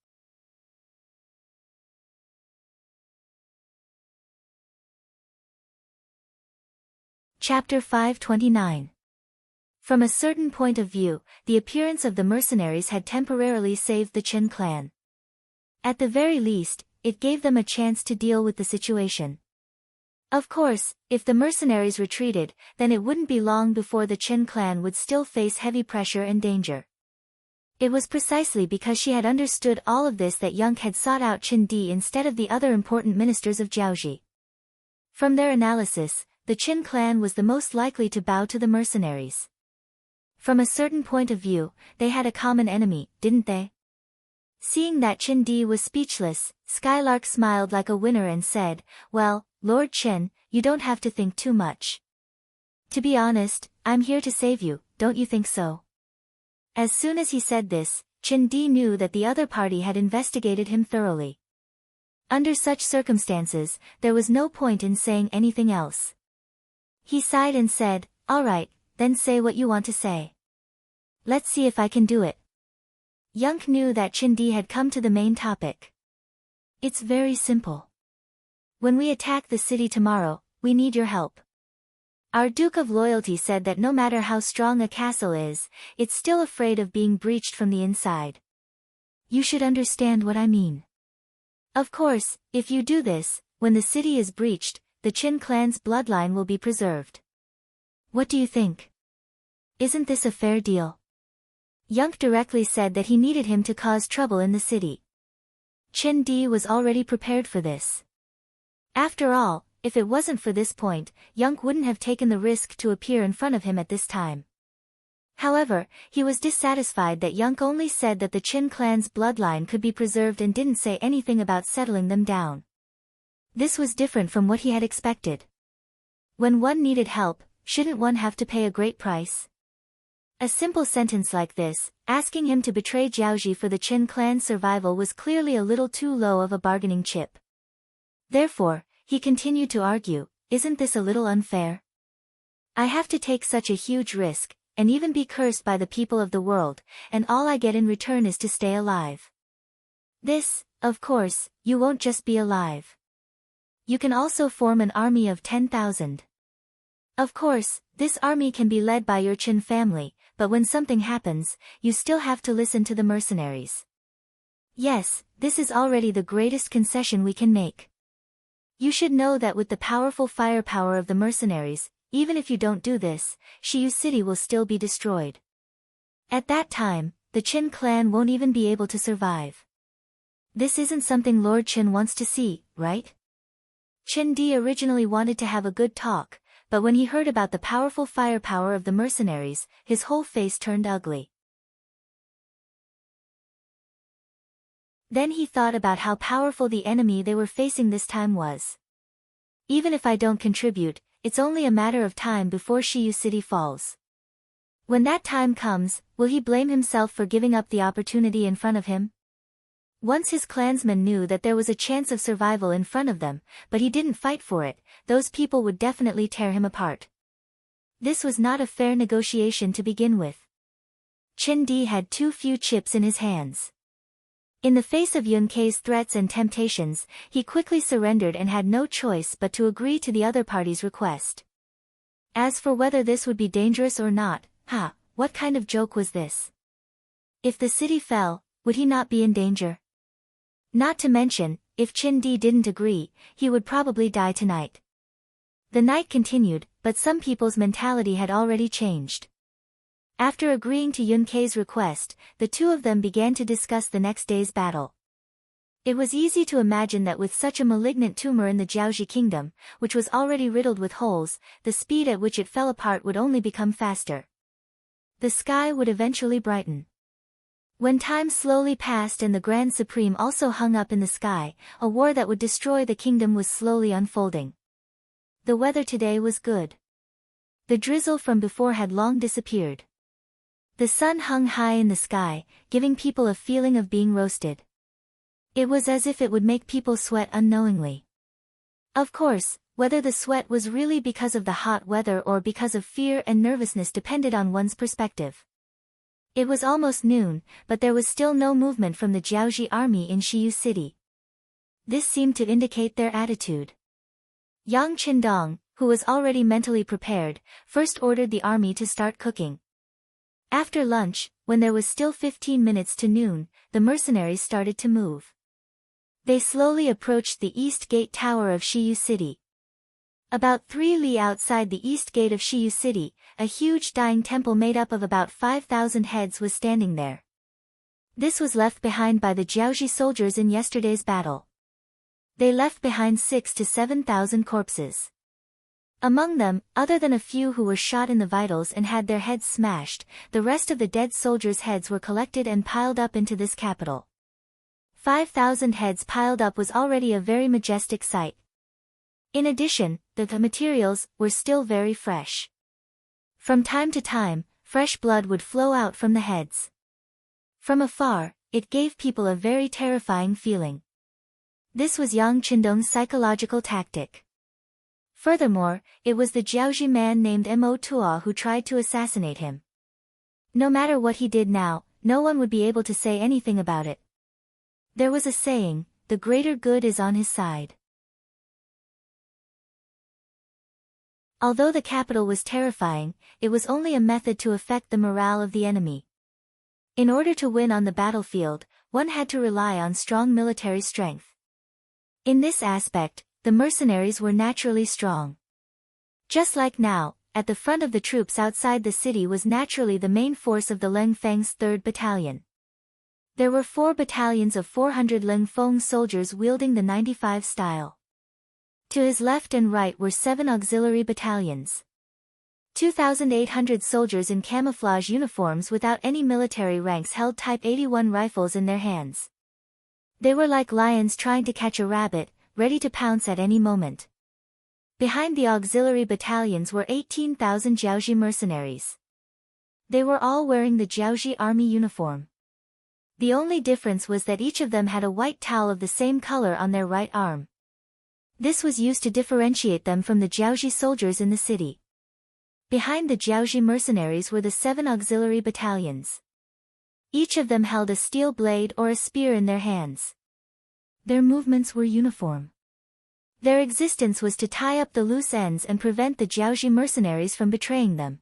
[SPEAKER 1] Chapter 529. From a certain point of view, the appearance of the mercenaries had temporarily saved the Qin clan. At the very least, it gave them a chance to deal with the situation. Of course, if the mercenaries retreated, then it wouldn't be long before the Qin clan would still face heavy pressure and danger. It was precisely because she had understood all of this that Yang had sought out Qin Di instead of the other important ministers of Jiaoji. From their analysis, the Qin clan was the most likely to bow to the mercenaries. From a certain point of view, they had a common enemy, didn't they? Seeing that Qin Di was speechless, Skylark smiled like a winner and said, "Well, Lord Qin, you don't have to think too much. To be honest, I'm here to save you, don't you think so?" As soon as he said this, Qin Di knew that the other party had investigated him thoroughly. Under such circumstances, there was no point in saying anything else. He sighed and said, "All right, then say what you want to say. Let's see if I can do it." Yunk knew that Qin Di had come to the main topic. "It's very simple. When we attack the city tomorrow, we need your help. Our Duke of Loyalty said that no matter how strong a castle is, it's still afraid of being breached from the inside. You should understand what I mean. Of course, if you do this, when the city is breached, the Qin clan's bloodline will be preserved. What do you think? Isn't this a fair deal?" Yunk directly said that he needed him to cause trouble in the city. Qin Di was already prepared for this. After all, if it wasn't for this point, Yunk wouldn't have taken the risk to appear in front of him at this time. However, he was dissatisfied that Yunk only said that the Qin clan's bloodline could be preserved and didn't say anything about settling them down. This was different from what he had expected. When one needed help, shouldn't one have to pay a great price? A simple sentence like this, asking him to betray Jiaoji for the Qin clan's survival, was clearly a little too low of a bargaining chip. Therefore, he continued to argue, "Isn't this a little unfair? I have to take such a huge risk, and even be cursed by the people of the world, and all I get in return is to stay alive. This, of course, you won't just be alive. You can also form an army of 10,000. Of course, this army can be led by your Qin family, but when something happens, you still have to listen to the mercenaries. Yes, this is already the greatest concession we can make. You should know that with the powerful firepower of the mercenaries, even if you don't do this, Shiyu City will still be destroyed. At that time, the Qin clan won't even be able to survive. This isn't something Lord Qin wants to see, right?" Qin Di originally wanted to have a good talk, but when he heard about the powerful firepower of the mercenaries, his whole face turned ugly. Then he thought about how powerful the enemy they were facing this time was. Even if I don't contribute, it's only a matter of time before Shiyu City falls. When that time comes, will he blame himself for giving up the opportunity in front of him? Once his clansmen knew that there was a chance of survival in front of them, but he didn't fight for it, those people would definitely tear him apart. This was not a fair negotiation to begin with. Qin Di had too few chips in his hands. In the face of Yun Kei's threats and temptations, he quickly surrendered and had no choice but to agree to the other party's request. As for whether this would be dangerous or not, what kind of joke was this? If the city fell, would he not be in danger? Not to mention, if Qin Di didn't agree, he would probably die tonight. The night continued, but some people's mentality had already changed. After agreeing to Yun Kei's request, the two of them began to discuss the next day's battle. It was easy to imagine that with such a malignant tumor in the Jiaoji kingdom, which was already riddled with holes, the speed at which it fell apart would only become faster. The sky would eventually brighten. When time slowly passed and the Grand Supreme also hung up in the sky, a war that would destroy the kingdom was slowly unfolding. The weather today was good. The drizzle from before had long disappeared. The sun hung high in the sky, giving people a feeling of being roasted. It was as if it would make people sweat unknowingly. Of course, whether the sweat was really because of the hot weather or because of fear and nervousness depended on one's perspective. It was almost noon, but there was still no movement from the Jiaoji army in Shiyu City. This seemed to indicate their attitude. Yang Qindong, who was already mentally prepared, first ordered the army to start cooking. After lunch, when there was still 15 minutes to noon, the mercenaries started to move. They slowly approached the east gate tower of Shiyu City. About 3 li outside the east gate of Shiyu City, a huge dying temple made up of about 5,000 heads was standing there. This was left behind by the Jiaoji soldiers in yesterday's battle. They left behind 6,000 to 7,000 corpses. Among them, other than a few who were shot in the vitals and had their heads smashed, the rest of the dead soldiers' heads were collected and piled up into this capital. 5,000 heads piled up was already a very majestic sight. In addition, the materials were still very fresh. From time to time, fresh blood would flow out from the heads. From afar, it gave people a very terrifying feeling. This was Yang Qindong's psychological tactic. Furthermore, it was the Jiaoji man named Mo Tuo who tried to assassinate him. No matter what he did now, no one would be able to say anything about it. There was a saying, the greater good is on his side. Although the capital was terrifying, it was only a method to affect the morale of the enemy. In order to win on the battlefield, one had to rely on strong military strength. In this aspect, the mercenaries were naturally strong. Just like now, at the front of the troops outside the city was naturally the main force of the Leng Feng's 3rd Battalion. There were 4 battalions of 400 Leng Feng soldiers wielding the 95 style. To his left and right were 7 auxiliary battalions. 2,800 soldiers in camouflage uniforms without any military ranks held Type 81 rifles in their hands. They were like lions trying to catch a rabbit, ready to pounce at any moment. Behind the auxiliary battalions were 18,000 Jiaoji mercenaries. They were all wearing the Jiaoji army uniform. The only difference was that each of them had a white towel of the same color on their right arm. This was used to differentiate them from the Jiaoji soldiers in the city. Behind the Jiaoji mercenaries were the 7 auxiliary battalions. Each of them held a steel blade or a spear in their hands. Their movements were uniform. Their existence was to tie up the loose ends and prevent the Jiaoji mercenaries from betraying them.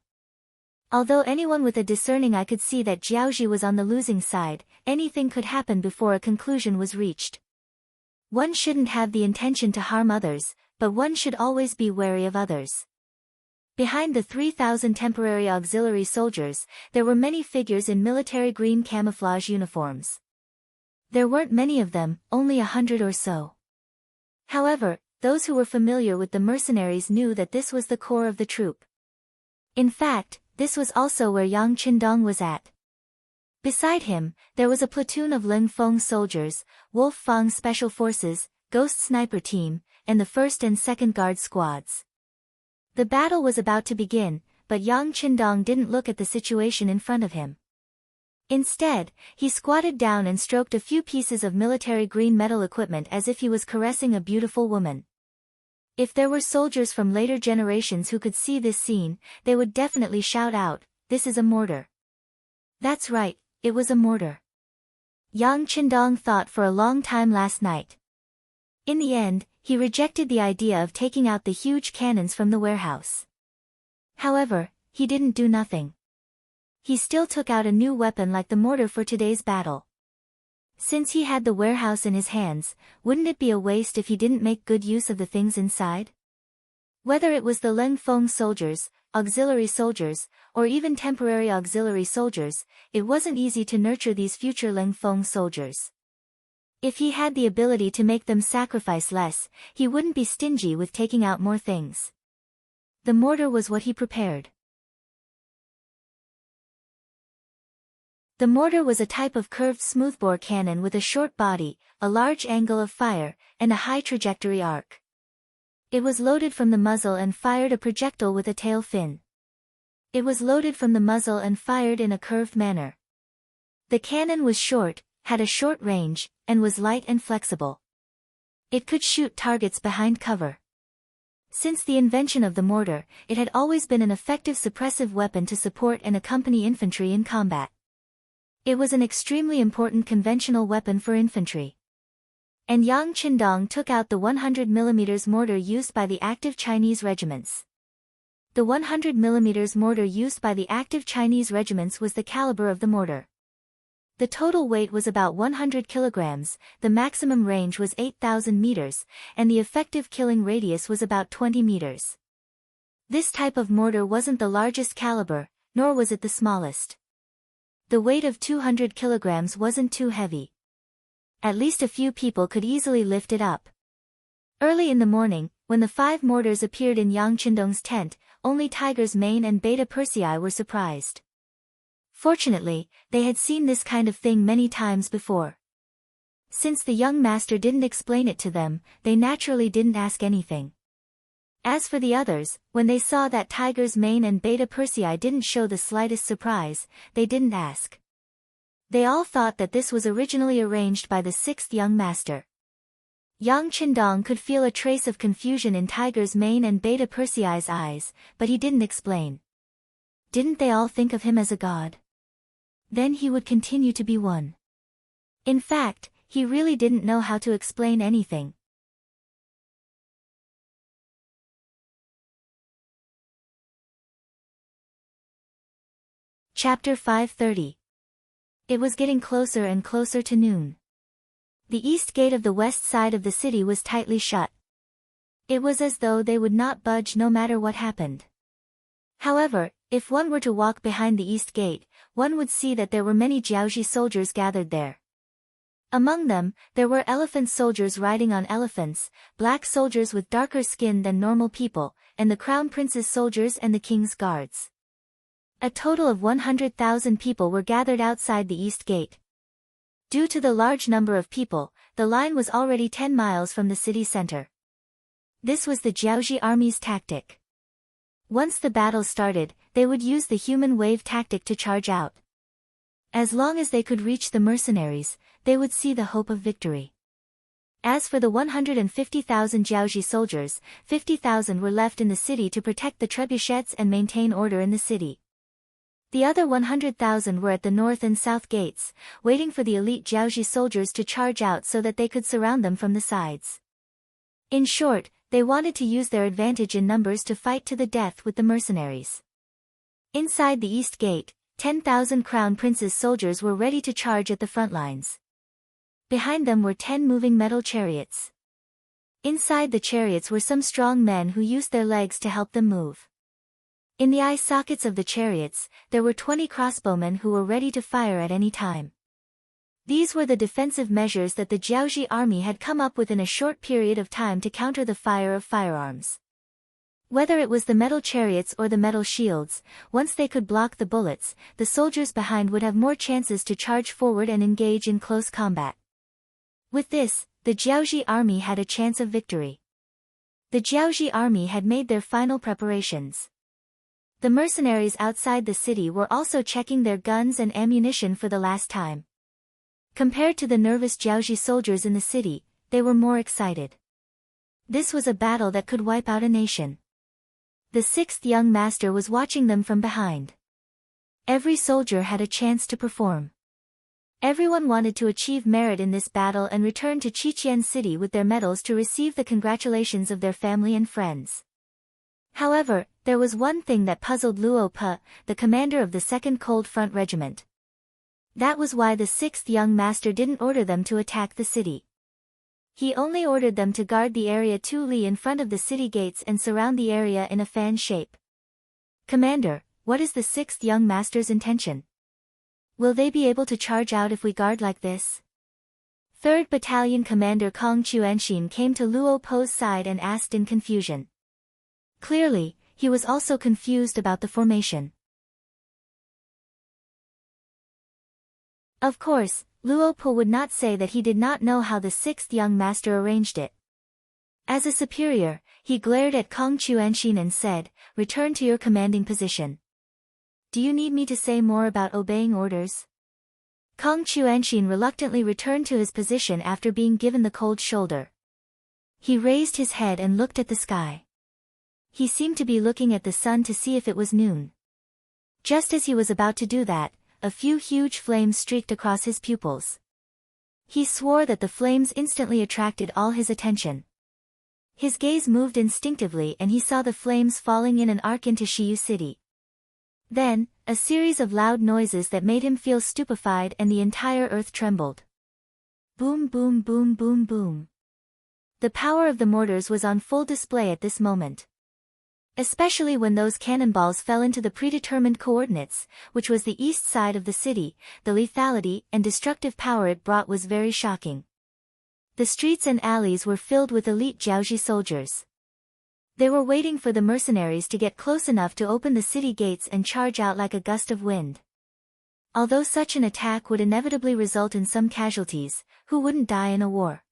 [SPEAKER 1] Although anyone with a discerning eye could see that Jiaoji was on the losing side, anything could happen before a conclusion was reached. One shouldn't have the intention to harm others, but one should always be wary of others. Behind the 3,000 temporary auxiliary soldiers, there were many figures in military green camouflage uniforms. There weren't many of them, only 100 or so. However, those who were familiar with the mercenaries knew that this was the core of the troop. In fact, this was also where Yang Qindong was at. Beside him, there was a platoon of Leng Feng soldiers, Wolf Fang Special Forces, Ghost Sniper Team, and the 1st and 2nd Guard squads. The battle was about to begin, but Yang Qindong didn't look at the situation in front of him. Instead, he squatted down and stroked a few pieces of military green metal equipment as if he was caressing a beautiful woman. If there were soldiers from later generations who could see this scene, they would definitely shout out, "This is a mortar." That's right, it was a mortar. Yang Qindong thought for a long time last night. In the end, he rejected the idea of taking out the huge cannons from the warehouse. However, he didn't do nothing. He still took out a new weapon like the mortar for today's battle. Since he had the warehouse in his hands, wouldn't it be a waste if he didn't make good use of the things inside? Whether it was the Leng Feng soldiers, auxiliary soldiers, or even temporary auxiliary soldiers, it wasn't easy to nurture these future Leng Feng soldiers. If he had the ability to make them sacrifice less, he wouldn't be stingy with taking out more things. The mortar was what he prepared. The mortar was a type of curved smoothbore cannon with a short body, a large angle of fire, and a high trajectory arc. It was loaded from the muzzle and fired a projectile with a tail fin. It was loaded from the muzzle and fired in a curved manner. The cannon was short, had a short range, and was light and flexible. It could shoot targets behind cover. Since the invention of the mortar, it had always been an effective suppressive weapon to support and accompany infantry in combat. It was an extremely important conventional weapon for infantry. And Yang Qindong took out the 100mm mortar used by the active Chinese regiments. The 100mm mortar used by the active Chinese regiments was the caliber of the mortar. The total weight was about 100 kilograms, the maximum range was 8,000 meters, and the effective killing radius was about 20 meters. This type of mortar wasn't the largest caliber, nor was it the smallest. The weight of 200 kilograms wasn't too heavy. At least a few people could easily lift it up. Early in the morning, when the 5 mortars appeared in Yang Qindong's tent, only Tiger's Mane and Beta Persei were surprised. Fortunately, they had seen this kind of thing many times before. Since the young master didn't explain it to them, they naturally didn't ask anything. As for the others, when they saw that tiger's mane and beta persei didn't show the slightest surprise, they didn't ask. They all thought that this was originally arranged by the sixth young master. Yang Qindong could feel a trace of confusion in tiger's mane and beta persei's eyes, but he didn't explain. Didn't they all think of him as a god? Then he would continue to be one. In fact, he really didn't know how to explain anything. Chapter 530. It was getting closer and closer to noon. The east gate of the west side of the city was tightly shut. It was as though they would not budge no matter what happened. However, if one were to walk behind the east gate, one would see that there were many Jiaoji soldiers gathered there. Among them, there were elephant soldiers riding on elephants, black soldiers with darker skin than normal people, and the crown prince's soldiers and the king's guards. A total of 100,000 people were gathered outside the east gate. Due to the large number of people, the line was already 10 miles from the city center. This was the Jiaoji army's tactic. Once the battle started, they would use the human wave tactic to charge out. As long as they could reach the mercenaries, they would see the hope of victory. As for the 150,000 Jiaoji soldiers, 50,000 were left in the city to protect the trebuchets and maintain order in the city. The other 100,000 were at the north and south gates, waiting for the elite Jiaoji soldiers to charge out so that they could surround them from the sides. In short, they wanted to use their advantage in numbers to fight to the death with the mercenaries. Inside the east gate, 10,000 crown prince's soldiers were ready to charge at the front lines. Behind them were 10 moving metal chariots. Inside the chariots were some strong men who used their legs to help them move. In the eye sockets of the chariots, there were 20 crossbowmen who were ready to fire at any time. These were the defensive measures that the Jiaoji army had come up with in a short period of time to counter the fire of firearms. Whether it was the metal chariots or the metal shields, once they could block the bullets, the soldiers behind would have more chances to charge forward and engage in close combat. With this, the Jiaoji army had a chance of victory. The Jiaoji army had made their final preparations. The mercenaries outside the city were also checking their guns and ammunition for the last time. Compared to the nervous Jiaoji soldiers in the city, they were more excited. This was a battle that could wipe out a nation. The sixth young master was watching them from behind. Every soldier had a chance to perform. Everyone wanted to achieve merit in this battle and return to Qiqian City with their medals to receive the congratulations of their family and friends. However, there was one thing that puzzled Luo Pe, the commander of the 2nd Cold Front Regiment. That was why the sixth young master didn't order them to attack the city. He only ordered them to guard the area 2 li in front of the city gates and surround the area in a fan shape. Commander, what is the sixth young master's intention? Will they be able to charge out if we guard like this? 3rd Battalion Commander Kong Chuanshin came to Luo Pe's side and asked in confusion. Clearly, he was also confused about the formation. Of course, Luo Pe would not say that he did not know how the sixth young master arranged it. As a superior, he glared at Kong Chuanshin and said, "Return to your commanding position." Do you need me to say more about obeying orders? Kong Chuanshin reluctantly returned to his position after being given the cold shoulder. He raised his head and looked at the sky. He seemed to be looking at the sun to see if it was noon. Just as he was about to do that, a few huge flames streaked across his pupils. He swore that the flames instantly attracted all his attention. His gaze moved instinctively and he saw the flames falling in an arc into Shiyu City. Then, a series of loud noises that made him feel stupefied and the entire earth trembled. Boom boom boom boom boom. The power of the mortars was on full display at this moment. Especially when those cannonballs fell into the predetermined coordinates, which was the east side of the city, the lethality and destructive power it brought was very shocking. The streets and alleys were filled with elite Jiaoji soldiers. They were waiting for the mercenaries to get close enough to open the city gates and charge out like a gust of wind. Although such an attack would inevitably result in some casualties, who wouldn't die in a war?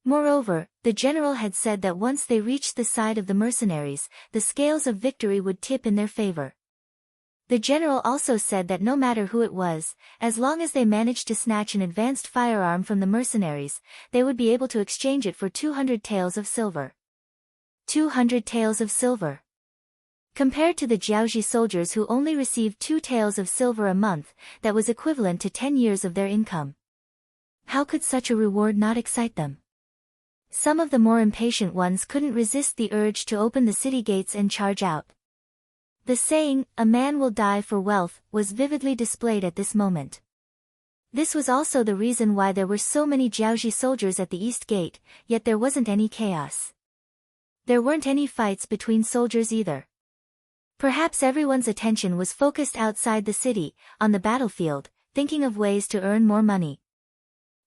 [SPEAKER 1] Moreover, the general had said that once they reached the side of the mercenaries, the scales of victory would tip in their favor. The general also said that no matter who it was, as long as they managed to snatch an advanced firearm from the mercenaries, they would be able to exchange it for 200 taels of silver. 200 taels of silver. Compared to the Jiaoji soldiers who only received 2 taels of silver a month, that was equivalent to 10 years of their income. How could such a reward not excite them? Some of the more impatient ones couldn't resist the urge to open the city gates and charge out. The saying, "A man will die for wealth," was vividly displayed at this moment. This was also the reason why there were so many Jiaoji soldiers at the East Gate, yet there wasn't any chaos. There weren't any fights between soldiers either. Perhaps everyone's attention was focused outside the city, on the battlefield, thinking of ways to earn more money.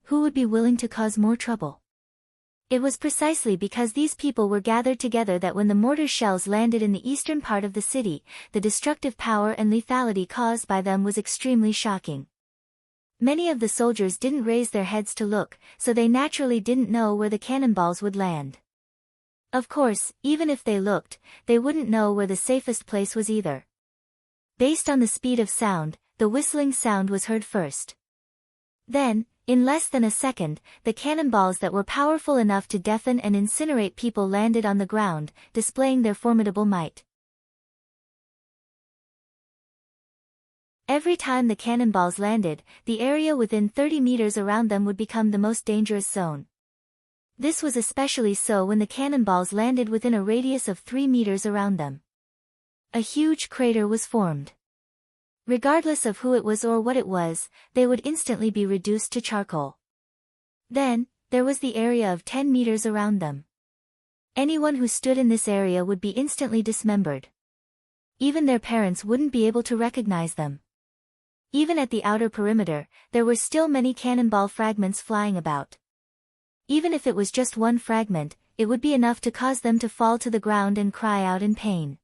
[SPEAKER 1] Who would be willing to cause more trouble? It was precisely because these people were gathered together that when the mortar shells landed in the eastern part of the city, the destructive power and lethality caused by them was extremely shocking. Many of the soldiers didn't raise their heads to look, so they naturally didn't know where the cannonballs would land. Of course, even if they looked, they wouldn't know where the safest place was either. Based on the speed of sound, the whistling sound was heard first. Then, in less than a second, the cannonballs that were powerful enough to deafen and incinerate people landed on the ground, displaying their formidable might. Every time the cannonballs landed, the area within 30 meters around them would become the most dangerous zone. This was especially so when the cannonballs landed within a radius of 3 meters around them. A huge crater was formed. Regardless of who it was or what it was, they would instantly be reduced to charcoal. Then, there was the area of 10 meters around them. Anyone who stood in this area would be instantly dismembered. Even their parents wouldn't be able to recognize them. Even at the outer perimeter, there were still many cannonball fragments flying about. Even if it was just one fragment, it would be enough to cause them to fall to the ground and cry out in pain.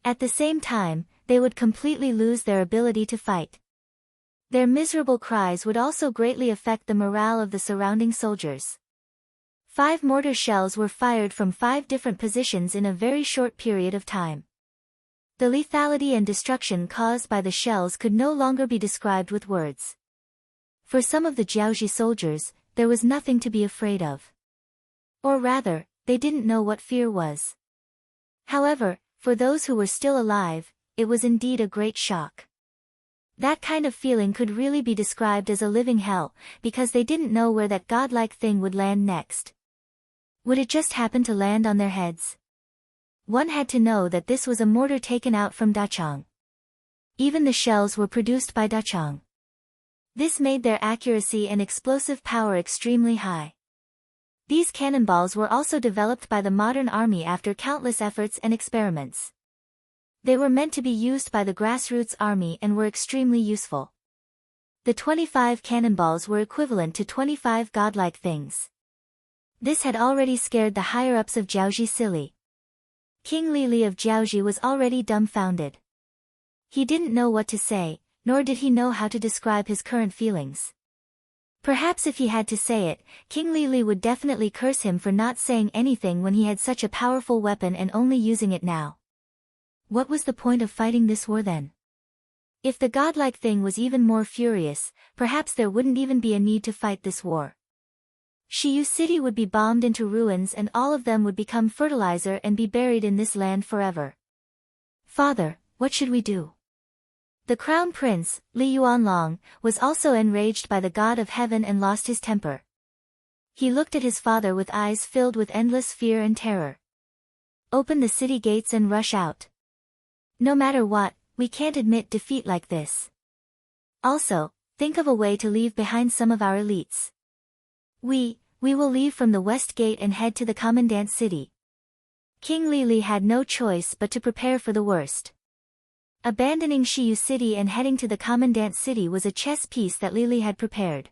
[SPEAKER 1] At the same time, they would completely lose their ability to fight. Their miserable cries would also greatly affect the morale of the surrounding soldiers. 5 mortar shells were fired from 5 different positions in a very short period of time. The lethality and destruction caused by the shells could no longer be described with words. For some of the Jiaoji soldiers, there was nothing to be afraid of. Or rather, they didn't know what fear was. However, for those who were still alive, it was indeed a great shock. That kind of feeling could really be described as a living hell, because they didn't know where that godlike thing would land next. Would it just happen to land on their heads? One had to know that this was a mortar taken out from Dachang. Even the shells were produced by Dachang. This made their accuracy and explosive power extremely high. These cannonballs were also developed by the modern army after countless efforts and experiments. They were meant to be used by the grassroots army and were extremely useful. The 25 cannonballs were equivalent to 25 godlike things. This had already scared the higher-ups of Jiaoji silly. King Lili of Jiaoji was already dumbfounded. He didn't know what to say, nor did he know how to describe his current feelings. Perhaps if he had to say it, King Lili would definitely curse him for not saying anything when he had such a powerful weapon and only using it now. What was the point of fighting this war then? If the godlike thing was even more furious, perhaps there wouldn't even be a need to fight this war. Shiyu City would be bombed into ruins and all of them would become fertilizer and be buried in this land forever. Father, what should we do? The crown prince, Li Yuanlong, was also enraged by the god of heaven and lost his temper. He looked at his father with eyes filled with endless fear and terror. Open the city gates and rush out. No matter what, we can't admit defeat like this. Also, think of a way to leave behind some of our elites. We will leave from the west gate and head to the commandant city. King Lili had no choice but to prepare for the worst. Abandoning Shiyu City and heading to the commandant city was a chess piece that Lili had prepared.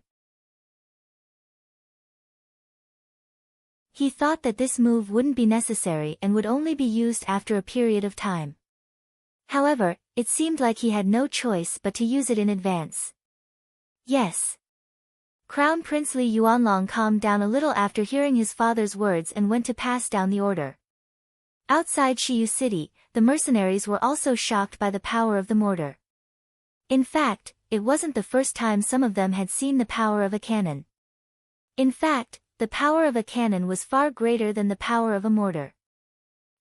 [SPEAKER 1] He thought that this move wouldn't be necessary and would only be used after a period of time. However, it seemed like he had no choice but to use it in advance. Yes. Crown Prince Li Yuanlong calmed down a little after hearing his father's words and went to pass down the order. Outside Shiyu City, the mercenaries were also shocked by the power of the mortar. In fact, it wasn't the first time some of them had seen the power of a cannon. In fact, the power of a cannon was far greater than the power of a mortar.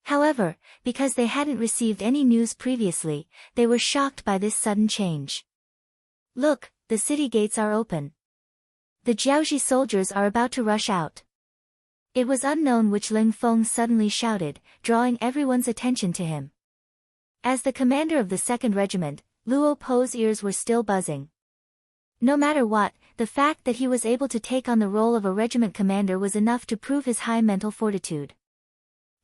[SPEAKER 1] However, because they hadn't received any news previously, they were shocked by this sudden change. Look, the city gates are open. The Jiaoxi soldiers are about to rush out. It was unknown which Ling Feng suddenly shouted, drawing everyone's attention to him. As the commander of the 2nd Regiment, Luo Po's ears were still buzzing. No matter what, the fact that he was able to take on the role of a regiment commander was enough to prove his high mental fortitude.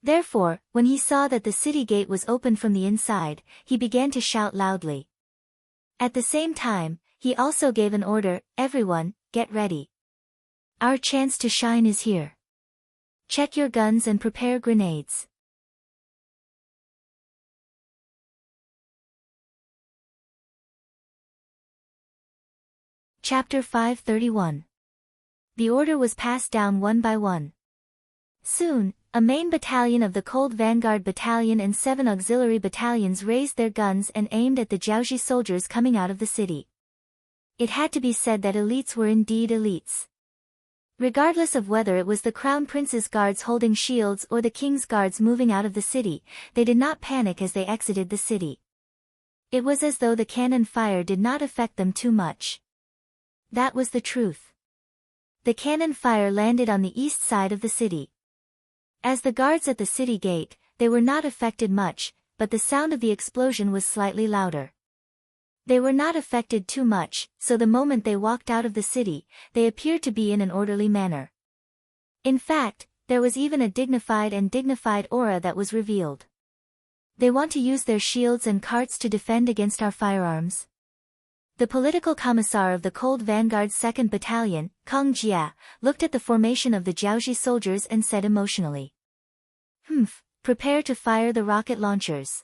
[SPEAKER 1] Therefore, when he saw that the city gate was open from the inside, he began to shout loudly. At the same time, he also gave an order, "Everyone, get ready. Our chance to shine is here. Check your guns and prepare grenades." Chapter 531. The order was passed down one by one. Soon, a main battalion of the Cold Vanguard Battalion and 7 auxiliary battalions raised their guns and aimed at the Jiaoxi soldiers coming out of the city. It had to be said that elites were indeed elites. Regardless of whether it was the Crown Prince's guards holding shields or the King's guards moving out of the city, they did not panic as they exited the city. It was as though the cannon fire did not affect them too much. That was the truth. The cannon fire landed on the east side of the city. As the guards at the city gate, they were not affected much, but the sound of the explosion was slightly louder. They were not affected too much, so the moment they walked out of the city, they appeared to be in an orderly manner. In fact, there was even a dignified aura that was revealed. They want to use their shields and carts to defend against our firearms? The political commissar of the Cold Vanguard 2nd Battalion, Kang Jia, looked at the formation of the Jiaoxi soldiers and said emotionally. Prepare to fire the rocket launchers.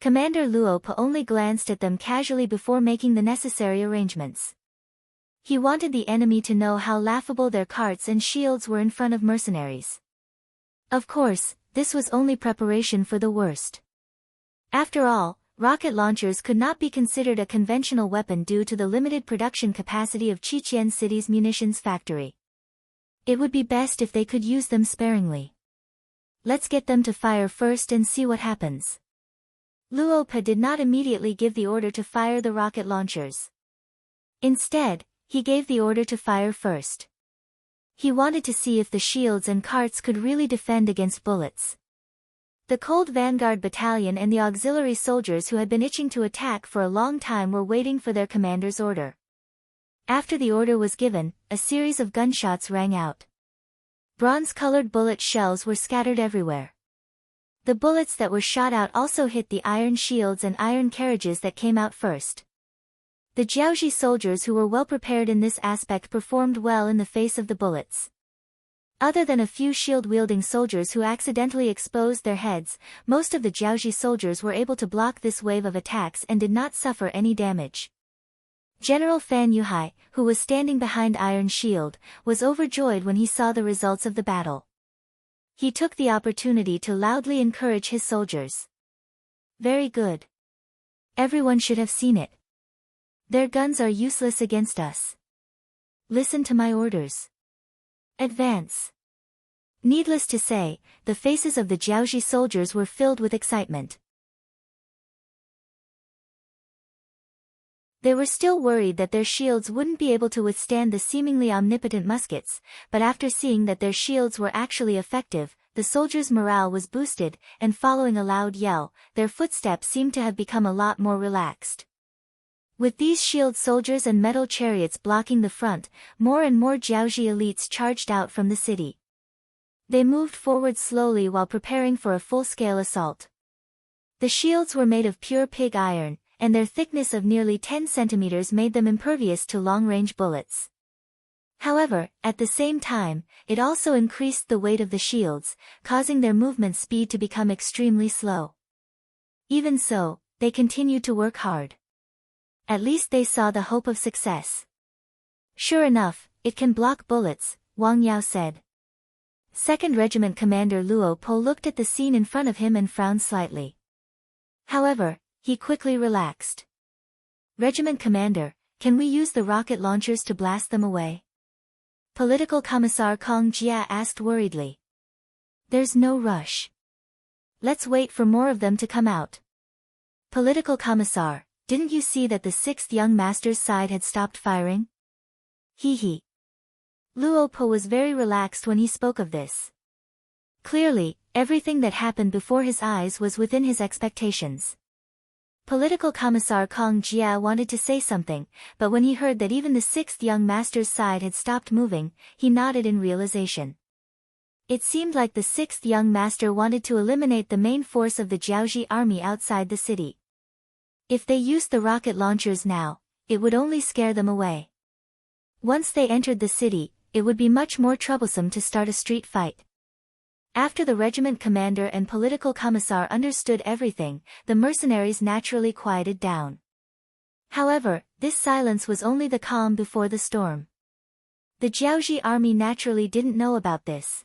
[SPEAKER 1] Commander Luo Po only glanced at them casually before making the necessary arrangements. He wanted the enemy to know how laughable their carts and shields were in front of mercenaries. Of course, this was only preparation for the worst. After all, rocket launchers could not be considered a conventional weapon due to the limited production capacity of Qiqian City's munitions factory. It would be best if they could use them sparingly. Let's get them to fire first and see what happens. Luo Po did not immediately give the order to fire the rocket launchers. Instead, he gave the order to fire first. He wanted to see if the shields and carts could really defend against bullets. The Cold Vanguard Battalion and the auxiliary soldiers who had been itching to attack for a long time were waiting for their commander's order. After the order was given, a series of gunshots rang out. Bronze-colored bullet shells were scattered everywhere. The bullets that were shot out also hit the iron shields and iron carriages that came out first. The Jiaoxi soldiers who were well prepared in this aspect performed well in the face of the bullets. Other than a few shield-wielding soldiers who accidentally exposed their heads, most of the Jiaoxi soldiers were able to block this wave of attacks and did not suffer any damage. General Fan Yuhai, who was standing behind Iron Shield, was overjoyed when he saw the results of the battle. He took the opportunity to loudly encourage his soldiers. Very good. Everyone should have seen it. Their guns are useless against us. Listen to my orders. Advance. Needless to say, the faces of the Jiaoxi soldiers were filled with excitement. They were still worried that their shields wouldn't be able to withstand the seemingly omnipotent muskets, but after seeing that their shields were actually effective, the soldiers' morale was boosted, and following a loud yell, their footsteps seemed to have become a lot more relaxed. With these shield soldiers and metal chariots blocking the front, more and more Jiaoxi elites charged out from the city. They moved forward slowly while preparing for a full-scale assault. The shields were made of pure pig iron, and their thickness of nearly 10 centimeters made them impervious to long-range bullets. However, at the same time, it also increased the weight of the shields, causing their movement speed to become extremely slow. Even so, they continued to work hard. At least they saw the hope of success. Sure enough, it can block bullets, Wang Yao said. 2nd Regiment Commander Luo Po looked at the scene in front of him and frowned slightly. However, he quickly relaxed. Regiment Commander, can we use the rocket launchers to blast them away? Political Commissar Kong Jia asked worriedly. There's no rush. Let's wait for more of them to come out. Political Commissar, didn't you see that the 6th Young Master's side had stopped firing? Hee. Luo Po was very relaxed when he spoke of this. Clearly, everything that happened before his eyes was within his expectations. Political Commissar Kong Jia wanted to say something, but when he heard that even the 6th Young Master's side had stopped moving, he nodded in realization. It seemed like the 6th Young Master wanted to eliminate the main force of the Jiaoji army outside the city. If they used the rocket launchers now, it would only scare them away. Once they entered the city, it would be much more troublesome to start a street fight. After the regiment commander and political commissar understood everything, the mercenaries naturally quieted down. However, this silence was only the calm before the storm. The Jiaoji army naturally didn't know about this.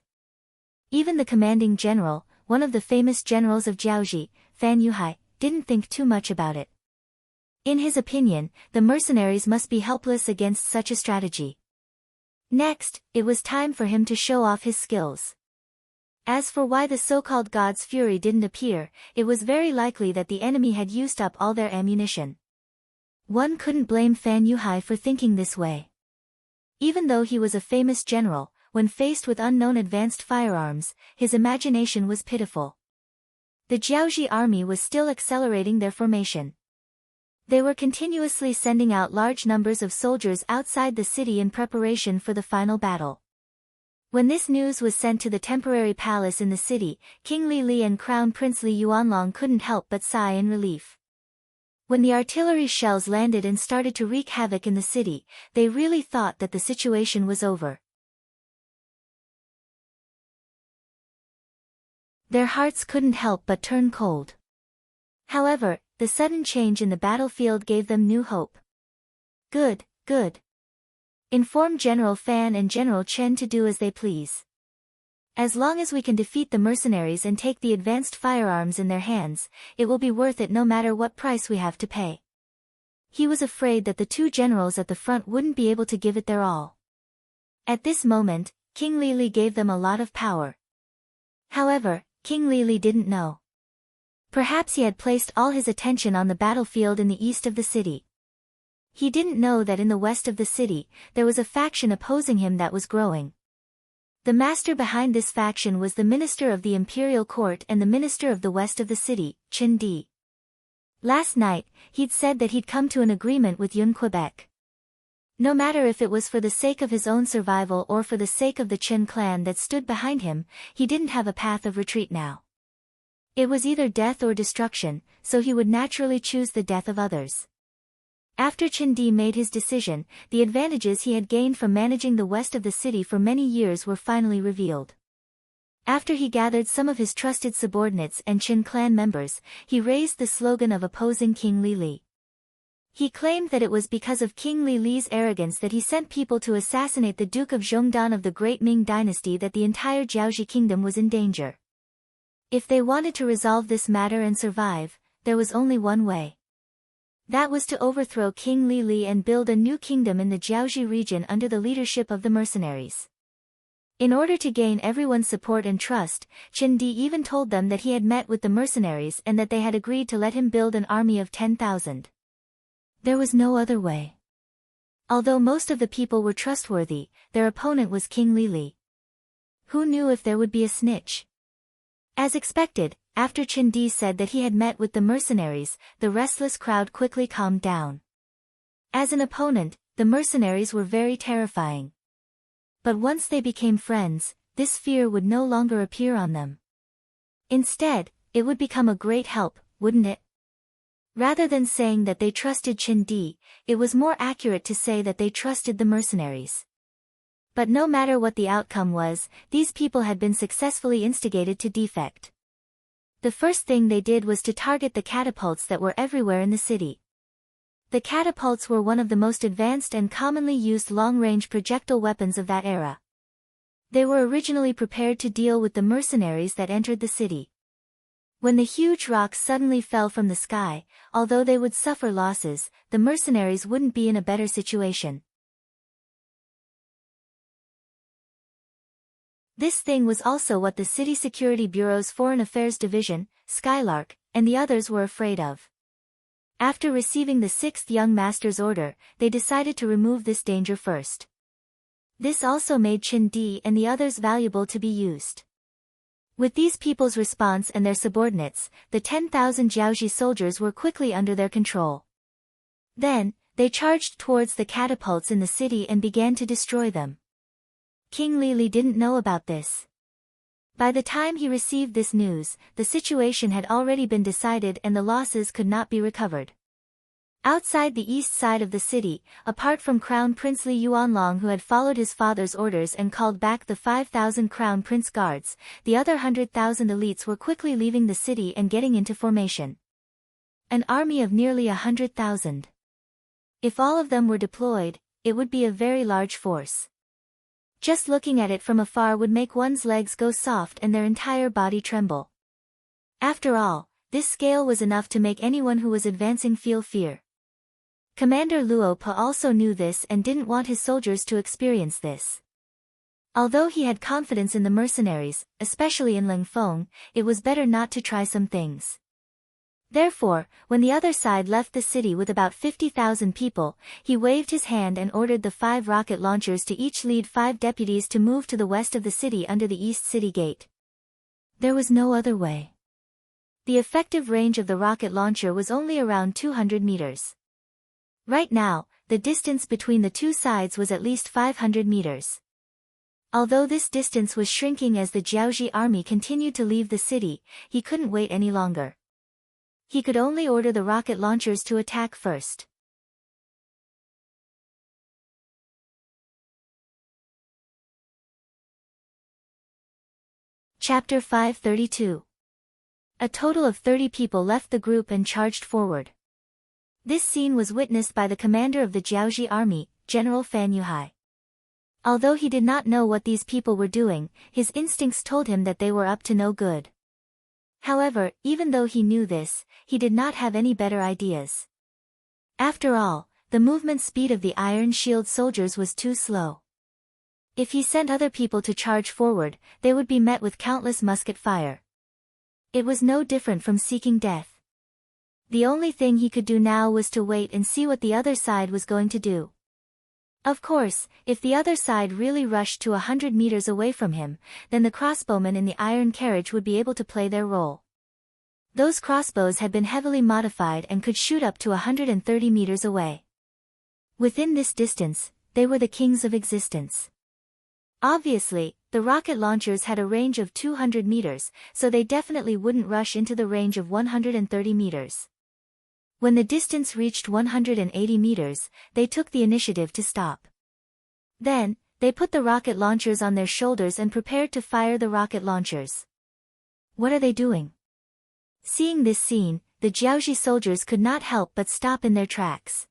[SPEAKER 1] Even the commanding general, one of the famous generals of Jiaoji, Fan Yuhai, didn't think too much about it. In his opinion, the mercenaries must be helpless against such a strategy. Next, it was time for him to show off his skills. As for why the so-called God's Fury didn't appear, it was very likely that the enemy had used up all their ammunition. One couldn't blame Fan Yuhai for thinking this way. Even though he was a famous general, when faced with unknown advanced firearms, his imagination was pitiful. The Jiaoji army was still accelerating their formation. They were continuously sending out large numbers of soldiers outside the city in preparation for the final battle. When this news was sent to the temporary palace in the city, King Li Li and Crown Prince Li Yuanlong couldn't help but sigh in relief. When the artillery shells landed and started to wreak havoc in the city, they really thought that the situation was over. Their hearts couldn't help but turn cold. However, the sudden change in the battlefield gave them new hope. Good. Inform General Fan and General Chen to do as they please. As long as we can defeat the mercenaries and take the advanced firearms in their hands, it will be worth it no matter what price we have to pay. He was afraid that the two generals at the front wouldn't be able to give it their all. At this moment, King Li Li gave them a lot of power. However, King Li Li didn't know. Perhaps he had placed all his attention on the battlefield in the east of the city. He didn't know that in the west of the city, there was a faction opposing him that was growing. The master behind this faction was the minister of the imperial court and the minister of the west of the city, Qin Di. Last night, he'd said that he'd come to an agreement with Yun Quebec. No matter if it was for the sake of his own survival or for the sake of the Qin clan that stood behind him, he didn't have a path of retreat now. It was either death or destruction, so he would naturally choose the death of others. After Qin Di made his decision, the advantages he had gained from managing the west of the city for many years were finally revealed. After he gathered some of his trusted subordinates and Qin clan members, he raised the slogan of opposing King Li Li. He claimed that it was because of King Li Li's arrogance that he sent people to assassinate the Duke of Zhongdan of the Great Ming Dynasty that the entire Jiaoji kingdom was in danger. If they wanted to resolve this matter and survive, there was only one way. That was to overthrow King Li Li and build a new kingdom in the Jiaoji region under the leadership of the mercenaries. In order to gain everyone's support and trust, Qin Di even told them that he had met with the mercenaries and that they had agreed to let him build an army of 10,000. There was no other way. Although most of the people were trustworthy, their opponent was King Li Li. Who knew if there would be a snitch? As expected, after Qin Di said that he had met with the mercenaries, the restless crowd quickly calmed down. As an opponent, the mercenaries were very terrifying. But once they became friends, this fear would no longer appear on them. Instead, it would become a great help, wouldn't it? Rather than saying that they trusted Qin Di, it was more accurate to say that they trusted the mercenaries. But no matter what the outcome was, these people had been successfully instigated to defect. The first thing they did was to target the catapults that were everywhere in the city. The catapults were one of the most advanced and commonly used long-range projectile weapons of that era. They were originally prepared to deal with the mercenaries that entered the city. When the huge rocks suddenly fell from the sky, although they would suffer losses, the mercenaries wouldn't be in a better situation. This thing was also what the City Security Bureau's Foreign Affairs Division, Skylark, and the others were afraid of. After receiving the 6th Young Master's order, they decided to remove this danger first. This also made Qin Di and the others valuable to be used. With these people's response and their subordinates, the 10,000 Jiaoji soldiers were quickly under their control. Then, they charged towards the catapults in the city and began to destroy them. King Lili didn't know about this. By the time he received this news, the situation had already been decided and the losses could not be recovered. Outside the east side of the city, apart from Crown Prince Li Yuanlong who had followed his father's orders and called back the 5,000 Crown Prince guards, the other 100,000 elites were quickly leaving the city and getting into formation. An army of nearly 100,000. If all of them were deployed, it would be a very large force. Just looking at it from afar would make one's legs go soft and their entire body tremble. After all, this scale was enough to make anyone who was advancing feel fear. Commander Luo Pa also knew this and didn't want his soldiers to experience this. Although he had confidence in the mercenaries, especially in Ling Feng, it was better not to try some things. Therefore, when the other side left the city with about 50,000 people, he waved his hand and ordered the 5 rocket launchers to each lead 5 deputies to move to the west of the city under the East City Gate. There was no other way. The effective range of the rocket launcher was only around 200 meters. Right now, the distance between the two sides was at least 500 meters. Although this distance was shrinking as the Jiaoji army continued to leave the city, he couldn't wait any longer. He could only order the rocket launchers to attack first. Chapter 532. A total of 30 people left the group and charged forward. This scene was witnessed by the commander of the Jiaoji army, General Fan Yuhai. Although he did not know what these people were doing, his instincts told him that they were up to no good. However, even though he knew this, he did not have any better ideas. After all, the movement speed of the Iron Shield soldiers was too slow. If he sent other people to charge forward, they would be met with countless musket fire. It was no different from seeking death. The only thing he could do now was to wait and see what the other side was going to do. Of course, if the other side really rushed to 100 meters away from him, then the crossbowmen in the iron carriage would be able to play their role. Those crossbows had been heavily modified and could shoot up to 130 meters away. Within this distance, they were the kings of existence. Obviously, the rocket launchers had a range of 200 meters, so they definitely wouldn't rush into the range of 130 meters. When the distance reached 180 meters, they took the initiative to stop. Then, they put the rocket launchers on their shoulders and prepared to fire the rocket launchers. What are they doing? Seeing this scene, the Jiaoji soldiers could not help but stop in their tracks.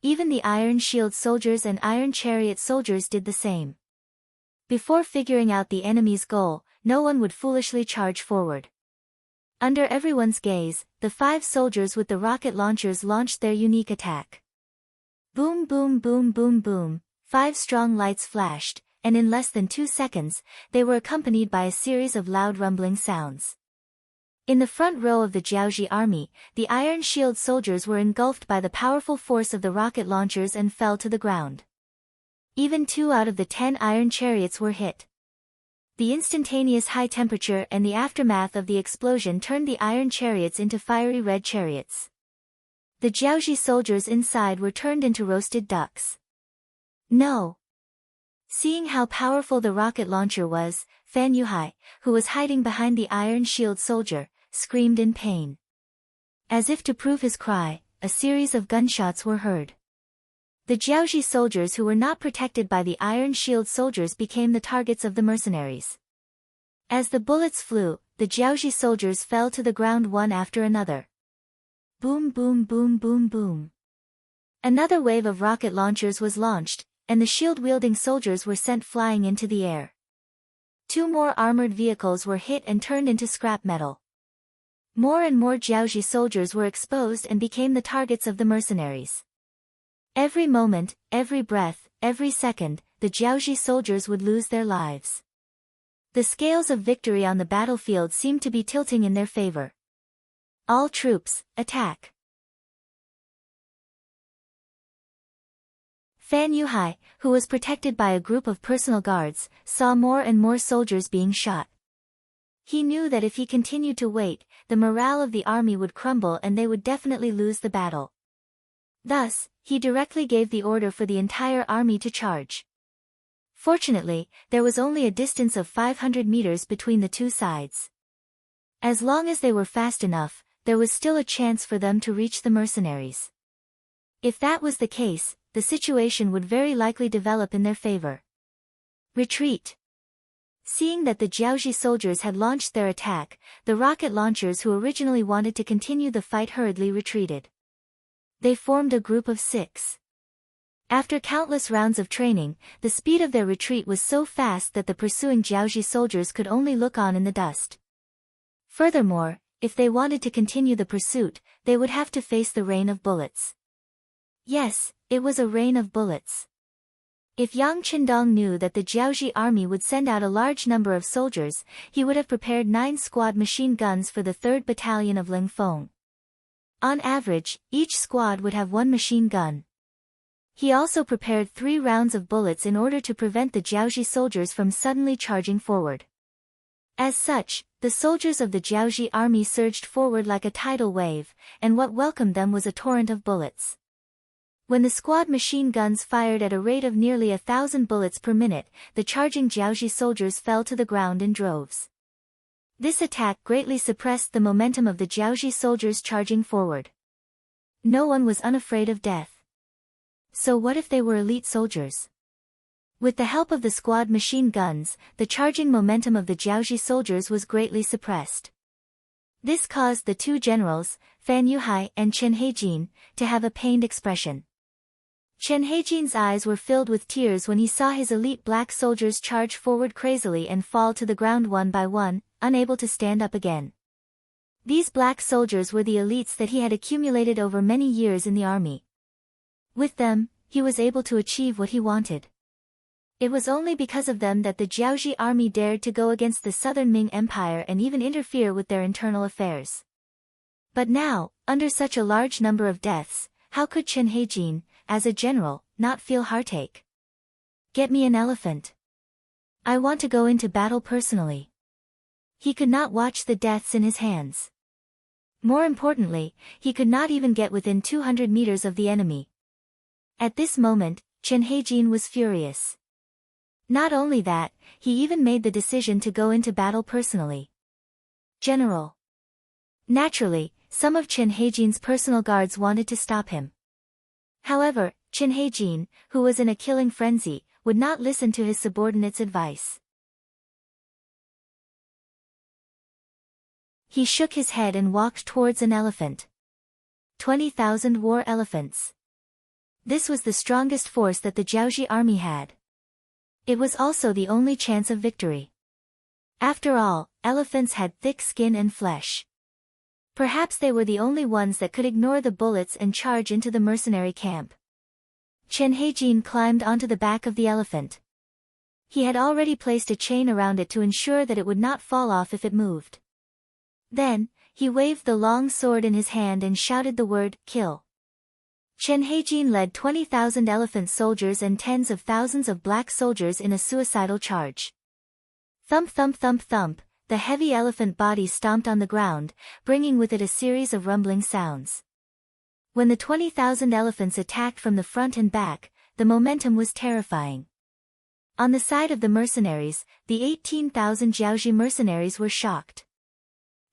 [SPEAKER 1] Even the Iron Shield soldiers and Iron Chariot soldiers did the same. Before figuring out the enemy's goal, no one would foolishly charge forward. Under everyone's gaze, the 5 soldiers with the rocket launchers launched their unique attack. Boom boom boom boom boom, 5 strong lights flashed, and in less than 2 seconds, they were accompanied by a series of loud rumbling sounds. In the front row of the Jiaoji army, the Iron Shield soldiers were engulfed by the powerful force of the rocket launchers and fell to the ground. Even 2 out of the 10 iron chariots were hit. The instantaneous high temperature and the aftermath of the explosion turned the iron chariots into fiery red chariots. The Jiaoji soldiers inside were turned into roasted ducks. No! Seeing how powerful the rocket launcher was, Fan Yuhai, who was hiding behind the Iron Shield soldier, screamed in pain. As if to prove his cry, a series of gunshots were heard. The Jiaoji soldiers who were not protected by the Iron Shield soldiers became the targets of the mercenaries. As the bullets flew, the the Jiaoji soldiers fell to the ground one after another. Boom boom boom boom boom. Another wave of rocket launchers was launched, and the shield-wielding soldiers were sent flying into the air. 2 more armored vehicles were hit and turned into scrap metal. More and more Jiaoji soldiers were exposed and became the targets of the mercenaries. Every moment, every breath, every second, the Jiaoji soldiers would lose their lives. The scales of victory on the battlefield seemed to be tilting in their favor. All troops, attack! Fan Yuhai, who was protected by a group of personal guards, saw more and more soldiers being shot. He knew that if he continued to wait, the morale of the army would crumble and they would definitely lose the battle. Thus, he directly gave the order for the entire army to charge. Fortunately, there was only a distance of 500 meters between the two sides. As long as they were fast enough, there was still a chance for them to reach the mercenaries. If that was the case, the situation would very likely develop in their favor. Retreat. Seeing that the Jiaoji soldiers had launched their attack, the rocket launchers who originally wanted to continue the fight hurriedly retreated. They formed a group of 6. After countless rounds of training, the speed of their retreat was so fast that the pursuing Jiaoji soldiers could only look on in the dust. Furthermore, if they wanted to continue the pursuit, they would have to face the rain of bullets. Yes, it was a rain of bullets. If Yang Qindong knew that the Jiaoji army would send out a large number of soldiers, he would have prepared 9 squad machine guns for the 3rd Battalion of Lingfeng. On average, each squad would have 1 machine gun. He also prepared 3 rounds of bullets in order to prevent the Jiaoji soldiers from suddenly charging forward. As such, the soldiers of the Jiaoji army surged forward like a tidal wave, and what welcomed them was a torrent of bullets. When the squad machine guns fired at a rate of nearly 1,000 bullets per minute, the charging Jiaoji soldiers fell to the ground in droves. This attack greatly suppressed the momentum of the Jiaoji soldiers charging forward. No one was unafraid of death. So what if they were elite soldiers? With the help of the squad machine guns, the charging momentum of the Jiaoji soldiers was greatly suppressed. This caused the 2 generals, Fan Yuhai and Chen Heijin, to have a pained expression. Chen Heijin's eyes were filled with tears when he saw his elite black soldiers charge forward crazily and fall to the ground one by one, unable to stand up again. These black soldiers were the elites that he had accumulated over many years in the army. With them, he was able to achieve what he wanted. It was only because of them that the Jiaoji army dared to go against the southern Ming Empire and even interfere with their internal affairs. But now, under such a large number of deaths, how could Chen Heijin, as a general, not feel heartache? Get me an elephant. I want to go into battle personally. He could not watch the deaths in his hands. More importantly, he could not even get within 200 meters of the enemy. At this moment, Chen Heijin was furious. Not only that, he even made the decision to go into battle personally. General. Naturally, some of Chen Heijin's personal guards wanted to stop him. However, Chen Heijin, who was in a killing frenzy, would not listen to his subordinates' advice. He shook his head and walked towards an elephant. 20,000 war elephants. This was the strongest force that the Jiaoji army had. It was also the only chance of victory. After all, elephants had thick skin and flesh. Perhaps they were the only ones that could ignore the bullets and charge into the mercenary camp. Chen Heijin climbed onto the back of the elephant. He had already placed a chain around it to ensure that it would not fall off if it moved. Then, he waved the long sword in his hand and shouted the word, "Kill." Chen Heijin led 20,000 elephant soldiers and tens of thousands of black soldiers in a suicidal charge. Thump thump thump thump, the heavy elephant body stomped on the ground, bringing with it a series of rumbling sounds. When the 20,000 elephants attacked from the front and back, the momentum was terrifying. On the side of the mercenaries, the 18,000 Jiaoji mercenaries were shocked.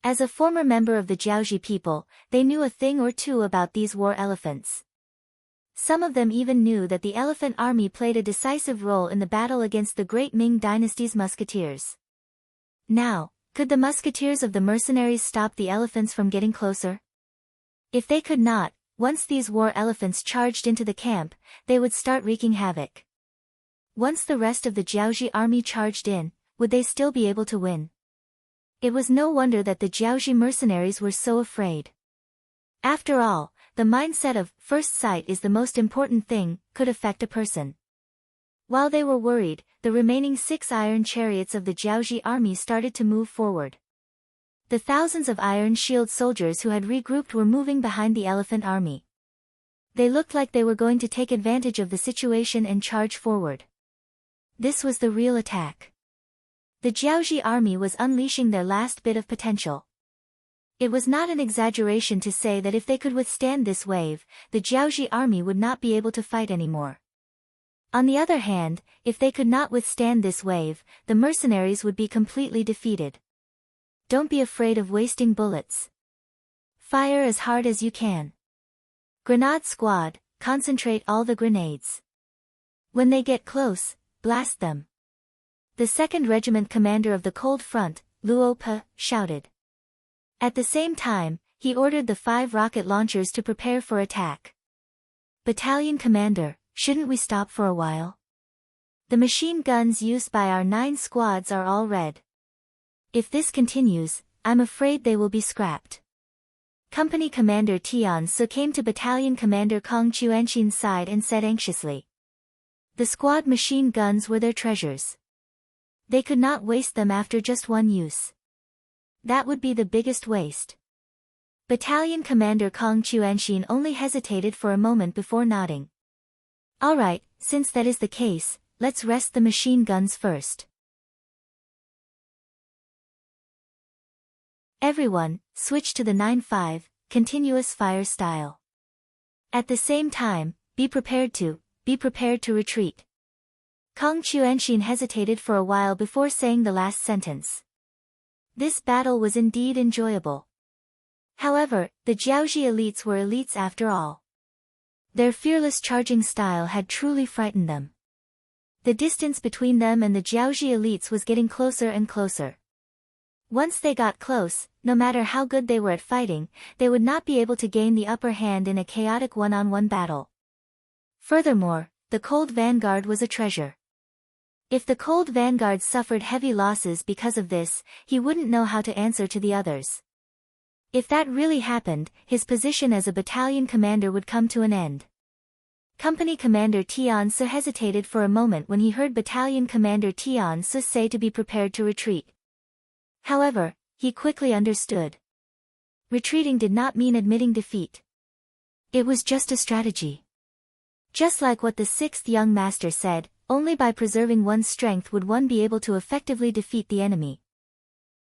[SPEAKER 1] As a former member of the Jiaoji people, they knew a thing or two about these war elephants. Some of them even knew that the elephant army played a decisive role in the battle against the great Ming dynasty's musketeers. Now, Could the musketeers of the mercenaries stop the elephants from getting closer? If they could not, once these war elephants charged into the camp, they would start wreaking havoc. Once the rest of the Jiaoji army charged in, would they still be able to win? It was no wonder that the Jiaoji mercenaries were so afraid. After all, the mindset of first sight is the most important thing could affect a person. While they were worried, the remaining 6 iron chariots of the Jiaoji army started to move forward. The thousands of iron shield soldiers who had regrouped were moving behind the elephant army. They looked like they were going to take advantage of the situation and charge forward. This was the real attack. The Jiaoji army was unleashing their last bit of potential. It was not an exaggeration to say that if they could withstand this wave, the Jiaoji army would not be able to fight anymore. On the other hand, if they could not withstand this wave, the mercenaries would be completely defeated. Don't be afraid of wasting bullets. Fire as hard as you can. Grenade squad, concentrate all the grenades. When they get close, blast them. The 2nd Regiment commander of the Cold Front, Luo Pe, shouted. At the same time, he ordered the 5 rocket launchers to prepare for attack. Battalion commander, shouldn't we stop for a while? The machine guns used by our 9 squads are all red. If this continues, I'm afraid they will be scrapped. Company Commander Tian Su came to Battalion Commander Kong Chuanshin's side and said anxiously. The squad machine guns were their treasures. They could not waste them after just one use. That would be the biggest waste. Battalion Commander Kong Chuanshin only hesitated for a moment before nodding. All right, since that is the case, let's rest the machine guns first. Everyone, switch to the 9-5, continuous fire style. At the same time, be prepared to retreat. Kong Chuanshin hesitated for a while before saying the last sentence. This battle was indeed enjoyable. However, the Jiaoji elites were elites after all. Their fearless charging style had truly frightened them. The distance between them and the Jiaoji elites was getting closer and closer. Once they got close, no matter how good they were at fighting, they would not be able to gain the upper hand in a chaotic one-on-one battle. Furthermore, the Cold Vanguard was a treasure. If the Cold Vanguard suffered heavy losses because of this, he wouldn't know how to answer to the others. If that really happened, his position as a battalion commander would come to an end. Company Commander Tian Su hesitated for a moment when he heard Battalion Commander Tian Su say to be prepared to retreat. However, he quickly understood. Retreating did not mean admitting defeat. It was just a strategy. Just like what the 6th young master said, only by preserving one's strength would one be able to effectively defeat the enemy.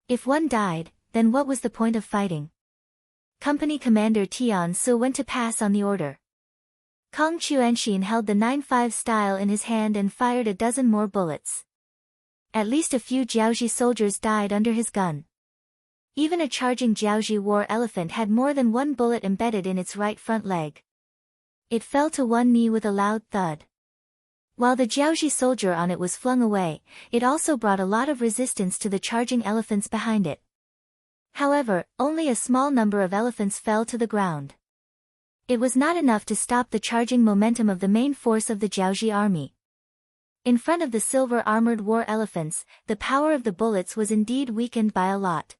[SPEAKER 1] If one died, then what was the point of fighting? Company Commander Tian Su went to pass on the order. Kong Chuanshin held the 9-5 style in his hand and fired a dozen more bullets. At least a few Jiaoji soldiers died under his gun. Even a charging Jiaoji war elephant had more than one bullet embedded in its right front leg. It fell to one knee with a loud thud. While the Jiaoji soldier on it was flung away, it also brought a lot of resistance to the charging elephants behind it. However, only a small number of elephants fell to the ground. It was not enough to stop the charging momentum of the main force of the Jiaoji army. In front of the silver-armored war elephants, the power of the bullets was indeed weakened by a lot.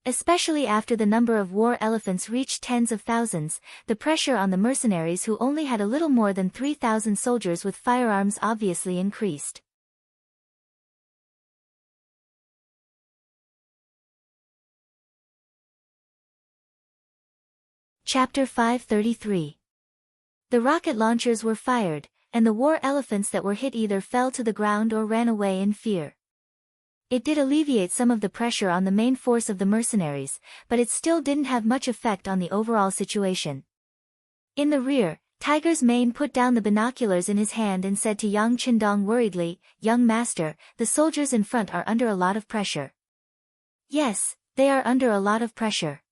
[SPEAKER 1] Especially after the number of war elephants reached tens of thousands, the pressure on the mercenaries who only had a little more than 3,000 soldiers with firearms obviously increased. Chapter 533. The rocket launchers were fired, and the war elephants that were hit either fell to the ground or ran away in fear. It did alleviate some of the pressure on the main force of the mercenaries, but it still didn't have much effect on the overall situation. In the rear, Tiger's Mane put down the binoculars in his hand and said to Yang Qindong worriedly, "Young master, the soldiers in front are under a lot of pressure." Yes, they are under a lot of pressure.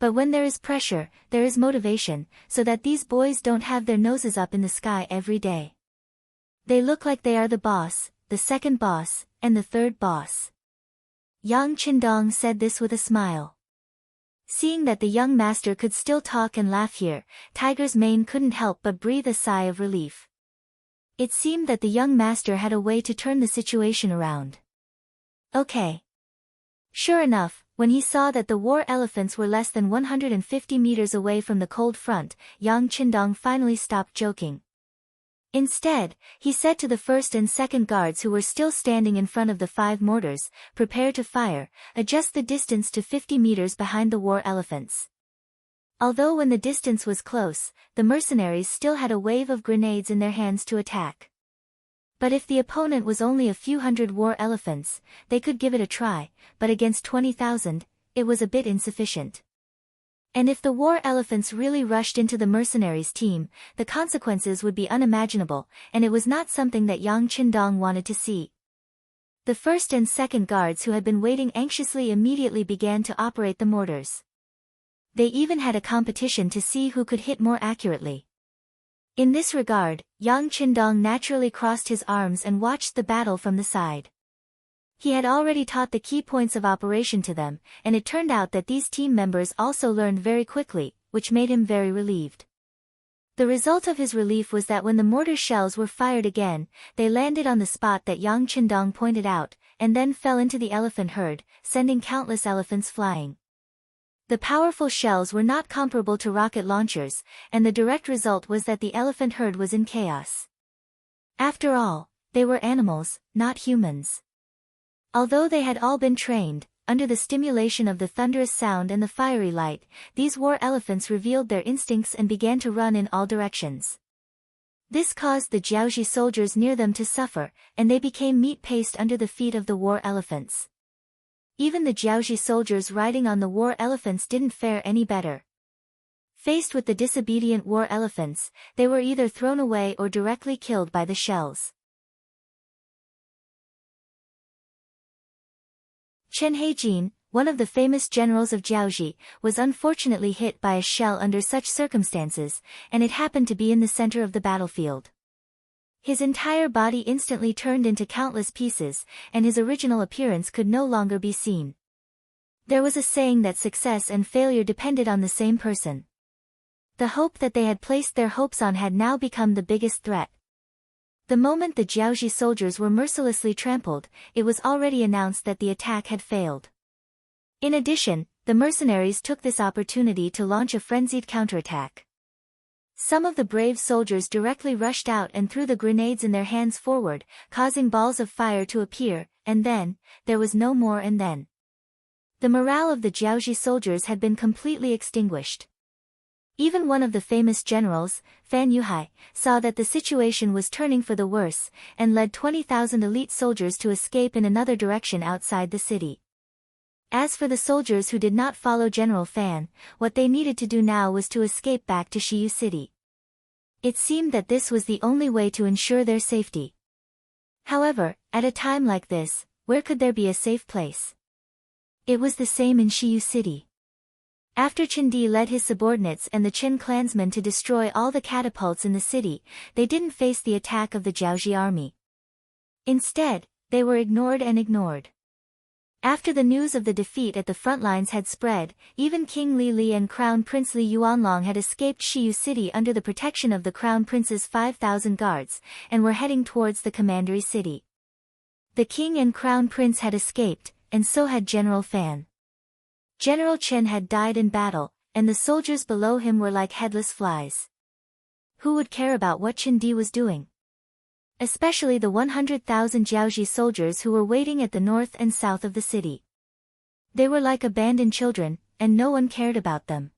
[SPEAKER 1] But when there is pressure, there is motivation, so that these boys don't have their noses up in the sky every day. They look like they are the boss, the second boss, and the third boss. Yang Qindong said this with a smile. Seeing that the young master could still talk and laugh here, Tiger's mane couldn't help but breathe a sigh of relief. It seemed that the young master had a way to turn the situation around. Okay. Sure enough, when he saw that the war elephants were less than 150 meters away from the cold front, Yang Qindong finally stopped joking. Instead, he said to the first and second guards who were still standing in front of the 5 mortars, "Prepare to fire, adjust the distance to 50 meters behind the war elephants." Although when the distance was close, the mercenaries still had a wave of grenades in their hands to attack. But if the opponent was only a few hundred war elephants, they could give it a try, but against 20,000, it was a bit insufficient. And if the war elephants really rushed into the mercenaries' team, the consequences would be unimaginable, and it was not something that Yang Qindong wanted to see. The first and second guards who had been waiting anxiously immediately began to operate the mortars. They even had a competition to see who could hit more accurately. In this regard, Yang Qindong naturally crossed his arms and watched the battle from the side. He had already taught the key points of operation to them, and it turned out that these team members also learned very quickly, which made him very relieved. The result of his relief was that when the mortar shells were fired again, they landed on the spot that Yang Qindong pointed out, and then fell into the elephant herd, sending countless elephants flying. The powerful shells were not comparable to rocket launchers, and the direct result was that the elephant herd was in chaos. After all, they were animals, not humans. Although they had all been trained, under the stimulation of the thunderous sound and the fiery light, these war elephants revealed their instincts and began to run in all directions. This caused the Jiaoji soldiers near them to suffer, and they became meat paste under the feet of the war elephants. Even the Jiaoji soldiers riding on the war elephants didn't fare any better. Faced with the disobedient war elephants, they were either thrown away or directly killed by the shells. Chen Heijin, one of the famous generals of Jiaoji, was unfortunately hit by a shell under such circumstances, and it happened to be in the center of the battlefield. His entire body instantly turned into countless pieces, and his original appearance could no longer be seen. There was a saying that success and failure depended on the same person. The hope that they had placed their hopes on had now become the biggest threat. The moment the Jiaoji soldiers were mercilessly trampled, it was already announced that the attack had failed. In addition, the mercenaries took this opportunity to launch a frenzied counterattack. Some of the brave soldiers directly rushed out and threw the grenades in their hands forward, causing balls of fire to appear, and then, there was no more and then. The morale of the Jiaoji soldiers had been completely extinguished. Even one of the famous generals, Fan Yuhai, saw that the situation was turning for the worse, and led 20,000 elite soldiers to escape in another direction outside the city. As for the soldiers who did not follow General Fan, what they needed to do now was to escape back to Shiyu City. It seemed that this was the only way to ensure their safety. However, at a time like this, where could there be a safe place? It was the same in Shiyu City. After Chindi led his subordinates and the Qin clansmen to destroy all the catapults in the city, they didn't face the attack of the Jiaoji army. Instead, they were ignored and ignored. After the news of the defeat at the front lines had spread, even King Li Li and Crown Prince Li Yuanlong had escaped Shiyu City under the protection of the Crown Prince's 5,000 guards, and were heading towards the commandery city. The king and Crown Prince had escaped, and so had General Fan. General Chen had died in battle, and the soldiers below him were like headless flies. Who would care about what Chindi was doing? Especially the 100,000 Jiaoji soldiers who were waiting at the north and south of the city. They were like abandoned children, and no one cared about them.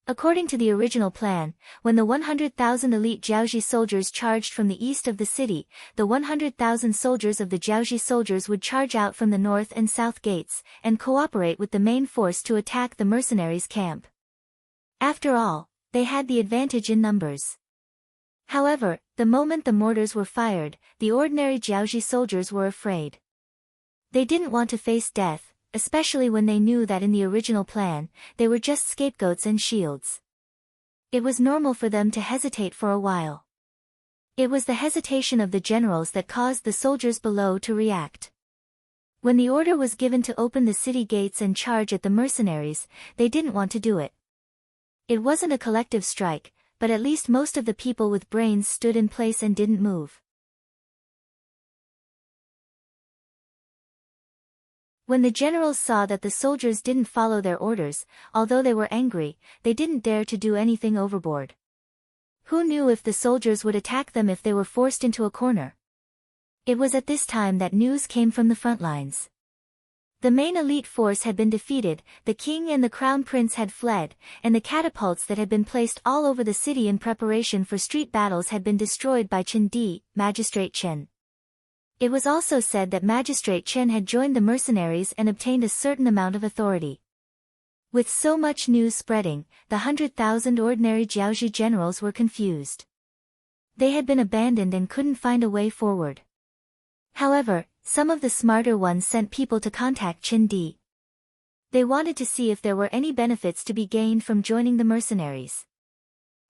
[SPEAKER 1] According to the original plan, when the 100,000 elite Jiaoji soldiers charged from the east of the city, the 100,000 soldiers of the Jiaoji soldiers would charge out from the north and south gates, and cooperate with the main force to attack the mercenaries' camp. After all, they had the advantage in numbers. However, the moment the mortars were fired, the ordinary Jiaoji soldiers were afraid. They didn't want to face death, especially when they knew that in the original plan, they were just scapegoats and shields. It was normal for them to hesitate for a while. It was the hesitation of the generals that caused the soldiers below to react. When the order was given to open the city gates and charge at the mercenaries, they didn't want to do it. It wasn't a collective strike, but at least most of the people with brains stood in place and didn't move. When the generals saw that the soldiers didn't follow their orders, although they were angry, they didn't dare to do anything overboard. Who knew if the soldiers would attack them if they were forced into a corner? It was at this time that news came from the front lines. The main elite force had been defeated, the king and the crown prince had fled, and the catapults that had been placed all over the city in preparation for street battles had been destroyed by Qin Di, Magistrate Chen. It was also said that Magistrate Chen had joined the mercenaries and obtained a certain amount of authority. With so much news spreading, the 100,000 ordinary Jiaoji generals were confused. They had been abandoned and couldn't find a way forward. However, some of the smarter ones sent people to contact Qin Di. They wanted to see if there were any benefits to be gained from joining the mercenaries.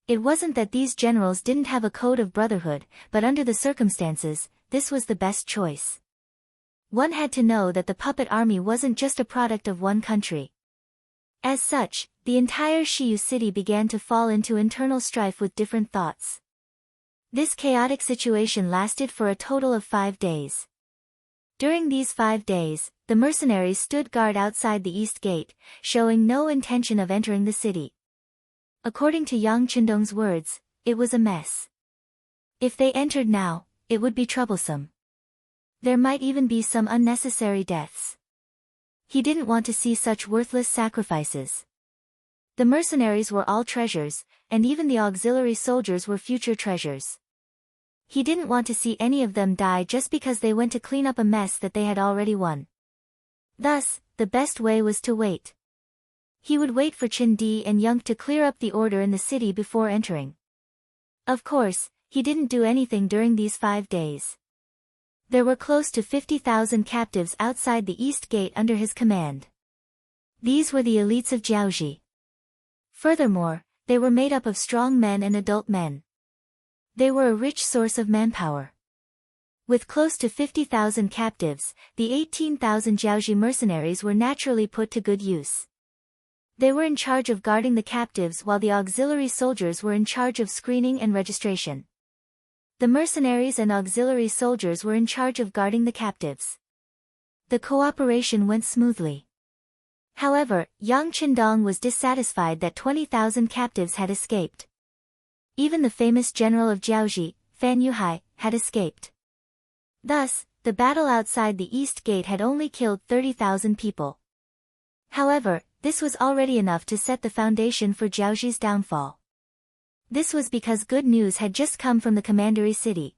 [SPEAKER 1] It wasn't that these generals didn't have a code of brotherhood, but under the circumstances, this was the best choice. One had to know that the puppet army wasn't just a product of one country. As such, the entire Shiyu city began to fall into internal strife with different thoughts. This chaotic situation lasted for a total of 5 days. During these 5 days, the mercenaries stood guard outside the east gate, showing no intention of entering the city. According to Yang Qindong's words, it was a mess. If they entered now, it would be troublesome. There might even be some unnecessary deaths. He didn't want to see such worthless sacrifices. The mercenaries were all treasures, and even the auxiliary soldiers were future treasures. He didn't want to see any of them die just because they went to clean up a mess that they had already won. Thus, the best way was to wait. He would wait for Qin Di and Yang to clear up the order in the city before entering. Of course, he didn't do anything during these 5 days. There were close to 50,000 captives outside the east gate under his command. These were the elites of Jiaoji. Furthermore, they were made up of strong men and adult men. They were a rich source of manpower. With close to 50,000 captives, the 18,000 Jiaoji mercenaries were naturally put to good use. They were in charge of guarding the captives while the auxiliary soldiers were in charge of screening and registration. The mercenaries and auxiliary soldiers were in charge of guarding the captives. The cooperation went smoothly. However, Yang Qindong was dissatisfied that 20,000 captives had escaped. Even the famous general of Jiaoji, Fan Yuhai, had escaped. Thus, the battle outside the east gate had only killed 30,000 people. However, this was already enough to set the foundation for Jiaoji's downfall. This was because good news had just come from the commandery city.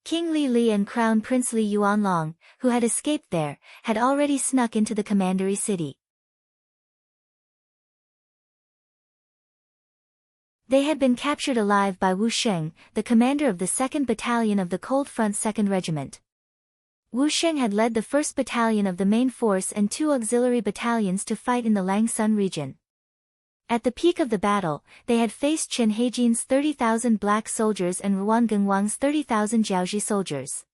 [SPEAKER 1] King Li Li and Crown Prince Li Yuanlong, who had escaped there, had already snuck into the commandery city. They had been captured alive by Wu Sheng, the commander of the 2nd Battalion of the Cold Front 2nd Regiment. Wu Sheng had led the 1st Battalion of the main force and 2 auxiliary battalions to fight in the Langsun region. At the peak of the battle, they had faced Chen Heijin's 30,000 black soldiers and Ruan Gengwang's 30,000 Jiaoji soldiers.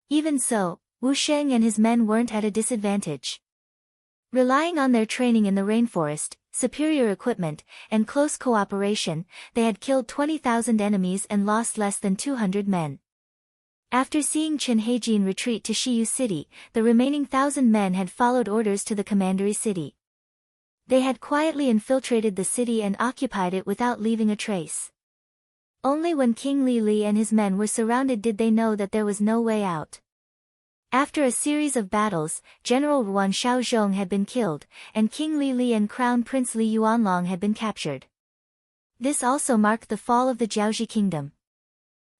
[SPEAKER 1] Even so, Wu Sheng and his men weren't at a disadvantage. Relying on their training in the rainforest, superior equipment, and close cooperation, they had killed 20,000 enemies and lost less than 200 men. After seeing Chen Heijin retreat to Shiyu City, the remaining 1,000 men had followed orders to the commandery city. They had quietly infiltrated the city and occupied it without leaving a trace. Only when King Li Li and his men were surrounded did they know that there was no way out. After a series of battles, General Ruan Shaozhong had been killed, and King Li Li and Crown Prince Li Yuanlong had been captured. This also marked the fall of the Jiaoji kingdom.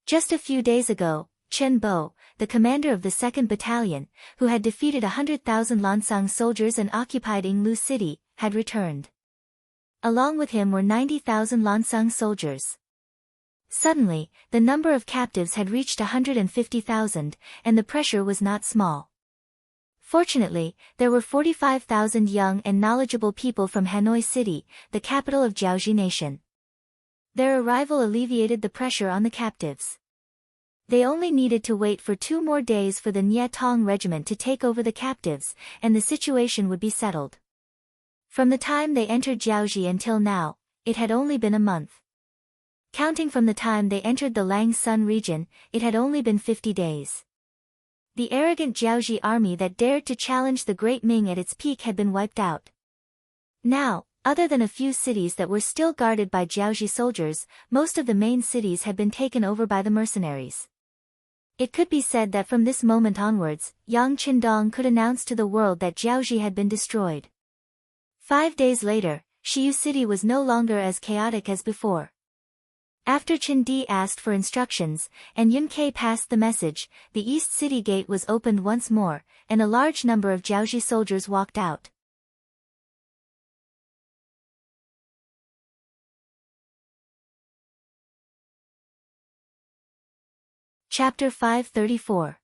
[SPEAKER 1] Just a few days ago, Chen Bo, the commander of the 2nd Battalion, who had defeated 100,000 Lansang soldiers and occupied Yinglu City, had returned. Along with him were 90,000 Lansang soldiers. Suddenly, the number of captives had reached 150,000, and the pressure was not small. Fortunately, there were 45,000 young and knowledgeable people from Hanoi City, the capital of Jiaoji Nation. Their arrival alleviated the pressure on the captives. They only needed to wait for 2 more days for the Nye Tong regiment to take over the captives, and the situation would be settled. From the time they entered Jiaoji until now, it had only been a month. Counting from the time they entered the Lang Sun region, it had only been 50 days. The arrogant Jiaoji army that dared to challenge the Great Ming at its peak had been wiped out. Now, other than a few cities that were still guarded by Jiaoji soldiers, most of the main cities had been taken over by the mercenaries. It could be said that from this moment onwards, Yang Qindong could announce to the world that Jiaoji had been destroyed. 5 days later, Shiyu City was no longer as chaotic as before. After Chen Di asked for instructions, and Yun Ke passed the message, the East City Gate was opened once more, and a large number of Jiaoji soldiers walked out. Chapter 534.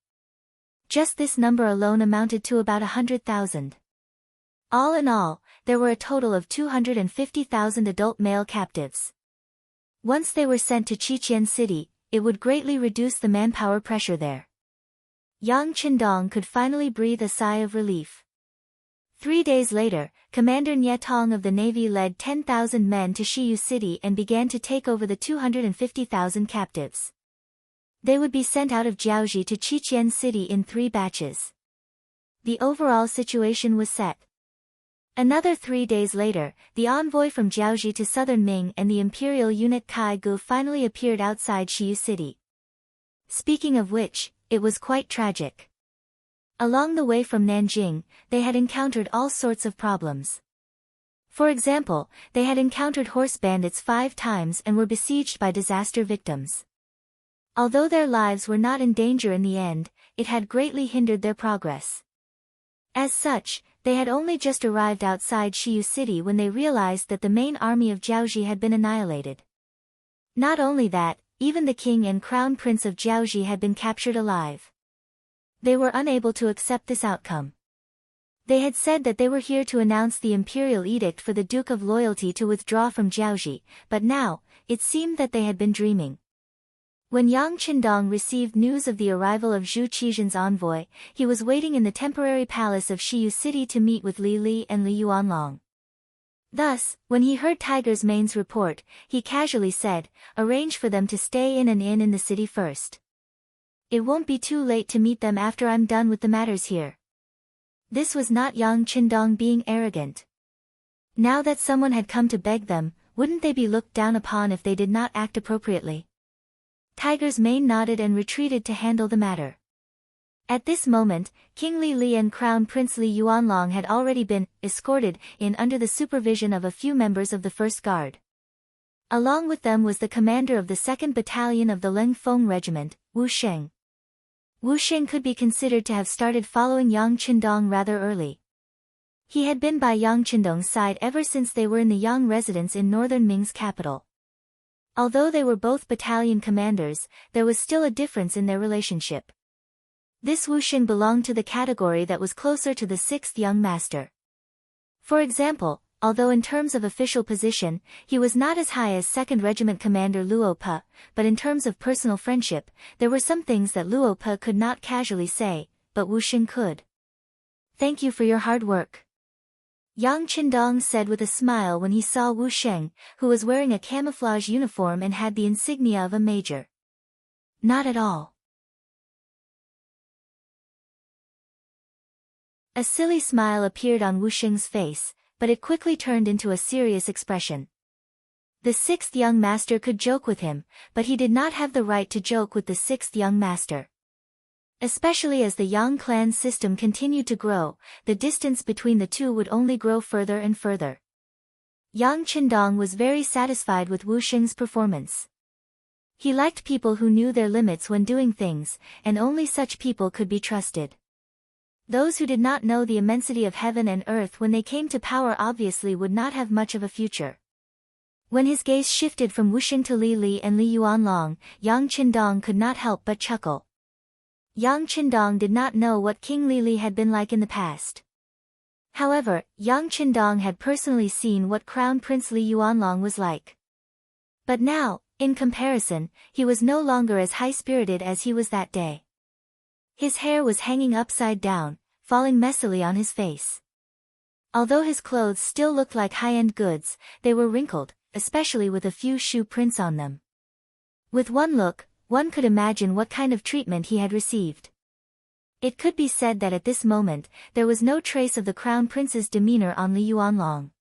[SPEAKER 1] Just this number alone amounted to about 100,000. All in all, there were a total of 250,000 adult male captives. Once they were sent to Qiqian City, it would greatly reduce the manpower pressure there. Yang Qindong could finally breathe a sigh of relief. 3 days later, Commander Nye Tong of the Navy led 10,000 men to Shiyu City and began to take over the 250,000 captives. They would be sent out of Jiaoji to Qiqian City in 3 batches. The overall situation was set. Another 3 days later, the envoy from Jiaoji to southern Ming and the imperial unit Kai Gu finally appeared outside Shiyu City. Speaking of which, it was quite tragic. Along the way from Nanjing, they had encountered all sorts of problems. For example, they had encountered horse bandits 5 times and were besieged by disaster victims. Although their lives were not in danger in the end, it had greatly hindered their progress. As such, they had only just arrived outside Shiyu City when they realized that the main army of Jiaoji had been annihilated. Not only that, even the king and crown prince of Jiaoji had been captured alive. They were unable to accept this outcome. They had said that they were here to announce the imperial edict for the Duke of Loyalty to withdraw from Jiaoji, but now, it seemed that they had been dreaming. When Yang Qindong received news of the arrival of Zhu Qizhen's envoy, he was waiting in the temporary palace of Shiyu City to meet with Li Li and Li Yuanlong. Thus, when he heard Tiger's Mane's report, he casually said, "Arrange for them to stay in an inn in the city first. It won't be too late to meet them after I'm done with the matters here." This was not Yang Qindong being arrogant. Now that someone had come to beg them, wouldn't they be looked down upon if they did not act appropriately? Tiger's Mane nodded and retreated to handle the matter. At this moment, King Li Li and Crown Prince Li Yuanlong had already been escorted in under the supervision of a few members of the First Guard. Along with them was the commander of the 2nd Battalion of the Leng Feng Regiment, Wu Sheng. Wu Sheng could be considered to have started following Yang Qindong rather early. He had been by Yang Qindong's side ever since they were in the Yang residence in northern Ming's capital. Although they were both battalion commanders, there was still a difference in their relationship. This Wu Sheng belonged to the category that was closer to the 6th young master. For example, although in terms of official position, he was not as high as 2nd Regiment Commander Luo Pe, but in terms of personal friendship, there were some things that Luo Pe could not casually say, but Wu Sheng could. "Thank you for your hard work," Yang Qindong said with a smile when he saw Wu Sheng, who was wearing a camouflage uniform and had the insignia of a major. "Not at all." A silly smile appeared on Wu Sheng's face, but it quickly turned into a serious expression. The 6th young master could joke with him, but he did not have the right to joke with the 6th young master. Especially as the Yang clan system continued to grow, the distance between the two would only grow further and further. Yang Qindong was very satisfied with Wu Sheng's performance. He liked people who knew their limits when doing things, and only such people could be trusted. Those who did not know the immensity of heaven and earth when they came to power obviously would not have much of a future. When his gaze shifted from Wu Sheng to Li Li and Li Yuanlong, Yang Qindong could not help but chuckle. Yang Qindong did not know what King Li Li had been like in the past. However, Yang Qindong had personally seen what Crown Prince Li Yuanlong was like. But now, In comparison, he was no longer as high-spirited as he was that day. His hair was hanging upside down, falling messily on his face. Although his clothes still looked like high-end goods, they were wrinkled, especially with a few shoe prints on them. With one look, one could imagine what kind of treatment he had received. It could be said that at this moment, there was no trace of the crown prince's demeanor on Li Yuanlong.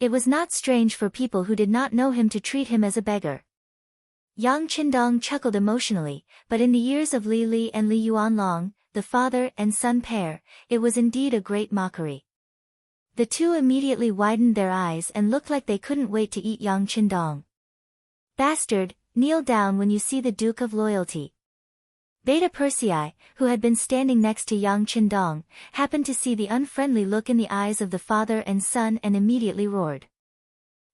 [SPEAKER 1] It was not strange for people who did not know him to treat him as a beggar. Yang Qindong chuckled emotionally, but in the ears of Li Li and Li Yuanlong, the father and son pair, it was indeed a great mockery. The two immediately widened their eyes and looked like they couldn't wait to eat Yang Qindong. Bastard, kneel down when you see the Duke of Loyalty. Beta Persei, who had been standing next to Yang Qindong, happened to see the unfriendly look in the eyes of the father and son and immediately roared.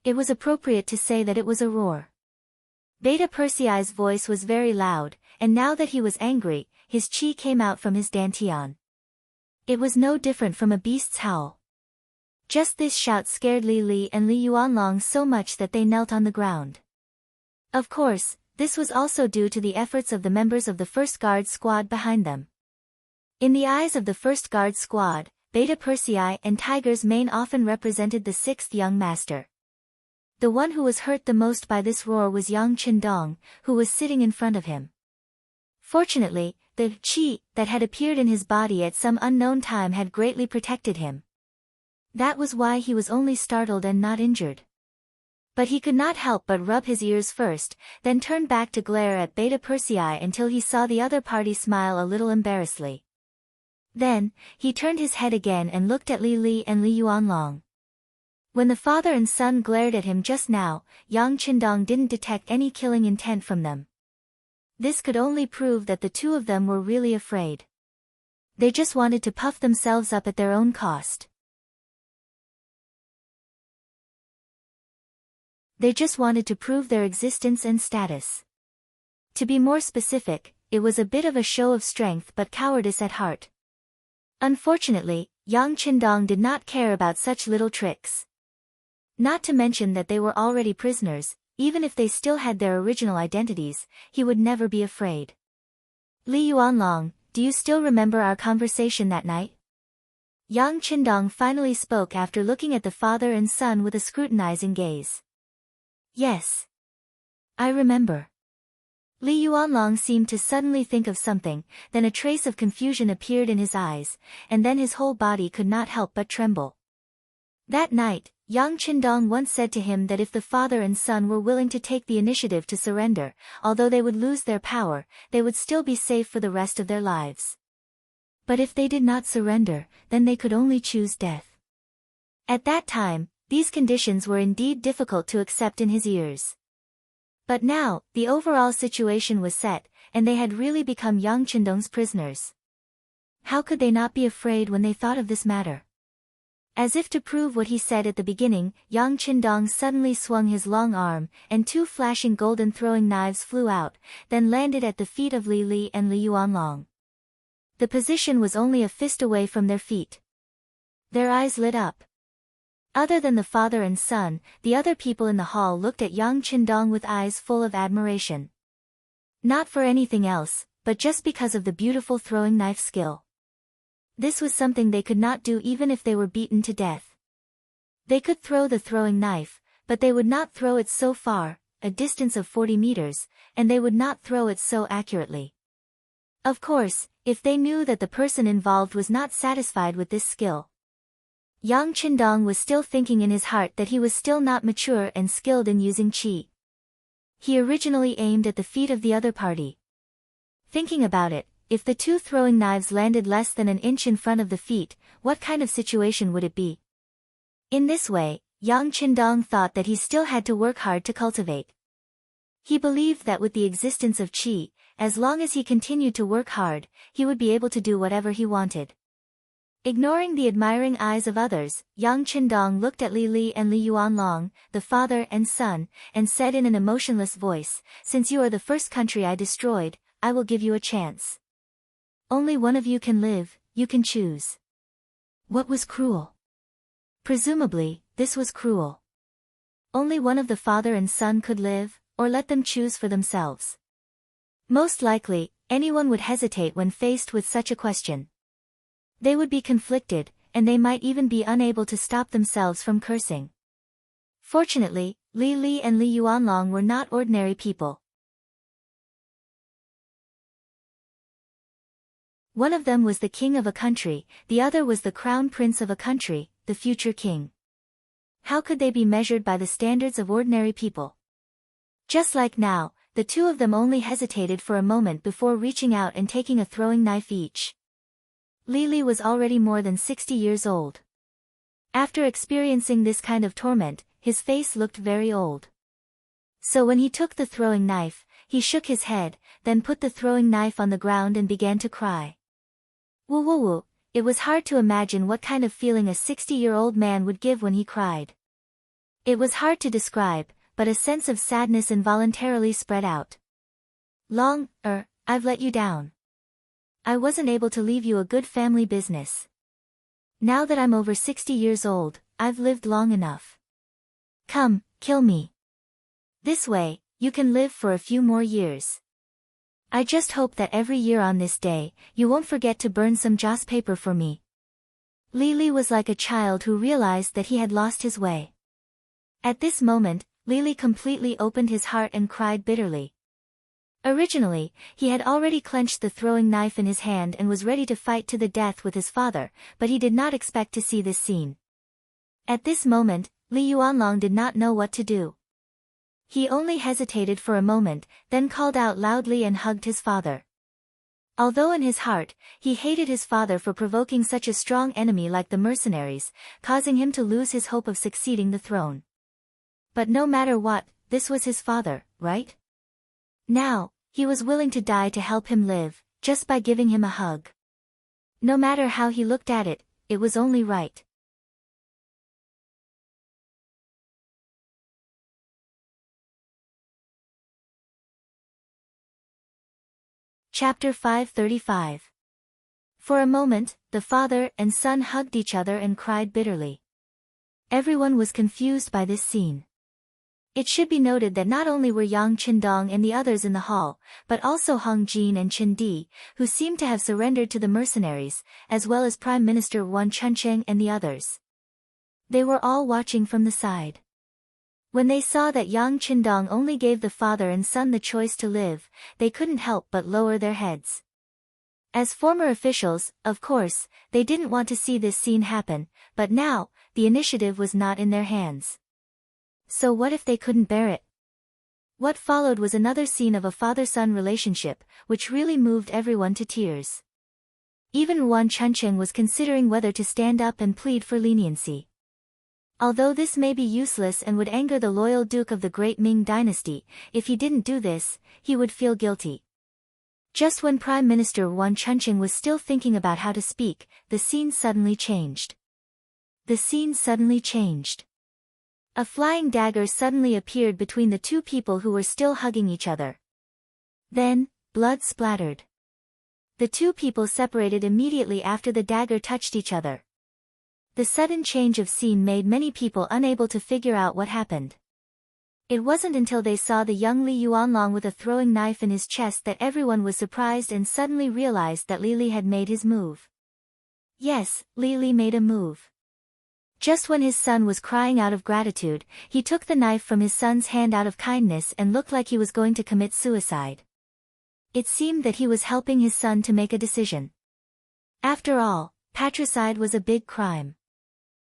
[SPEAKER 1] It was appropriate to say that it was a roar. Beta Persei's voice was very loud, and now that he was angry, his qi came out from his dantian. It was no different from a beast's howl. Just this shout scared Li Li and Li Yuanlong so much that they knelt on the ground. Of course, this was also due to the efforts of the members of the First Guard Squad behind them. In the eyes of the First Guard Squad, Beta Persei and Tiger's mane often represented the sixth young master. The one who was hurt the most by this roar was Yang Qindong, who was sitting in front of him. Fortunately, the qi that had appeared in his body at some unknown time had greatly protected him. That was why he was only startled and not injured. But he could not help but rub his ears first, then turn back to glare at Beta Persei until he saw the other party smile a little embarrassedly. Then, he turned his head again and looked at Li Li and Li Yuanlong. When the father and son glared at him just now, Yang Qindong didn't detect any killing intent from them. This could only prove that the two of them were really afraid. They just wanted to puff themselves up at their own cost. They just wanted to prove their existence and status. To be more specific, it was a bit of a show of strength but cowardice at heart. Unfortunately, Yang Qindong did not care about such little tricks. Not to mention that they were already prisoners, even if they still had their original identities, he would never be afraid. Li Yuanlong, do you still remember our conversation that night? Yang Qindong finally spoke after looking at the father and son with a scrutinizing gaze. Yes. I remember. Li Yuanlong seemed to suddenly think of something, then a trace of confusion appeared in his eyes, and then his whole body could not help but tremble. That night, Yang Qindong once said to him that if the father and son were willing to take the initiative to surrender, although they would lose their power, they would still be safe for the rest of their lives. But if they did not surrender, then they could only choose death. At that time, these conditions were indeed difficult to accept in his ears. But now, the overall situation was set, and they had really become Yang Qindong's prisoners. How could they not be afraid when they thought of this matter? As if to prove what he said at the beginning, Yang Qindong suddenly swung his long arm, and two flashing golden throwing knives flew out, then landed at the feet of Li Li and Li Yuanlong. The position was only a fist away from their feet. Their eyes lit up. Other than the father and son, the other people in the hall looked at Yang Qindong with eyes full of admiration. Not for anything else, but just because of the beautiful throwing knife skill. This was something they could not do even if they were beaten to death. They could throw the throwing knife, but they would not throw it so far, a distance of 40 meters, and they would not throw it so accurately. Of course, if they knew that the person involved was not satisfied with this skill. Yang Qindong was still thinking in his heart that he was still not mature and skilled in using qi. He originally aimed at the feet of the other party. Thinking about it, if the two throwing knives landed less than an inch in front of the feet, what kind of situation would it be? In this way, Yang Qindong thought that he still had to work hard to cultivate. He believed that with the existence of qi, as long as he continued to work hard, he would be able to do whatever he wanted. Ignoring the admiring eyes of others, Yang Qindong looked at Li Li and Li Yuanlong, the father and son, and said in an emotionless voice, "Since you are the first country I destroyed, I will give you a chance. Only one of you can live, you can choose." What was cruel? Presumably, this was cruel. Only one of the father and son could live, or let them choose for themselves? Most likely, anyone would hesitate when faced with such a question. They would be conflicted, and they might even be unable to stop themselves from cursing. Fortunately, Li Li and Li Yuanlong were not ordinary people. One of them was the king of a country, the other was the crown prince of a country, the future king. How could they be measured by the standards of ordinary people? Just like now, the two of them only hesitated for a moment before reaching out and taking a throwing knife each. Li Li was already more than 60 years old. After experiencing this kind of torment, his face looked very old. So when he took the throwing knife, he shook his head, then put the throwing knife on the ground and began to cry. Woo woo woo, it was hard to imagine what kind of feeling a 60-year-old man would give when he cried. It was hard to describe, but a sense of sadness involuntarily spread out. I've let you down. I wasn't able to leave you a good family business. Now that I'm over 60 years old, I've lived long enough. Come, kill me. This way, you can live for a few more years. I just hope that every year on this day, you won't forget to burn some joss paper for me. Li Li was like a child who realized that he had lost his way. At this moment, Li Li completely opened his heart and cried bitterly. Originally, he had already clenched the throwing knife in his hand and was ready to fight to the death with his father, but he did not expect to see this scene. At this moment, Li Yuanlong did not know what to do. He only hesitated for a moment, then called out loudly and hugged his father. Although in his heart, he hated his father for provoking such a strong enemy like the mercenaries, causing him to lose his hope of succeeding the throne. But no matter what, this was his father, right? Now, he was willing to die to help him live, just by giving him a hug. No matter how he looked at it, it was only right. Chapter 535. For a moment, the father and son hugged each other and cried bitterly. Everyone was confused by this scene. It should be noted that not only were Yang Qindong and the others in the hall, but also Hong Jin and Chen Di, who seemed to have surrendered to the mercenaries, as well as Prime Minister Wan Chuncheng and the others. They were all watching from the side. When they saw that Yang Qindong only gave the father and son the choice to live, they couldn't help but lower their heads. As former officials, of course, they didn't want to see this scene happen, but now, the initiative was not in their hands. So what if they couldn't bear it? What followed was another scene of a father-son relationship, which really moved everyone to tears. Even Wan Chuncheng was considering whether to stand up and plead for leniency. Although this may be useless and would anger the loyal Duke of the Great Ming Dynasty, if he didn't do this, he would feel guilty. Just when Prime Minister Wan Chuncheng was still thinking about how to speak, the scene suddenly changed. The scene suddenly changed. A flying dagger suddenly appeared between the two people who were still hugging each other. Then, blood splattered. The two people separated immediately after the dagger touched each other. The sudden change of scene made many people unable to figure out what happened. It wasn't until they saw the young Li Yuanlong with a throwing knife in his chest that everyone was surprised and suddenly realized that Li Li had made his move. Yes, Li Li made a move. Just when his son was crying out of gratitude, he took the knife from his son's hand out of kindness and looked like he was going to commit suicide. It seemed that he was helping his son to make a decision. After all, patricide was a big crime.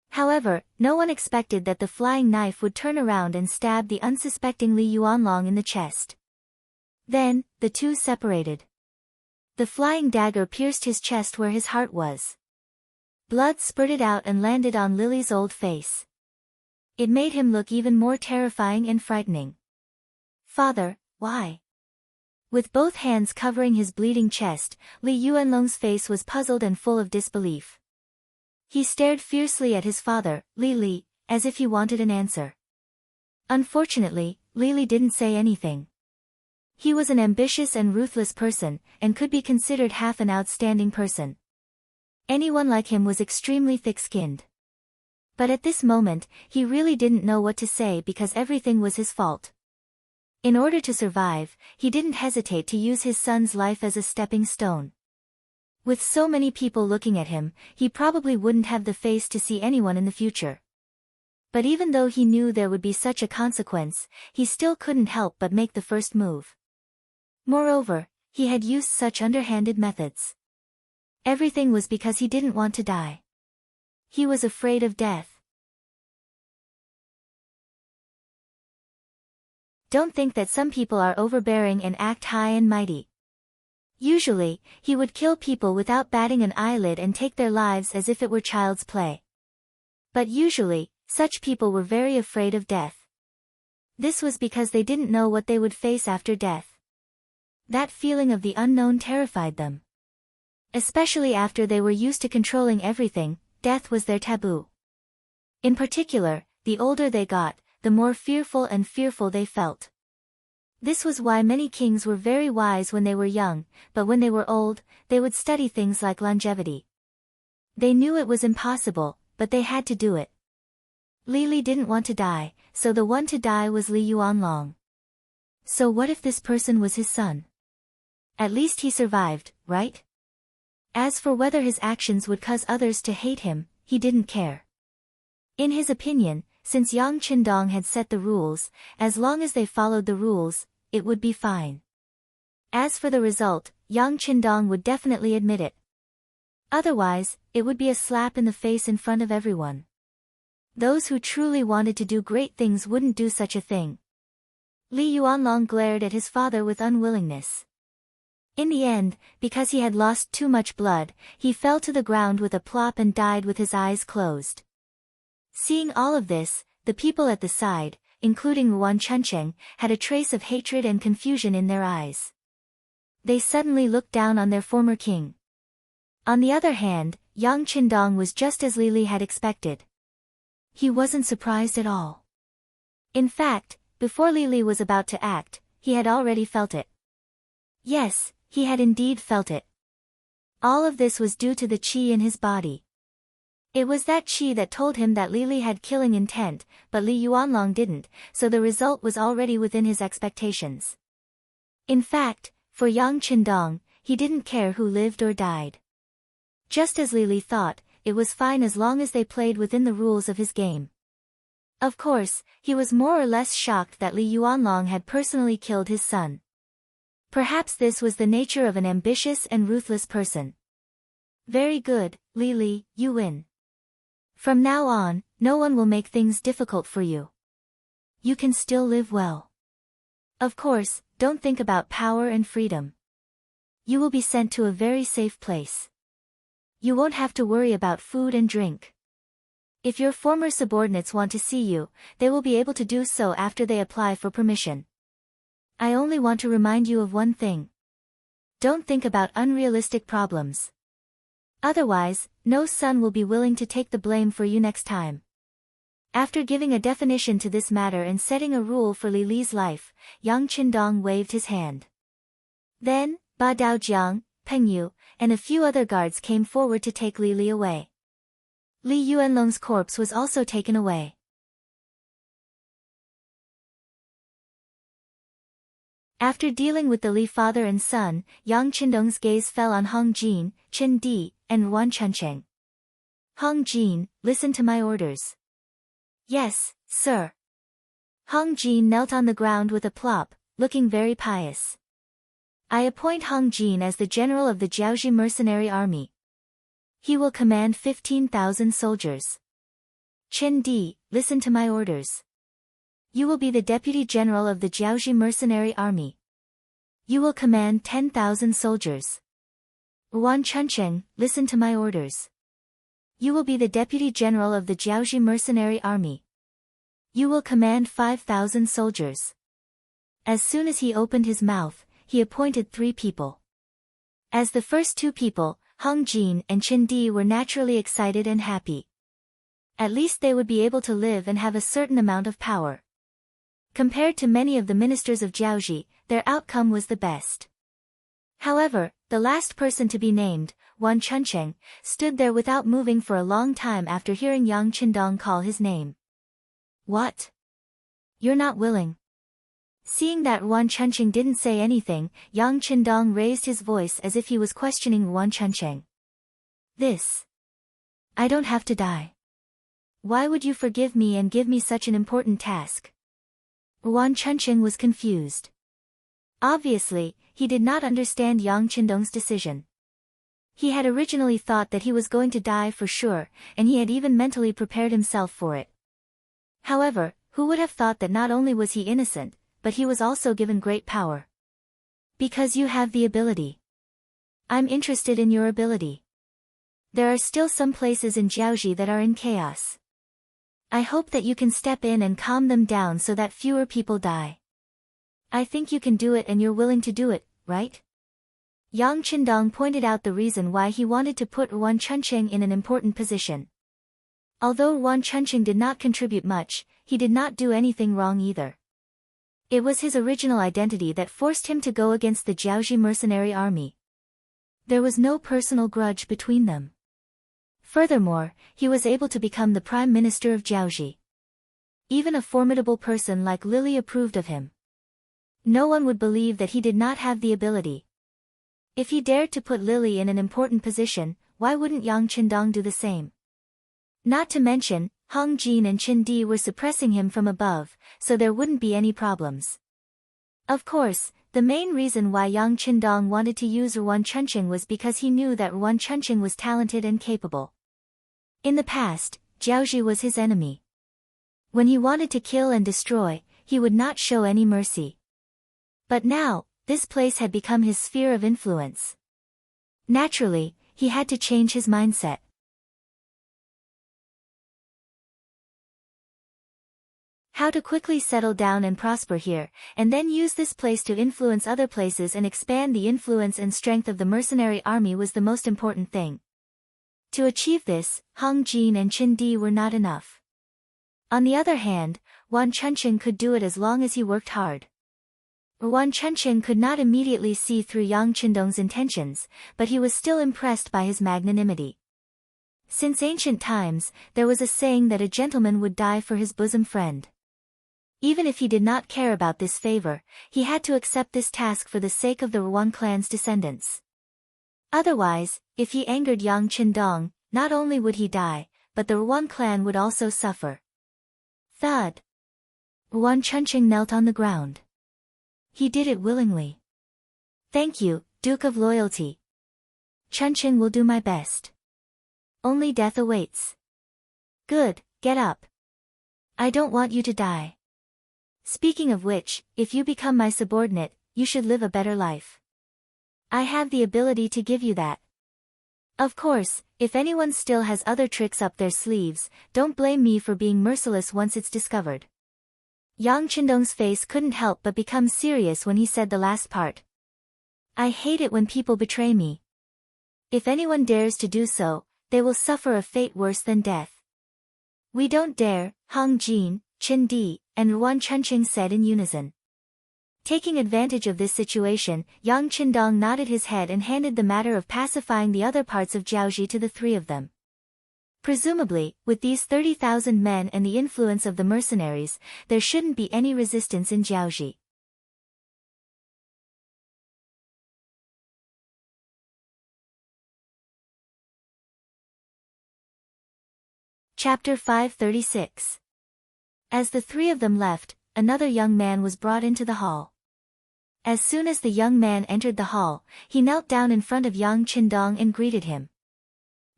[SPEAKER 1] However, no one expected that the flying knife would turn around and stab the unsuspecting Li Yuanlong in the chest. Then, the two separated. The flying dagger pierced his chest where his heart was. Blood spurted out and landed on Lily's old face. It made him look even more terrifying and frightening. Father, why? With both hands covering his bleeding chest, Li Yuanlong's face was puzzled and full of disbelief. He stared fiercely at his father, Li Li, as if he wanted an answer. Unfortunately, Li Li didn't say anything. He was an ambitious and ruthless person, and could be considered half an outstanding person. Anyone like him was extremely thick-skinned. But at this moment, he really didn't know what to say because everything was his fault. In order to survive, he didn't hesitate to use his son's life as a stepping stone. With so many people looking at him, he probably wouldn't have the face to see anyone in the future. But even though he knew there would be such a consequence, he still couldn't help but make the first move. Moreover, he had used such underhanded methods. Everything was because he didn't want to die. He was afraid of death. Don't think that some people are overbearing and act high and mighty. Usually, he would kill people without batting an eyelid and take their lives as if it were child's play. But usually, such people were very afraid of death. This was because they didn't know what they would face after death. That feeling of the unknown terrified them. Especially after they were used to controlling everything, death was their taboo. In particular, the older they got, the more fearful they felt. This was why many kings were very wise when they were young, but when they were old, they would study things like longevity. They knew it was impossible, but they had to do it. Li Li didn't want to die, so the one to die was Li Yuanlong. So what if this person was his son? At least he survived, right? As for whether his actions would cause others to hate him, he didn't care. In his opinion, since Yang Qindong had set the rules, as long as they followed the rules, it would be fine. As for the result, Yang Qindong would definitely admit it. Otherwise, it would be a slap in the face in front of everyone. Those who truly wanted to do great things wouldn't do such a thing. Li Yuanlong glared at his father with unwillingness. In the end, because he had lost too much blood, he fell to the ground with a plop and died with his eyes closed. Seeing all of this, the people at the side, including Yuan Chuncheng, had a trace of hatred and confusion in their eyes. They suddenly looked down on their former king. On the other hand, Yang Qindong was just as Li Li had expected. He wasn't surprised at all. In fact, before Li Li was about to act, he had already felt it. Yes, he had indeed felt it. All of this was due to the qi in his body. It was that qi that told him that Li Li had killing intent, but Li Yuanlong didn't, so the result was already within his expectations. In fact, for Yang Qindong, he didn't care who lived or died. Just as Li Li thought, it was fine as long as they played within the rules of his game. Of course, he was more or less shocked that Li Yuanlong had personally killed his son. Perhaps this was the nature of an ambitious and ruthless person. Very good, Li Li, you win. From now on, no one will make things difficult for you. You can still live well. Of course, don't think about power and freedom. You will be sent to a very safe place. You won't have to worry about food and drink. If your former subordinates want to see you, they will be able to do so after they apply for permission. I only want to remind you of one thing. Don't think about unrealistic problems. Otherwise, no son will be willing to take the blame for you next time. After giving a definition to this matter and setting a rule for Li Li's life, Yang Qindong waved his hand. Then, Ba Daojiang, Peng Yu, and a few other guards came forward to take Li Li away. Li Yuanlong's corpse was also taken away. After dealing with the Li father and son, Yang Qindong's gaze fell on Hong Jin, Qin Di, and Yuan Chuncheng. Hong Jin, listen to my orders. Yes, sir. Hong Jin knelt on the ground with a plop, looking very pious. I appoint Hong Jin as the general of the Jiaoji mercenary army. He will command 15,000 soldiers. Qin Di, listen to my orders. You will be the deputy general of the Jiaoji mercenary army. You will command 10,000 soldiers. Yuan Chuncheng, listen to my orders. You will be the deputy general of the Jiaoji mercenary army. You will command 5,000 soldiers. As soon as he opened his mouth, he appointed 3 people. As the first 2 people, Hong Jin and Qin Di, were naturally excited and happy. At least they would be able to live and have a certain amount of power. Compared to many of the ministers of Jiaoji, their outcome was the best. However, the last person to be named, Yuan Chuncheng, stood there without moving for a long time after hearing Yang Qindong call his name. What? You're not willing? Seeing that Yuan Chunqing didn't say anything, Yang Qindong raised his voice as if he was questioning Yuan Chunqing. I don't have to die. Why would you forgive me and give me such an important task? Yuan Chunqing was confused. Obviously, he did not understand Yang Qindong's decision. He had originally thought that he was going to die for sure, and he had even mentally prepared himself for it. However, who would have thought that not only was he innocent, but he was also given great power? Because you have the ability. I'm interested in your ability. There are still some places in Jiaoji that are in chaos. I hope that you can step in and calm them down so that fewer people die. I think you can do it and you're willing to do it, right? Yang Qindong pointed out the reason why he wanted to put Yuan Chunqing in an important position. Although Yuan Chunqing did not contribute much, he did not do anything wrong either. It was his original identity that forced him to go against the Jiaoji mercenary army. There was no personal grudge between them. Furthermore, he was able to become the prime minister of Jiaoji. Even a formidable person like Lily approved of him. No one would believe that he did not have the ability. If he dared to put Lily in an important position, why wouldn't Yang Qindong do the same? Not to mention, Hong Jin and Qin Di were suppressing him from above, so there wouldn't be any problems. Of course, the main reason why Yang Qindong wanted to use Yuan Chunqing was because he knew that Yuan Chunqing was talented and capable. In the past, Jiaoji was his enemy. When he wanted to kill and destroy, he would not show any mercy. But now, this place had become his sphere of influence. Naturally, he had to change his mindset. How to quickly settle down and prosper here, and then use this place to influence other places and expand the influence and strength of the mercenary army was the most important thing. To achieve this, Hong Jin and Qin Di were not enough. On the other hand, Yuan Chunqing could do it as long as he worked hard. Yuan Chunqing could not immediately see through Yang Qindong's intentions, but he was still impressed by his magnanimity. Since ancient times, there was a saying that a gentleman would die for his bosom friend. Even if he did not care about this favor, he had to accept this task for the sake of the Yuan clan's descendants. Otherwise, if he angered Yang Qindong, not only would he die, but the Yuan clan would also suffer. Thud. Yuan Chunqing knelt on the ground. He did it willingly. Thank you, Duke of Loyalty. Chunqing will do my best. Only death awaits. Good, get up. I don't want you to die. Speaking of which, if you become my subordinate, you should live a better life. I have the ability to give you that. Of course, if anyone still has other tricks up their sleeves, don't blame me for being merciless once it's discovered. Yang Qindong's face couldn't help but become serious when he said the last part. I hate it when people betray me. If anyone dares to do so, they will suffer a fate worse than death. We don't dare, Hong Jin, Qin Di, and Yuan Chunqing said in unison. Taking advantage of this situation, Yang Qindong nodded his head and handed the matter of pacifying the other parts of Jiaoji to the three of them. Presumably, with these 30,000 men and the influence of the mercenaries, there shouldn't be any resistance in Jiaoji. Chapter 536. As the three of them left, another young man was brought into the hall. As soon as the young man entered the hall, he knelt down in front of Yang Qindong and greeted him.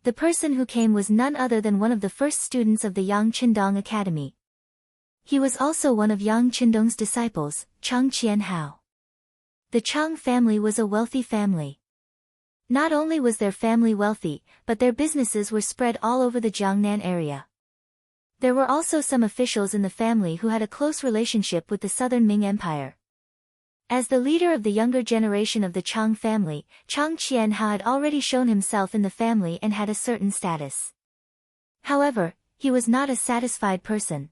[SPEAKER 1] The person who came was none other than one of the first students of the Yang Qindong Academy. He was also one of Yang Qindong's disciples, Chang Qianhao. The Chang family was a wealthy family. Not only was their family wealthy, but their businesses were spread all over the Jiangnan area. There were also some officials in the family who had a close relationship with the southern Ming Empire. As the leader of the younger generation of the Chang family, Chang Qianhao had already shown himself in the family and had a certain status. However, he was not a satisfied person.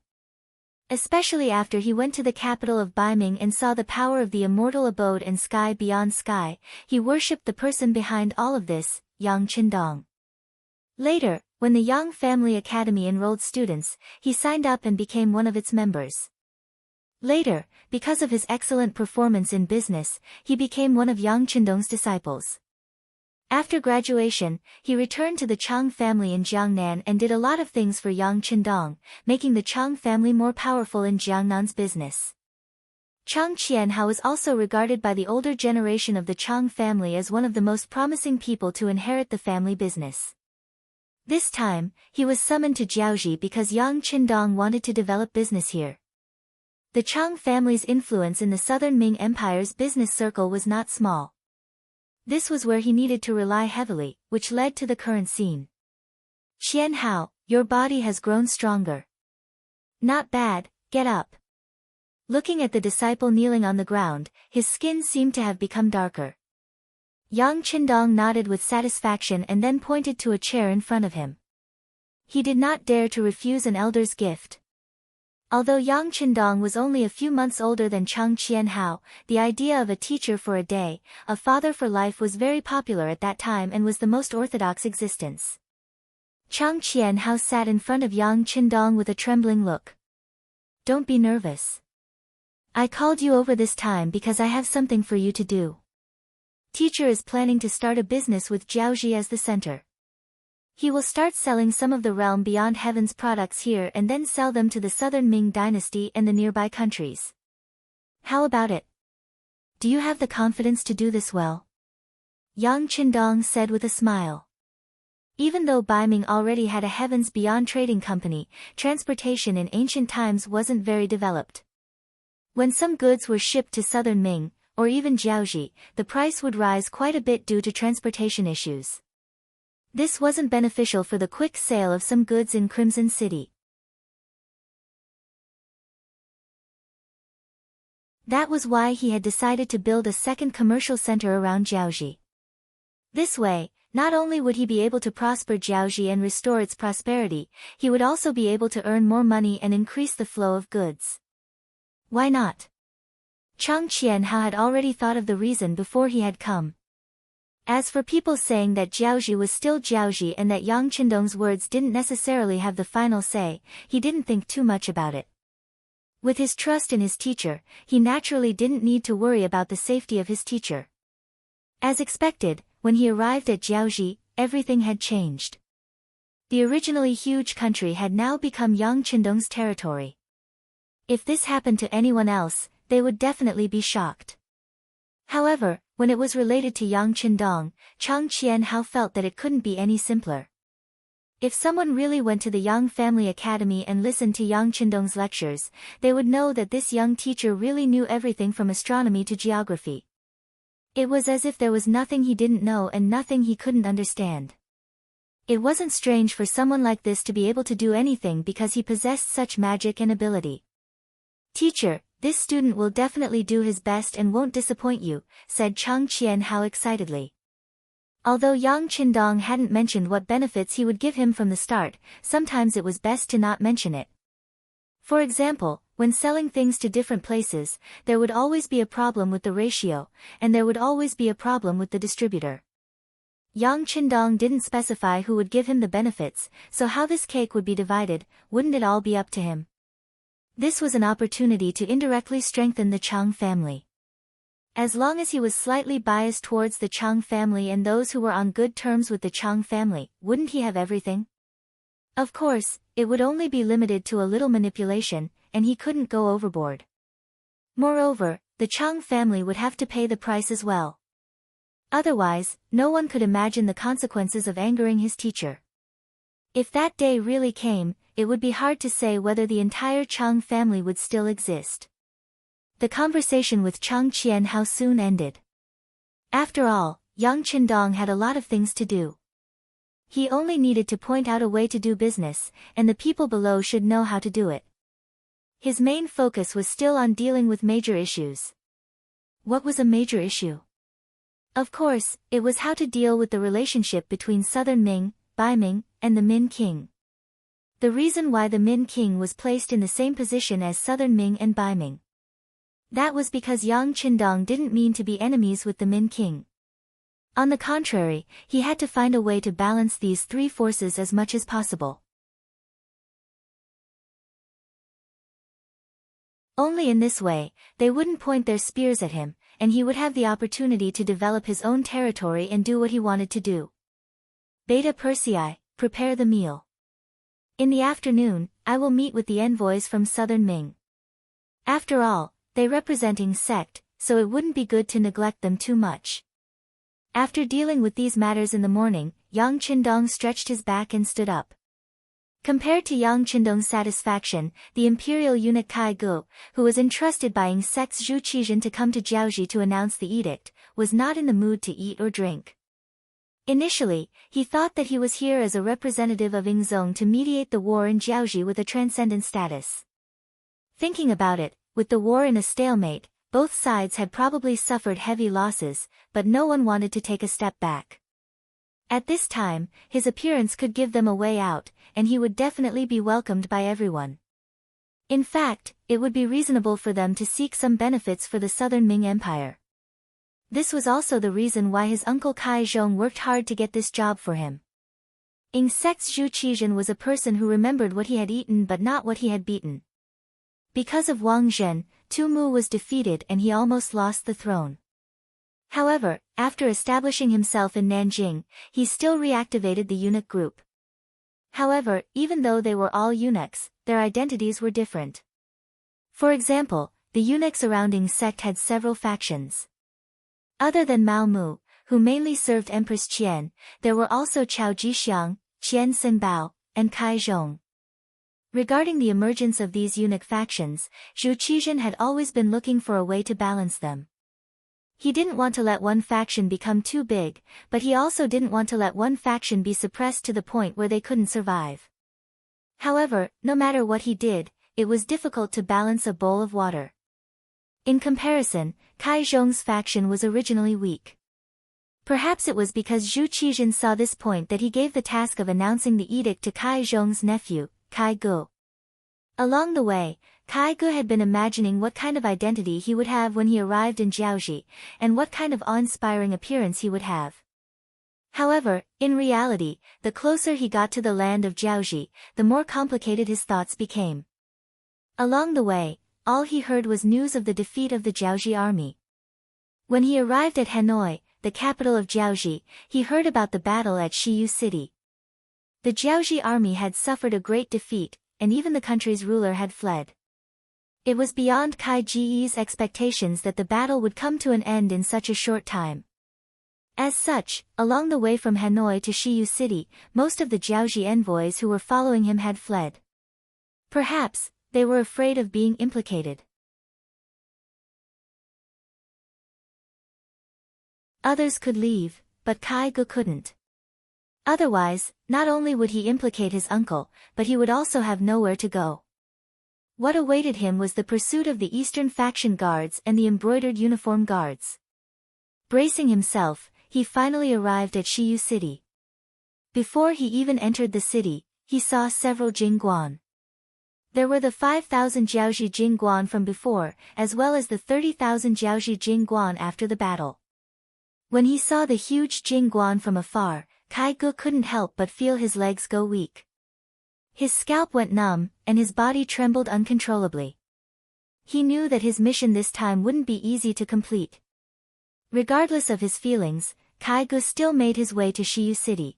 [SPEAKER 1] Especially after he went to the capital of Baiming and saw the power of the immortal abode and sky beyond sky, he worshipped the person behind all of this, Yang Qindong. Later, when the Yang Family Academy enrolled students, he signed up and became one of its members. Later, because of his excellent performance in business, he became one of Yang Qindong's disciples. After graduation, he returned to the Qing family in Jiangnan and did a lot of things for Yang Qindong, making the Qing family more powerful in Jiangnan's business. Chang Qianhao is also regarded by the older generation of the Qing family as one of the most promising people to inherit the family business. This time, he was summoned to Jiaozhi because Yang Qindong wanted to develop business here. The Qing family's influence in the southern Ming Empire's business circle was not small. This was where he needed to rely heavily, which led to the current scene. Qianhao, your body has grown stronger. Not bad, get up. Looking at the disciple kneeling on the ground, his skin seemed to have become darker. Yang Qindong nodded with satisfaction and then pointed to a chair in front of him. He did not dare to refuse an elder's gift. Although Yang Qindong was only a few months older than Chang Qianhao, the idea of a teacher for a day, a father for life was very popular at that time and was the most orthodox existence. Chang Qianhao sat in front of Yang Qindong with a trembling look. Don't be nervous. I called you over this time because I have something for you to do. Teacher is planning to start a business with Jiaozhi as the center. He will start selling some of the realm beyond heaven's products here and then sell them to the southern Ming dynasty and the nearby countries. How about it? Do you have the confidence to do this well? Yang Qindong said with a smile. Even though Baiming already had a heavens beyond trading company, transportation in ancient times wasn't very developed. When some goods were shipped to southern Ming, or even Jiaozhi, the price would rise quite a bit due to transportation issues. This wasn't beneficial for the quick sale of some goods in Crimson City. That was why he had decided to build a second commercial center around Jiaozhi. This way, not only would he be able to prosper Jiaozhi and restore its prosperity, he would also be able to earn more money and increase the flow of goods. Why not? Chang Qianhao had already thought of the reason before he had come. As for people saying that Jiaozhi was still Jiaozhi and that Yang Qindong's words didn't necessarily have the final say, he didn't think too much about it. With his trust in his teacher, he naturally didn't need to worry about the safety of his teacher. As expected, when he arrived at Jiaozhi, everything had changed. The originally huge country had now become Yang Qindong's territory. If this happened to anyone else, they would definitely be shocked. However, when it was related to Yang Qindong, Chang Qianhao felt that it couldn't be any simpler. If someone really went to the Yang Family Academy and listened to Yang Qindong's lectures, they would know that this young teacher really knew everything from astronomy to geography. It was as if there was nothing he didn't know and nothing he couldn't understand. It wasn't strange for someone like this to be able to do anything because he possessed such magic and ability. Teacher, this student will definitely do his best and won't disappoint you, said Chang Qianhao excitedly. Although Yang Qindong hadn't mentioned what benefits he would give him from the start, sometimes it was best to not mention it. For example, when selling things to different places, there would always be a problem with the ratio, and there would always be a problem with the distributor. Yang Qindong didn't specify who would give him the benefits, so how this cake would be divided, wouldn't it all be up to him? This was an opportunity to indirectly strengthen the Chang family. As long as he was slightly biased towards the Chang family and those who were on good terms with the Chang family, wouldn't he have everything? Of course, it would only be limited to a little manipulation, and he couldn't go overboard. Moreover, the Chang family would have to pay the price as well. Otherwise, no one could imagine the consequences of angering his teacher. If that day really came, it would be hard to say whether the entire Chang family would still exist. The conversation with Chang Qianhao soon ended. After all, Yang Qindong had a lot of things to do. He only needed to point out a way to do business, and the people below should know how to do it. His main focus was still on dealing with major issues. What was a major issue? Of course, it was how to deal with the relationship between Southern Ming, Baiming, and the Min King. The reason why the Min King was placed in the same position as Southern Ming and Baiming. That was because Yang Qindong didn't mean to be enemies with the Min King. On the contrary, he had to find a way to balance these three forces as much as possible. Only in this way, they wouldn't point their spears at him, and he would have the opportunity to develop his own territory and do what he wanted to do. Beta Persei, prepare the meal. In the afternoon, I will meet with the envoys from southern Ming. After all, they representing sect, so it wouldn't be good to neglect them too much. After dealing with these matters in the morning, Yang Qindong stretched his back and stood up. Compared to Yang Qindong's satisfaction, the imperial eunuch Kai Gu, who was entrusted by Ying sect's Zhu Qizhen to come to Jiaoji to announce the edict, was not in the mood to eat or drink. Initially, he thought that he was here as a representative of Yingzong to mediate the war in Jiaoji with a transcendent status. Thinking about it, with the war in a stalemate, both sides had probably suffered heavy losses, but no one wanted to take a step back. At this time, his appearance could give them a way out, and he would definitely be welcomed by everyone. In fact, it would be reasonable for them to seek some benefits for the southern Ming Empire. This was also the reason why his uncle Kai Zhong worked hard to get this job for him. Ying sect's Zhu Qizhen was a person who remembered what he had eaten but not what he had beaten. Because of Wang Zhen, Tu Mu was defeated and he almost lost the throne. However, after establishing himself in Nanjing, he still reactivated the eunuch group. However, even though they were all eunuchs, their identities were different. For example, the eunuchs around Ying sect had several factions. Other than Mao Mu, who mainly served Empress Qian, there were also Chao Jixiang, Qian Senbao, and Kai Zhong. Regarding the emergence of these eunuch factions, Zhu Qizhen had always been looking for a way to balance them. He didn't want to let one faction become too big, but he also didn't want to let one faction be suppressed to the point where they couldn't survive. However, no matter what he did, it was difficult to balance a bowl of water. In comparison, Kai Zhong's faction was originally weak. Perhaps it was because Zhu Qizhen saw this point that he gave the task of announcing the edict to Kai Zhong's nephew, Kai Gu. Along the way, Kai Gu had been imagining what kind of identity he would have when he arrived in Jiaoji, and what kind of awe-inspiring appearance he would have. However, in reality, the closer he got to the land of Jiaoji, the more complicated his thoughts became. Along the way, all he heard was news of the defeat of the Jiaoji army. When he arrived at Hanoi, the capital of Jiaoji, he heard about the battle at Shiyu City. The Jiaoji army had suffered a great defeat, and even the country's ruler had fled. It was beyond Kai Ji's expectations that the battle would come to an end in such a short time. As such, along the way from Hanoi to Shiyu City, most of the Jiaoji envoys who were following him had fled. Perhaps, they were afraid of being implicated. Others could leave, but Kai Gu couldn't. Otherwise, not only would he implicate his uncle, but he would also have nowhere to go. What awaited him was the pursuit of the Eastern faction guards and the embroidered uniform guards. Bracing himself, he finally arrived at Shiyu City. Before he even entered the city, he saw several Jingguan. There were the 5,000 Jiaoji Jingguan from before, as well as the 30,000 Jiaoji Jingguan after the battle. When he saw the huge Jingguan from afar, Kai Gu couldn't help but feel his legs go weak. His scalp went numb, and his body trembled uncontrollably. He knew that his mission this time wouldn't be easy to complete. Regardless of his feelings, Kai Gu still made his way to Shiyu City.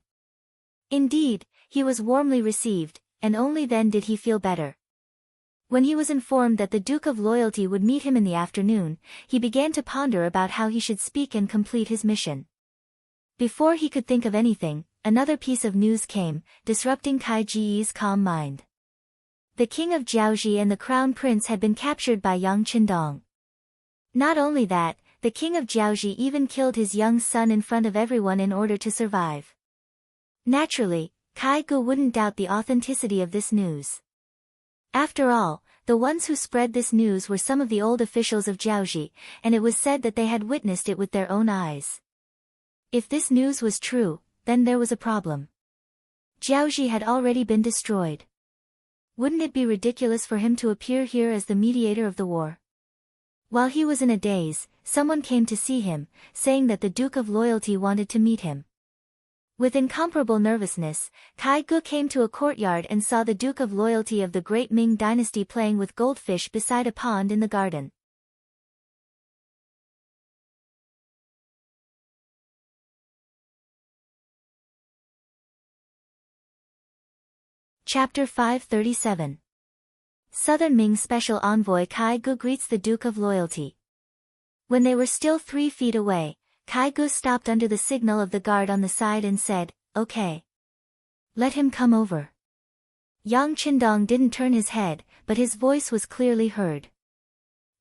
[SPEAKER 1] Indeed, he was warmly received, and only then did he feel better. When he was informed that the Duke of Loyalty would meet him in the afternoon, he began to ponder about how he should speak and complete his mission. Before he could think of anything, another piece of news came, disrupting Kai Ji's calm mind. The king of Jiaoji and the crown prince had been captured by Yang Qindong. Not only that, the king of Jiaoji even killed his young son in front of everyone in order to survive. Naturally, Kai Gu wouldn't doubt the authenticity of this news. After all, the ones who spread this news were some of the old officials of Jiaoji, and it was said that they had witnessed it with their own eyes. If this news was true, then there was a problem. Jiaoji had already been destroyed. Wouldn't it be ridiculous for him to appear here as the mediator of the war? While he was in a daze, someone came to see him, saying that the Duke of Loyalty wanted to meet him. With incomparable nervousness, Kai Gu came to a courtyard and saw the Duke of Loyalty of the Great Ming Dynasty playing with goldfish beside a pond in the garden. Chapter 537. Southern Ming Special Envoy Kai Gu greets the Duke of Loyalty. When they were still 3 feet away, Kai Gu stopped under the signal of the guard on the side and said, "Okay. Let him come over." Yang Qindong didn't turn his head, but his voice was clearly heard.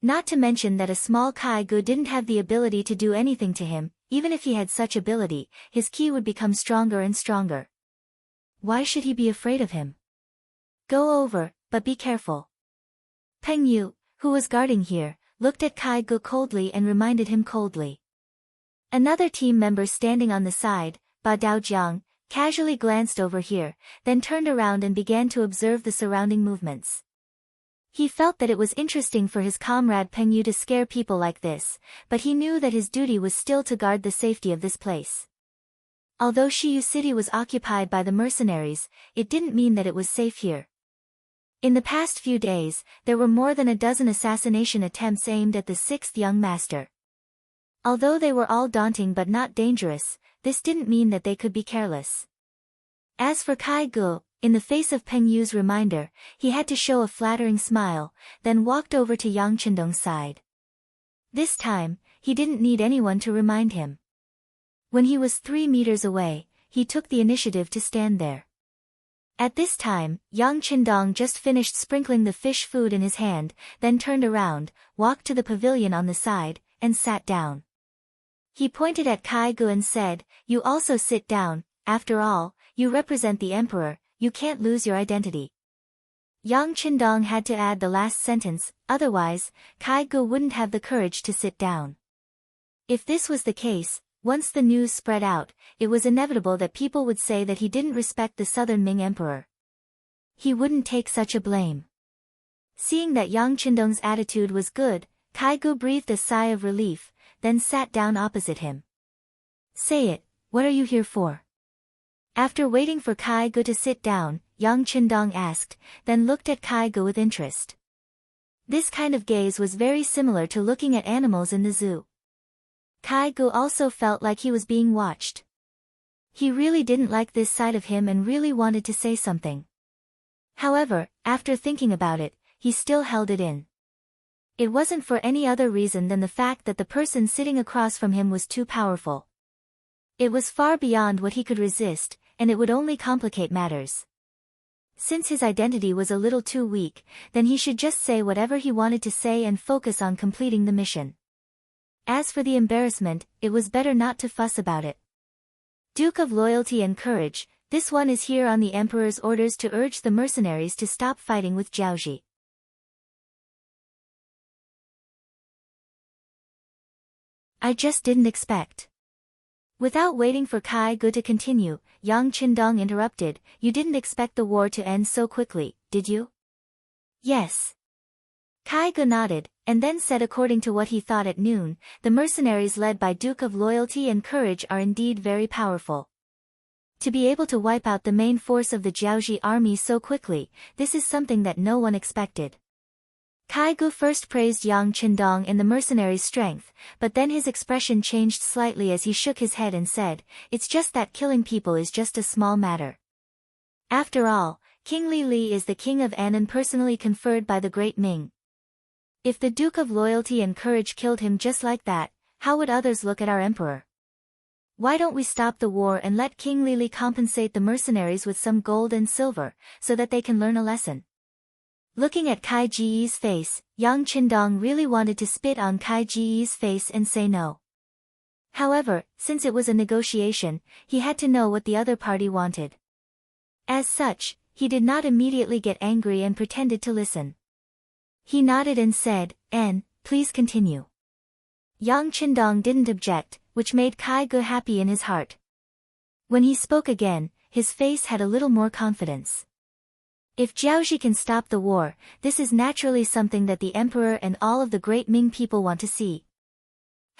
[SPEAKER 1] Not to mention that a small Kai Gu didn't have the ability to do anything to him. Even if he had such ability, his ki would become stronger and stronger. Why should he be afraid of him? Go over, but be careful. Peng Yu, who was guarding here, looked at Kai Gu coldly and reminded him coldly. Another team member standing on the side, Ba Daojiang, casually glanced over here, then turned around and began to observe the surrounding movements. He felt that it was interesting for his comrade Peng Yu to scare people like this, but he knew that his duty was still to guard the safety of this place. Although Shiyu City was occupied by the mercenaries, it didn't mean that it was safe here. In the past few days, there were more than a dozen assassination attempts aimed at the 6th young master. Although they were all daunting but not dangerous, this didn't mean that they could be careless. As for Kai Gu, in the face of Peng Yu's reminder, he had to show a flattering smile, then walked over to Yang Qindong's side. This time, he didn't need anyone to remind him. When he was 3 meters away, he took the initiative to stand there. At this time, Yang Qindong just finished sprinkling the fish food in his hand, then turned around, walked to the pavilion on the side, and sat down. He pointed at Kai Gu and said, "You also sit down, after all, you represent the emperor, you can't lose your identity." Yang Qindong had to add the last sentence, otherwise, Kai Gu wouldn't have the courage to sit down. If this was the case, once the news spread out, it was inevitable that people would say that he didn't respect the Southern Ming Emperor. He wouldn't take such a blame. Seeing that Yang Qindong's attitude was good, Kai Gu breathed a sigh of relief, then sat down opposite him. "Say it, what are you here for?" After waiting for Kai Gu to sit down, Yang Qindong asked, then looked at Kai Gu with interest. This kind of gaze was very similar to looking at animals in the zoo. Kai Gu also felt like he was being watched. He really didn't like this side of him and really wanted to say something. However, after thinking about it, he still held it in. It wasn't for any other reason than the fact that the person sitting across from him was too powerful. It was far beyond what he could resist, and it would only complicate matters. Since his identity was a little too weak, then he should just say whatever he wanted to say and focus on completing the mission. As for the embarrassment, it was better not to fuss about it. Duke of Loyalty and Courage, this one is here on the Emperor's orders to urge the mercenaries to stop fighting with Jiaoji. I just didn't expect. Without waiting for Kai Gu to continue, Yang Qindong interrupted, "You didn't expect the war to end so quickly, did you?" "Yes." Kai Gu nodded, and then said according to what he thought at noon, the mercenaries led by Duke of Loyalty and Courage are indeed very powerful. To be able to wipe out the main force of the Jiaoji army so quickly, this is something that no one expected. Kai Gu first praised Yang Qindong in the mercenaries' strength, but then his expression changed slightly as he shook his head and said, "It's just that killing people is just a small matter. After all, King Li is the king of Annan personally conferred by the Great Ming. If the Duke of Loyalty and Courage killed him just like that, how would others look at our emperor? Why don't we stop the war and let King Li compensate the mercenaries with some gold and silver, so that they can learn a lesson?" Looking at Kai Ji's face, Yang Qindong really wanted to spit on Kai Ji's face and say no. However, since it was a negotiation, he had to know what the other party wanted. As such, he did not immediately get angry and pretended to listen. He nodded and said, "Please continue." Yang Qindong didn't object, which made Kai Gu happy in his heart. When he spoke again, his face had a little more confidence. If Jiaoji can stop the war, this is naturally something that the emperor and all of the great Ming people want to see.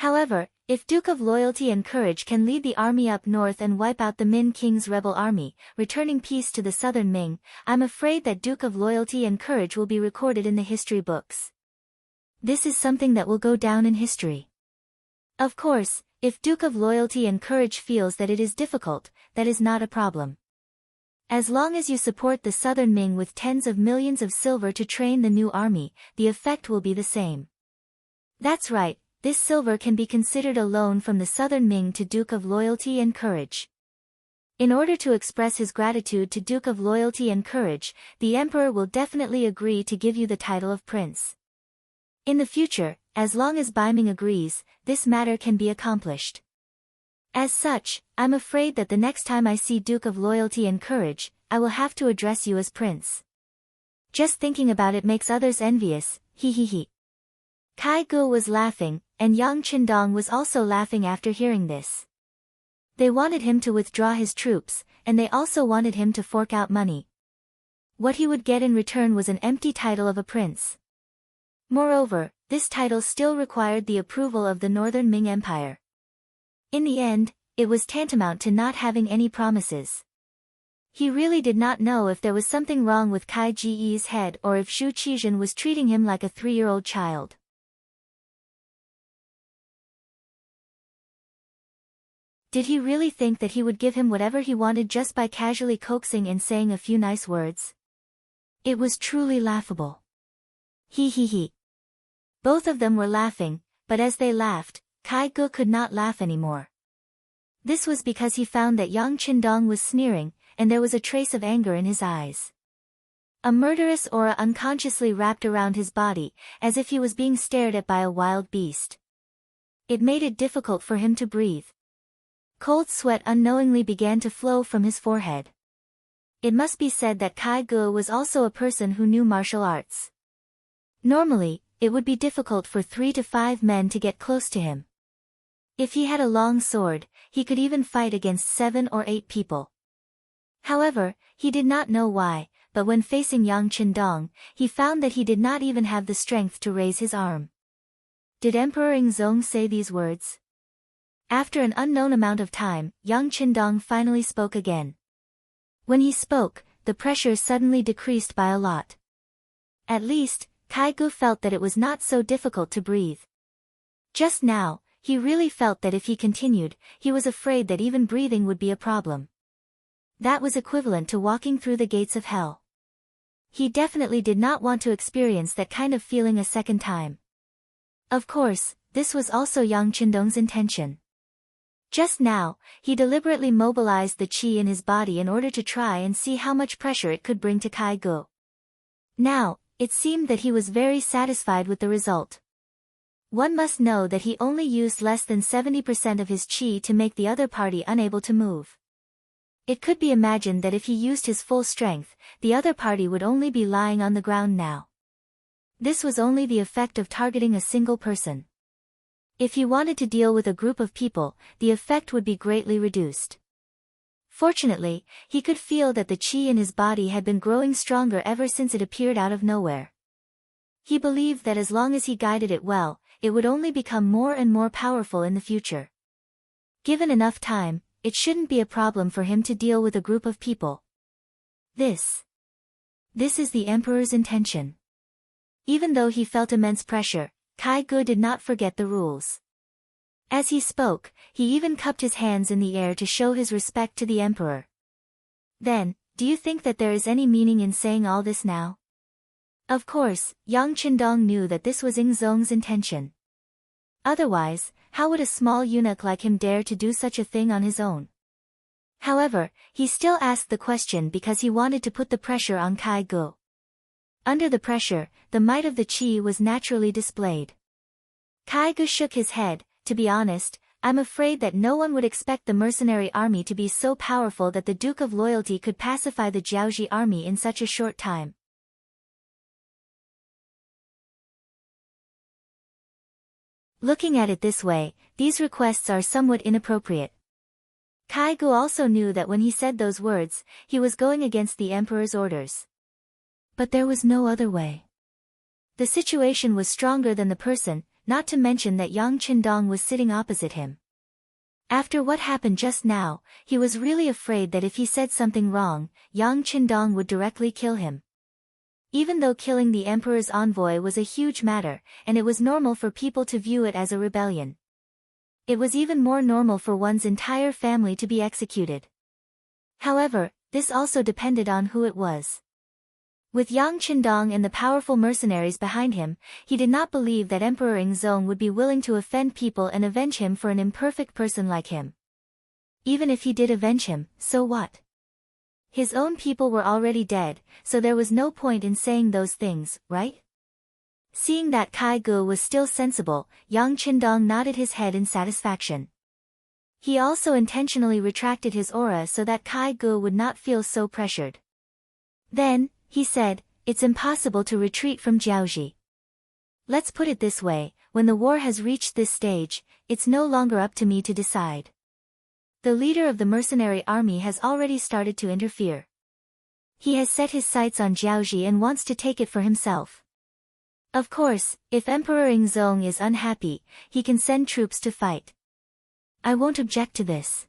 [SPEAKER 1] However, if Duke of Loyalty and Courage can lead the army up north and wipe out the Min King's rebel army, returning peace to the southern Ming, I'm afraid that Duke of Loyalty and Courage will be recorded in the history books. This is something that will go down in history. Of course, if Duke of Loyalty and Courage feels that it is difficult, that is not a problem. As long as you support the southern Ming with tens of millions of silver to train the new army, the effect will be the same. That's right. This silver can be considered a loan from the southern Ming to Duke of Loyalty and Courage. In order to express his gratitude to Duke of Loyalty and Courage, the Emperor will definitely agree to give you the title of Prince. In the future, as long as Baiming agrees, this matter can be accomplished. As such, I'm afraid that the next time I see Duke of Loyalty and Courage, I will have to address you as Prince. Just thinking about it makes others envious, he. Kai Gu was laughing, and Yang Qindong was also laughing after hearing this. They wanted him to withdraw his troops, and they also wanted him to fork out money. What he would get in return was an empty title of a prince. Moreover, this title still required the approval of the Northern Ming Empire. In the end, it was tantamount to not having any promises. He really did not know if there was something wrong with Kai Ji's head or if Shu Qizhen was treating him like a 3-year-old child. Did he really think that he would give him whatever he wanted just by casually coaxing and saying a few nice words? It was truly laughable. He. Both of them were laughing, but as they laughed, Kai Gu could not laugh anymore. This was because he found that Yang Qindong was sneering, and there was a trace of anger in his eyes. A murderous aura unconsciously wrapped around his body, as if he was being stared at by a wild beast. It made it difficult for him to breathe. Cold sweat unknowingly began to flow from his forehead. It must be said that Kai Gu was also a person who knew martial arts. Normally, it would be difficult for 3 to 5 men to get close to him. If he had a long sword, he could even fight against 7 or 8 people. However, he did not know why, but when facing Yang Qindong, he found that he did not even have the strength to raise his arm. Did Emperor Yingzong say these words? After an unknown amount of time, Yang Qindong finally spoke again. When he spoke, the pressure suddenly decreased by a lot. At least, Kai Gu felt that it was not so difficult to breathe. Just now, he really felt that if he continued, he was afraid that even breathing would be a problem. That was equivalent to walking through the gates of hell. He definitely did not want to experience that kind of feeling a second time. Of course, this was also Yang Qindong's intention. Just now, he deliberately mobilized the qi in his body in order to try and see how much pressure it could bring to Kai Gu. Now, it seemed that he was very satisfied with the result. One must know that he only used less than 70% of his qi to make the other party unable to move. It could be imagined that if he used his full strength, the other party would only be lying on the ground now. This was only the effect of targeting a single person. If he wanted to deal with a group of people, the effect would be greatly reduced. Fortunately, he could feel that the qi in his body had been growing stronger ever since it appeared out of nowhere. He believed that as long as he guided it well, it would only become more and more powerful in the future. Given enough time, it shouldn't be a problem for him to deal with a group of people. This is the Emperor's intention. Even though he felt immense pressure, Kai Gu did not forget the rules. As he spoke, he even cupped his hands in the air to show his respect to the Emperor. Then, do you think that there is any meaning in saying all this now? Of course, Yang Qindong knew that this was Yingzong's intention. Otherwise, how would a small eunuch like him dare to do such a thing on his own? However, he still asked the question because he wanted to put the pressure on Kai Gu. Under the pressure, the might of the qi was naturally displayed. Kai Gu shook his head. To be honest, I'm afraid that no one would expect the mercenary army to be so powerful that the Duke of Loyalty could pacify the Jiaoji army in such a short time. Looking at it this way, these requests are somewhat inappropriate. Kai Gu also knew that when he said those words, he was going against the Emperor's orders. But there was no other way. The situation was stronger than the person, not to mention that Yang Qindong was sitting opposite him. After what happened just now, he was really afraid that if he said something wrong, Yang Qindong would directly kill him. Even though killing the emperor's envoy was a huge matter, and it was normal for people to view it as a rebellion, it was even more normal for one's entire family to be executed. However, this also depended on who it was. With Yang Qindong and the powerful mercenaries behind him, he did not believe that Emperor Yingzong would be willing to offend people and avenge him for an imperfect person like him. Even if he did avenge him, so what? His own people were already dead, so there was no point in saying those things, right? Seeing that Kai Gu was still sensible, Yang Qindong nodded his head in satisfaction. He also intentionally retracted his aura so that Kai Gu would not feel so pressured. Then, he said, "It's impossible to retreat from Jiaoji. Let's put it this way, when the war has reached this stage, it's no longer up to me to decide. The leader of the mercenary army has already started to interfere. He has set his sights on Jiaoji and wants to take it for himself. Of course, if Emperor Yingzong is unhappy, he can send troops to fight. I won't object to this."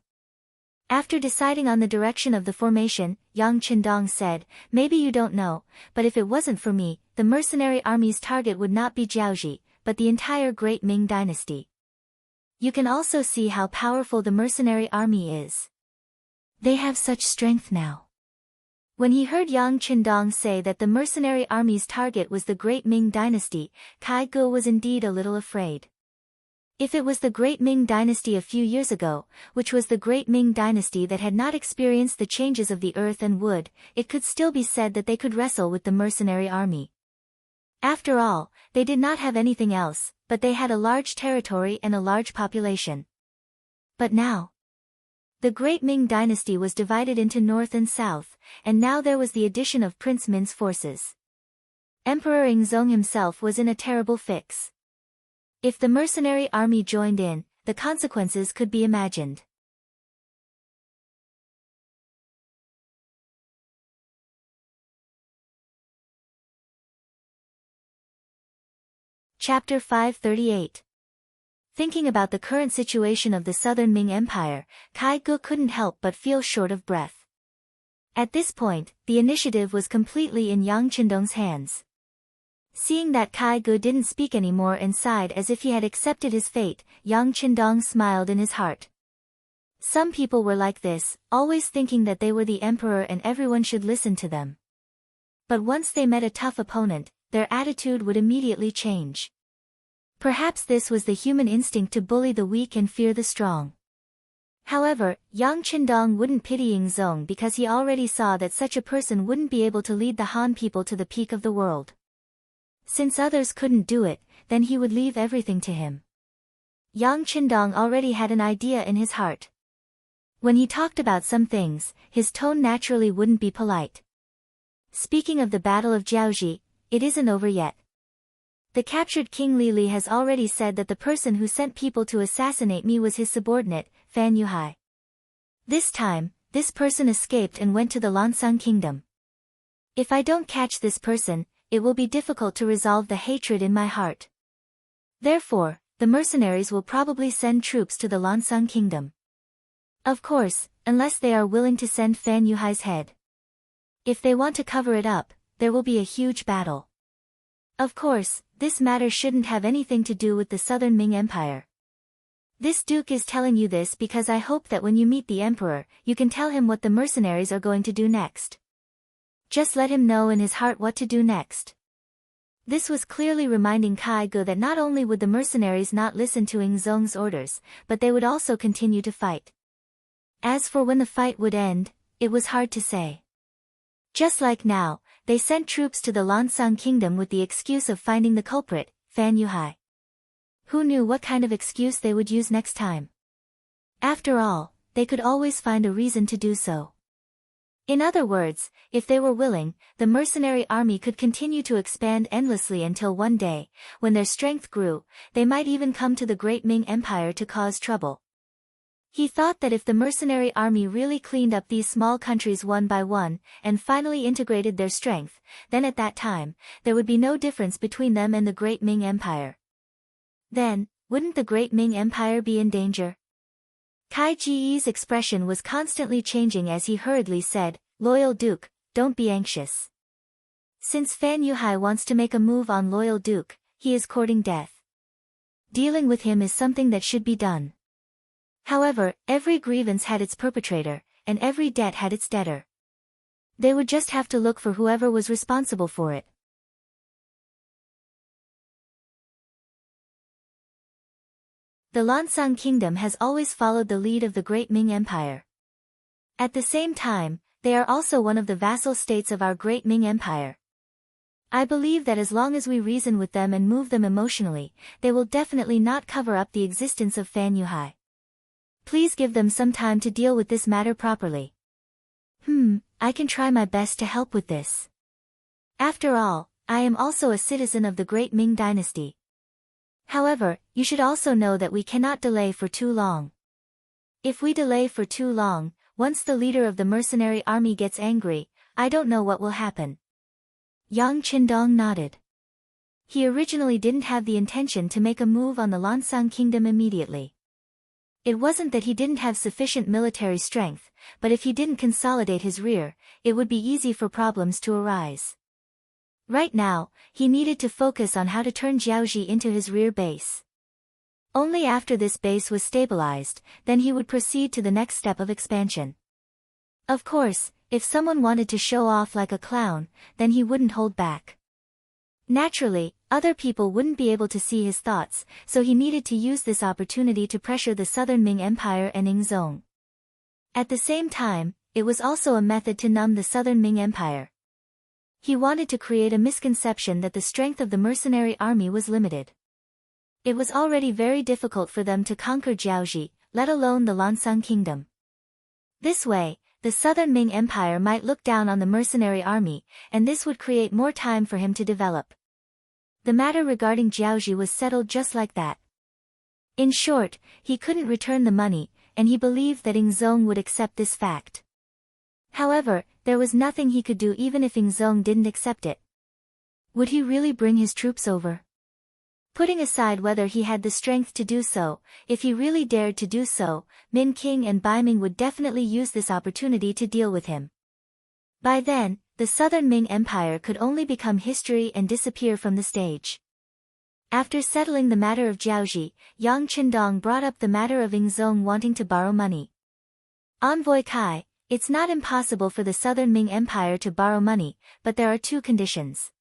[SPEAKER 1] After deciding on the direction of the formation, Yang Qindong said, "Maybe you don't know, but if it wasn't for me, the mercenary army's target would not be Jiaoji, but the entire Great Ming dynasty. You can also see how powerful the mercenary army is. They have such strength now." When he heard Yang Qindong say that the mercenary army's target was the Great Ming dynasty, Kai Gu was indeed a little afraid. If it was the Great Ming dynasty a few years ago, which was the Great Ming dynasty that had not experienced the changes of the earth and wood, it could still be said that they could wrestle with the mercenary army. After all, they did not have anything else, but they had a large territory and a large population. But now, the Great Ming dynasty was divided into north and south, and now there was the addition of Prince Min's forces. Emperor Yingzong himself was in a terrible fix. If the mercenary army joined in, the consequences could be imagined. Chapter 538. Thinking about the current situation of the southern Ming Empire, Kai Gu couldn't help but feel short of breath. At this point, the initiative was completely in Yang Qindong's hands. Seeing that Kai Gu didn't speak anymore and sighed as if he had accepted his fate, Yang Qindong smiled in his heart. Some people were like this, always thinking that they were the emperor and everyone should listen to them. But once they met a tough opponent, their attitude would immediately change. Perhaps this was the human instinct to bully the weak and fear the strong. However, Yang Qindong wouldn't pity Yingzong because he already saw that such a person wouldn't be able to lead the Han people to the peak of the world. Since others couldn't do it, then he would leave everything to him. Yang Qindong already had an idea in his heart. When he talked about some things, his tone naturally wouldn't be polite. Speaking of the Battle of Jiaoji, it isn't over yet. The captured King Li has already said that the person who sent people to assassinate me was his subordinate, Fan Yuhai. This time, this person escaped and went to the Lansang kingdom. If I don't catch this person, it will be difficult to resolve the hatred in my heart. Therefore, the mercenaries will probably send troops to the Lansang kingdom. Of course, unless they are willing to send Fan Yuhai's head. If they want to cover it up, there will be a huge battle. Of course, this matter shouldn't have anything to do with the southern Ming Empire. This duke is telling you this because I hope that when you meet the emperor, you can tell him what the mercenaries are going to do next. Just let him know in his heart what to do next. This was clearly reminding Kai Gu that not only would the mercenaries not listen to Yingzong's orders, but they would also continue to fight. As for when the fight would end, it was hard to say. Just like now, they sent troops to the Lansang kingdom with the excuse of finding the culprit, Fan Yuhai. Who knew what kind of excuse they would use next time? After all, they could always find a reason to do so. In other words, if they were willing, the mercenary army could continue to expand endlessly until one day, when their strength grew, they might even come to the Great Ming Empire to cause trouble. He thought that if the mercenary army really cleaned up these small countries one by one, and finally integrated their strength, then at that time, there would be no difference between them and the Great Ming Empire. Then, wouldn't the great Ming Empire be in danger? Kai Ji's expression was constantly changing as he hurriedly said, "Loyal Duke, don't be anxious. Since Fan Yuhai wants to make a move on Loyal Duke, he is courting death. Dealing with him is something that should be done. However, every grievance had its perpetrator, and every debt had its debtor. They would just have to look for whoever was responsible for it." The Lansang Kingdom has always followed the lead of the Great Ming Empire. At the same time, they are also one of the vassal states of our Great Ming Empire. I believe that as long as we reason with them and move them emotionally, they will definitely not cover up the existence of Fan Yuhai. Please give them some time to deal with this matter properly. I can try my best to help with this. After all, I am also a citizen of the Great Ming Dynasty. However, you should also know that we cannot delay for too long. If we delay for too long, once the leader of the mercenary army gets angry, I don't know what will happen. Yang Qindong nodded. He originally didn't have the intention to make a move on the Lansang Kingdom immediately. It wasn't that he didn't have sufficient military strength, but if he didn't consolidate his rear, it would be easy for problems to arise. Right now, he needed to focus on how to turn Jiaoji into his rear base. Only after this base was stabilized, then he would proceed to the next step of expansion. Of course, if someone wanted to show off like a clown, then he wouldn't hold back. Naturally, other people wouldn't be able to see his thoughts, so he needed to use this opportunity to pressure the Southern Ming Empire and Yingzong. At the same time, it was also a method to numb the Southern Ming Empire. He wanted to create a misconception that the strength of the mercenary army was limited. It was already very difficult for them to conquer Jiaoji, let alone the Lansang Kingdom. This way, the Southern Ming Empire might look down on the mercenary army, and this would create more time for him to develop. The matter regarding Jiaoji was settled just like that. In short, he couldn't return the money, and he believed that Yingzong would accept this fact. However, there was nothing he could do even if Yingzong didn't accept it. Would he really bring his troops over? Putting aside whether he had the strength to do so, if he really dared to do so, Min King and Bai Ming would definitely use this opportunity to deal with him. By then, the Southern Ming Empire could only become history and disappear from the stage. After settling the matter of Jiaoji, Yang Qindong brought up the matter of Yingzong wanting to borrow money. Envoy Kai, it's not impossible for the Southern Ming Empire to borrow money, but there are two conditions.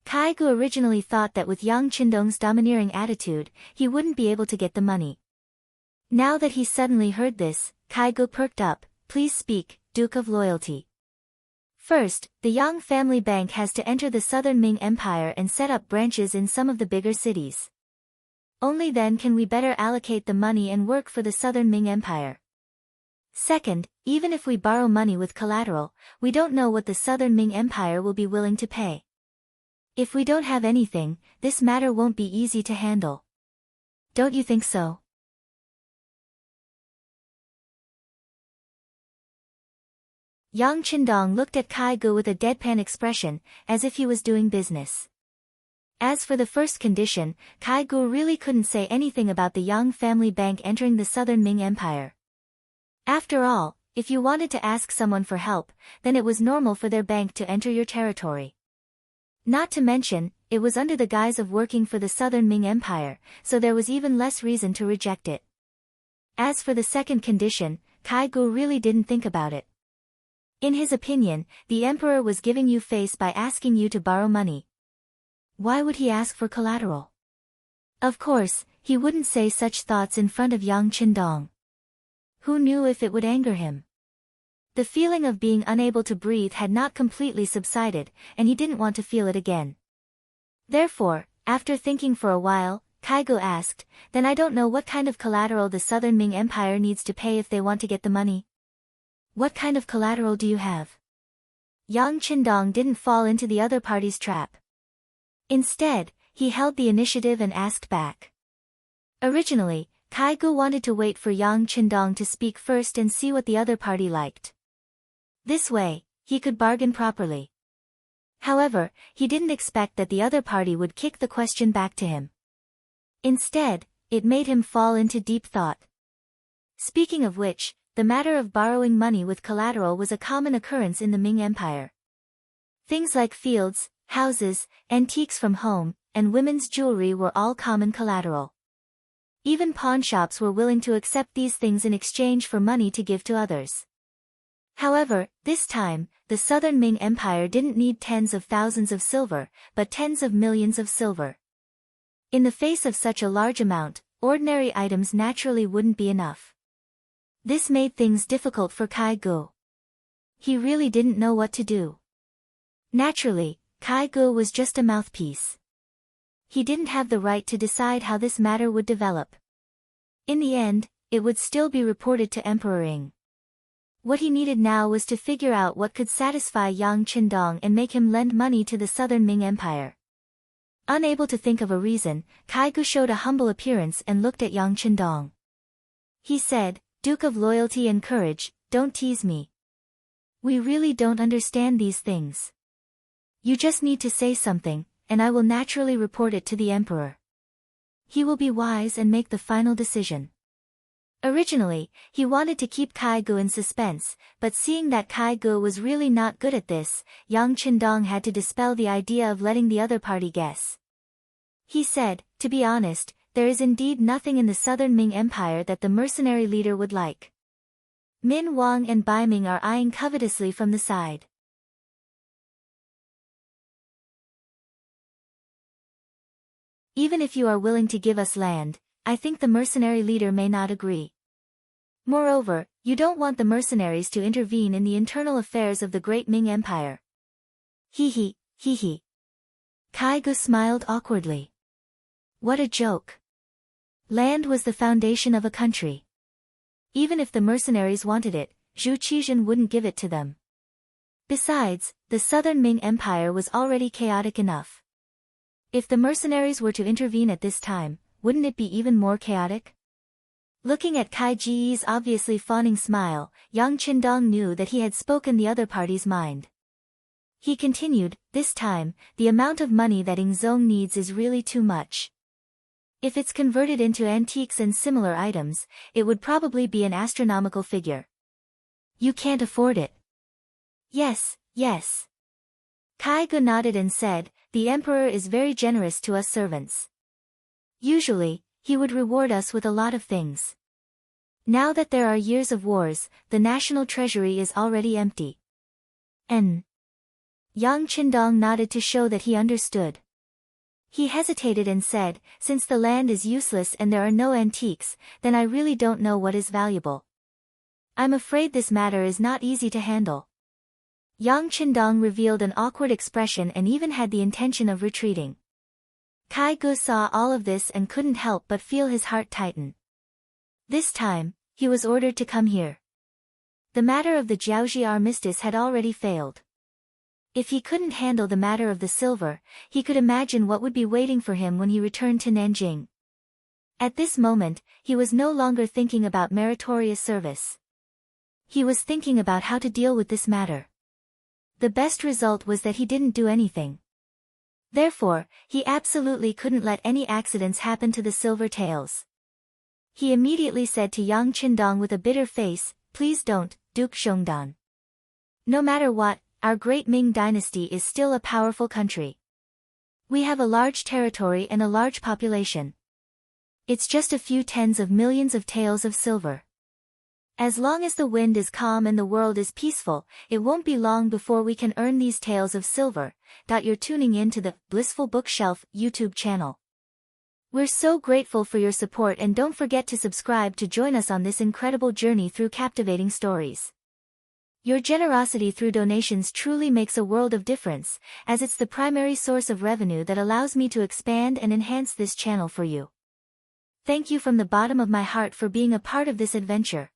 [SPEAKER 1] Kai Gu originally thought that with Yang Qindong's domineering attitude, he wouldn't be able to get the money. Now that he suddenly heard this, Kai Gu perked up. "Please speak, Duke of Loyalty." First, the Yang family bank has to enter the Southern Ming Empire and set up branches in some of the bigger cities. Only then can we better allocate the money and work for the Southern Ming Empire. Second, even if we borrow money with collateral, we don't know what the Southern Ming Empire will be willing to pay. If we don't have anything, this matter won't be easy to handle. Don't you think so? Yang Qindong looked at Kai Gu with a deadpan expression, as if he was doing business. As for the first condition, Kai Gu really couldn't say anything about the Yang family bank entering the Southern Ming Empire. After all, if you wanted to ask someone for help, then it was normal for their bank to enter your territory. Not to mention, it was under the guise of working for the Southern Ming Empire, so there was even less reason to reject it. As for the second condition, Kai Gu really didn't think about it. In his opinion, the emperor was giving you face by asking you to borrow money. Why would he ask for collateral? Of course, he wouldn't say such thoughts in front of Yang Qindong. Who knew if it would anger him? The feeling of being unable to breathe had not completely subsided, and he didn't want to feel it again. Therefore, after thinking for a while, Kai Gu asked, "Then I don't know what kind of collateral the Southern Ming Empire needs to pay if they want to get the money. What kind of collateral do you have?" Yang Qindong didn't fall into the other party's trap. Instead, he held the initiative and asked back. Originally, Kai Gu wanted to wait for Yang Qindong to speak first and see what the other party liked. This way, he could bargain properly. However, he didn't expect that the other party would kick the question back to him. Instead, it made him fall into deep thought. Speaking of which, the matter of borrowing money with collateral was a common occurrence in the Ming Empire. Things like fields, houses, antiques from home, and women's jewelry were all common collateral. Even pawnshops were willing to accept these things in exchange for money to give to others. However, this time, the southern Ming Empire didn't need tens of thousands of silver, but tens of millions of silver. In the face of such a large amount, ordinary items naturally wouldn't be enough. This made things difficult for Kai Gu. He really didn't know what to do. Naturally, Kai Gu was just a mouthpiece. He didn't have the right to decide how this matter would develop. In the end, it would still be reported to Emperor Qing. What he needed now was to figure out what could satisfy Yang Qindong and make him lend money to the southern Ming Empire. Unable to think of a reason, Kai Gu showed a humble appearance and looked at Yang Qindong. He said, "Duke of loyalty and courage, don't tease me. We really don't understand these things. You just need to say something, and I will naturally report it to the emperor. He will be wise and make the final decision." Originally, he wanted to keep Kai Gu in suspense, but seeing that Kai Gu was really not good at this, Yang Qindong had to dispel the idea of letting the other party guess. He said, "To be honest, there is indeed nothing in the southern Ming Empire that the mercenary leader would like." Min Wang and Bai Ming are eyeing covetously from the side. "Even if you are willing to give us land, I think the mercenary leader may not agree. Moreover, you don't want the mercenaries to intervene in the internal affairs of the great Ming Empire." Hee hee. Kai Gu smiled awkwardly. What a joke. Land was the foundation of a country. Even if the mercenaries wanted it, Zhu Qizhen wouldn't give it to them. Besides, the southern Ming Empire was already chaotic enough. If the mercenaries were to intervene at this time, wouldn't it be even more chaotic? Looking at Kai Ji's obviously fawning smile, Yang Qindong knew that he had spoken the other party's mind. He continued, "This time, the amount of money that Yingzong needs is really too much. If it's converted into antiques and similar items, it would probably be an astronomical figure. You can't afford it." Yes. Kai Gu nodded and said, "The emperor is very generous to us servants. Usually, he would reward us with a lot of things. Now that there are years of wars, the national treasury is already empty." Yang Qindong nodded to show that he understood. He hesitated and said, "Since the land is useless and there are no antiques, then I really don't know what is valuable. I'm afraid this matter is not easy to handle." Yang Qindong revealed an awkward expression and even had the intention of retreating. Kai Gu saw all of this and couldn't help but feel his heart tighten. This time, he was ordered to come here. The matter of the Jiaoji armistice had already failed. If he couldn't handle the matter of the silver, he could imagine what would be waiting for him when he returned to Nanjing. At this moment, he was no longer thinking about meritorious service. He was thinking about how to deal with this matter. The best result was that he didn't do anything. Therefore, he absolutely couldn't let any accidents happen to the silver tails. He immediately said to Yang Qindong with a bitter face, "Please don't, Duke Zhongdan. No matter what, our great Ming dynasty is still a powerful country. We have a large territory and a large population. It's just a few tens of millions of taels of silver. As long as the wind is calm and the world is peaceful, it won't be long before we can earn these taels of silver." You're tuning in to the Blissful Bookshelf YouTube channel. We're so grateful for your support, and don't forget to subscribe to join us on this incredible journey through captivating stories. Your generosity through donations truly makes a world of difference, as it's the primary source of revenue that allows me to expand and enhance this channel for you. Thank you from the bottom of my heart for being a part of this adventure.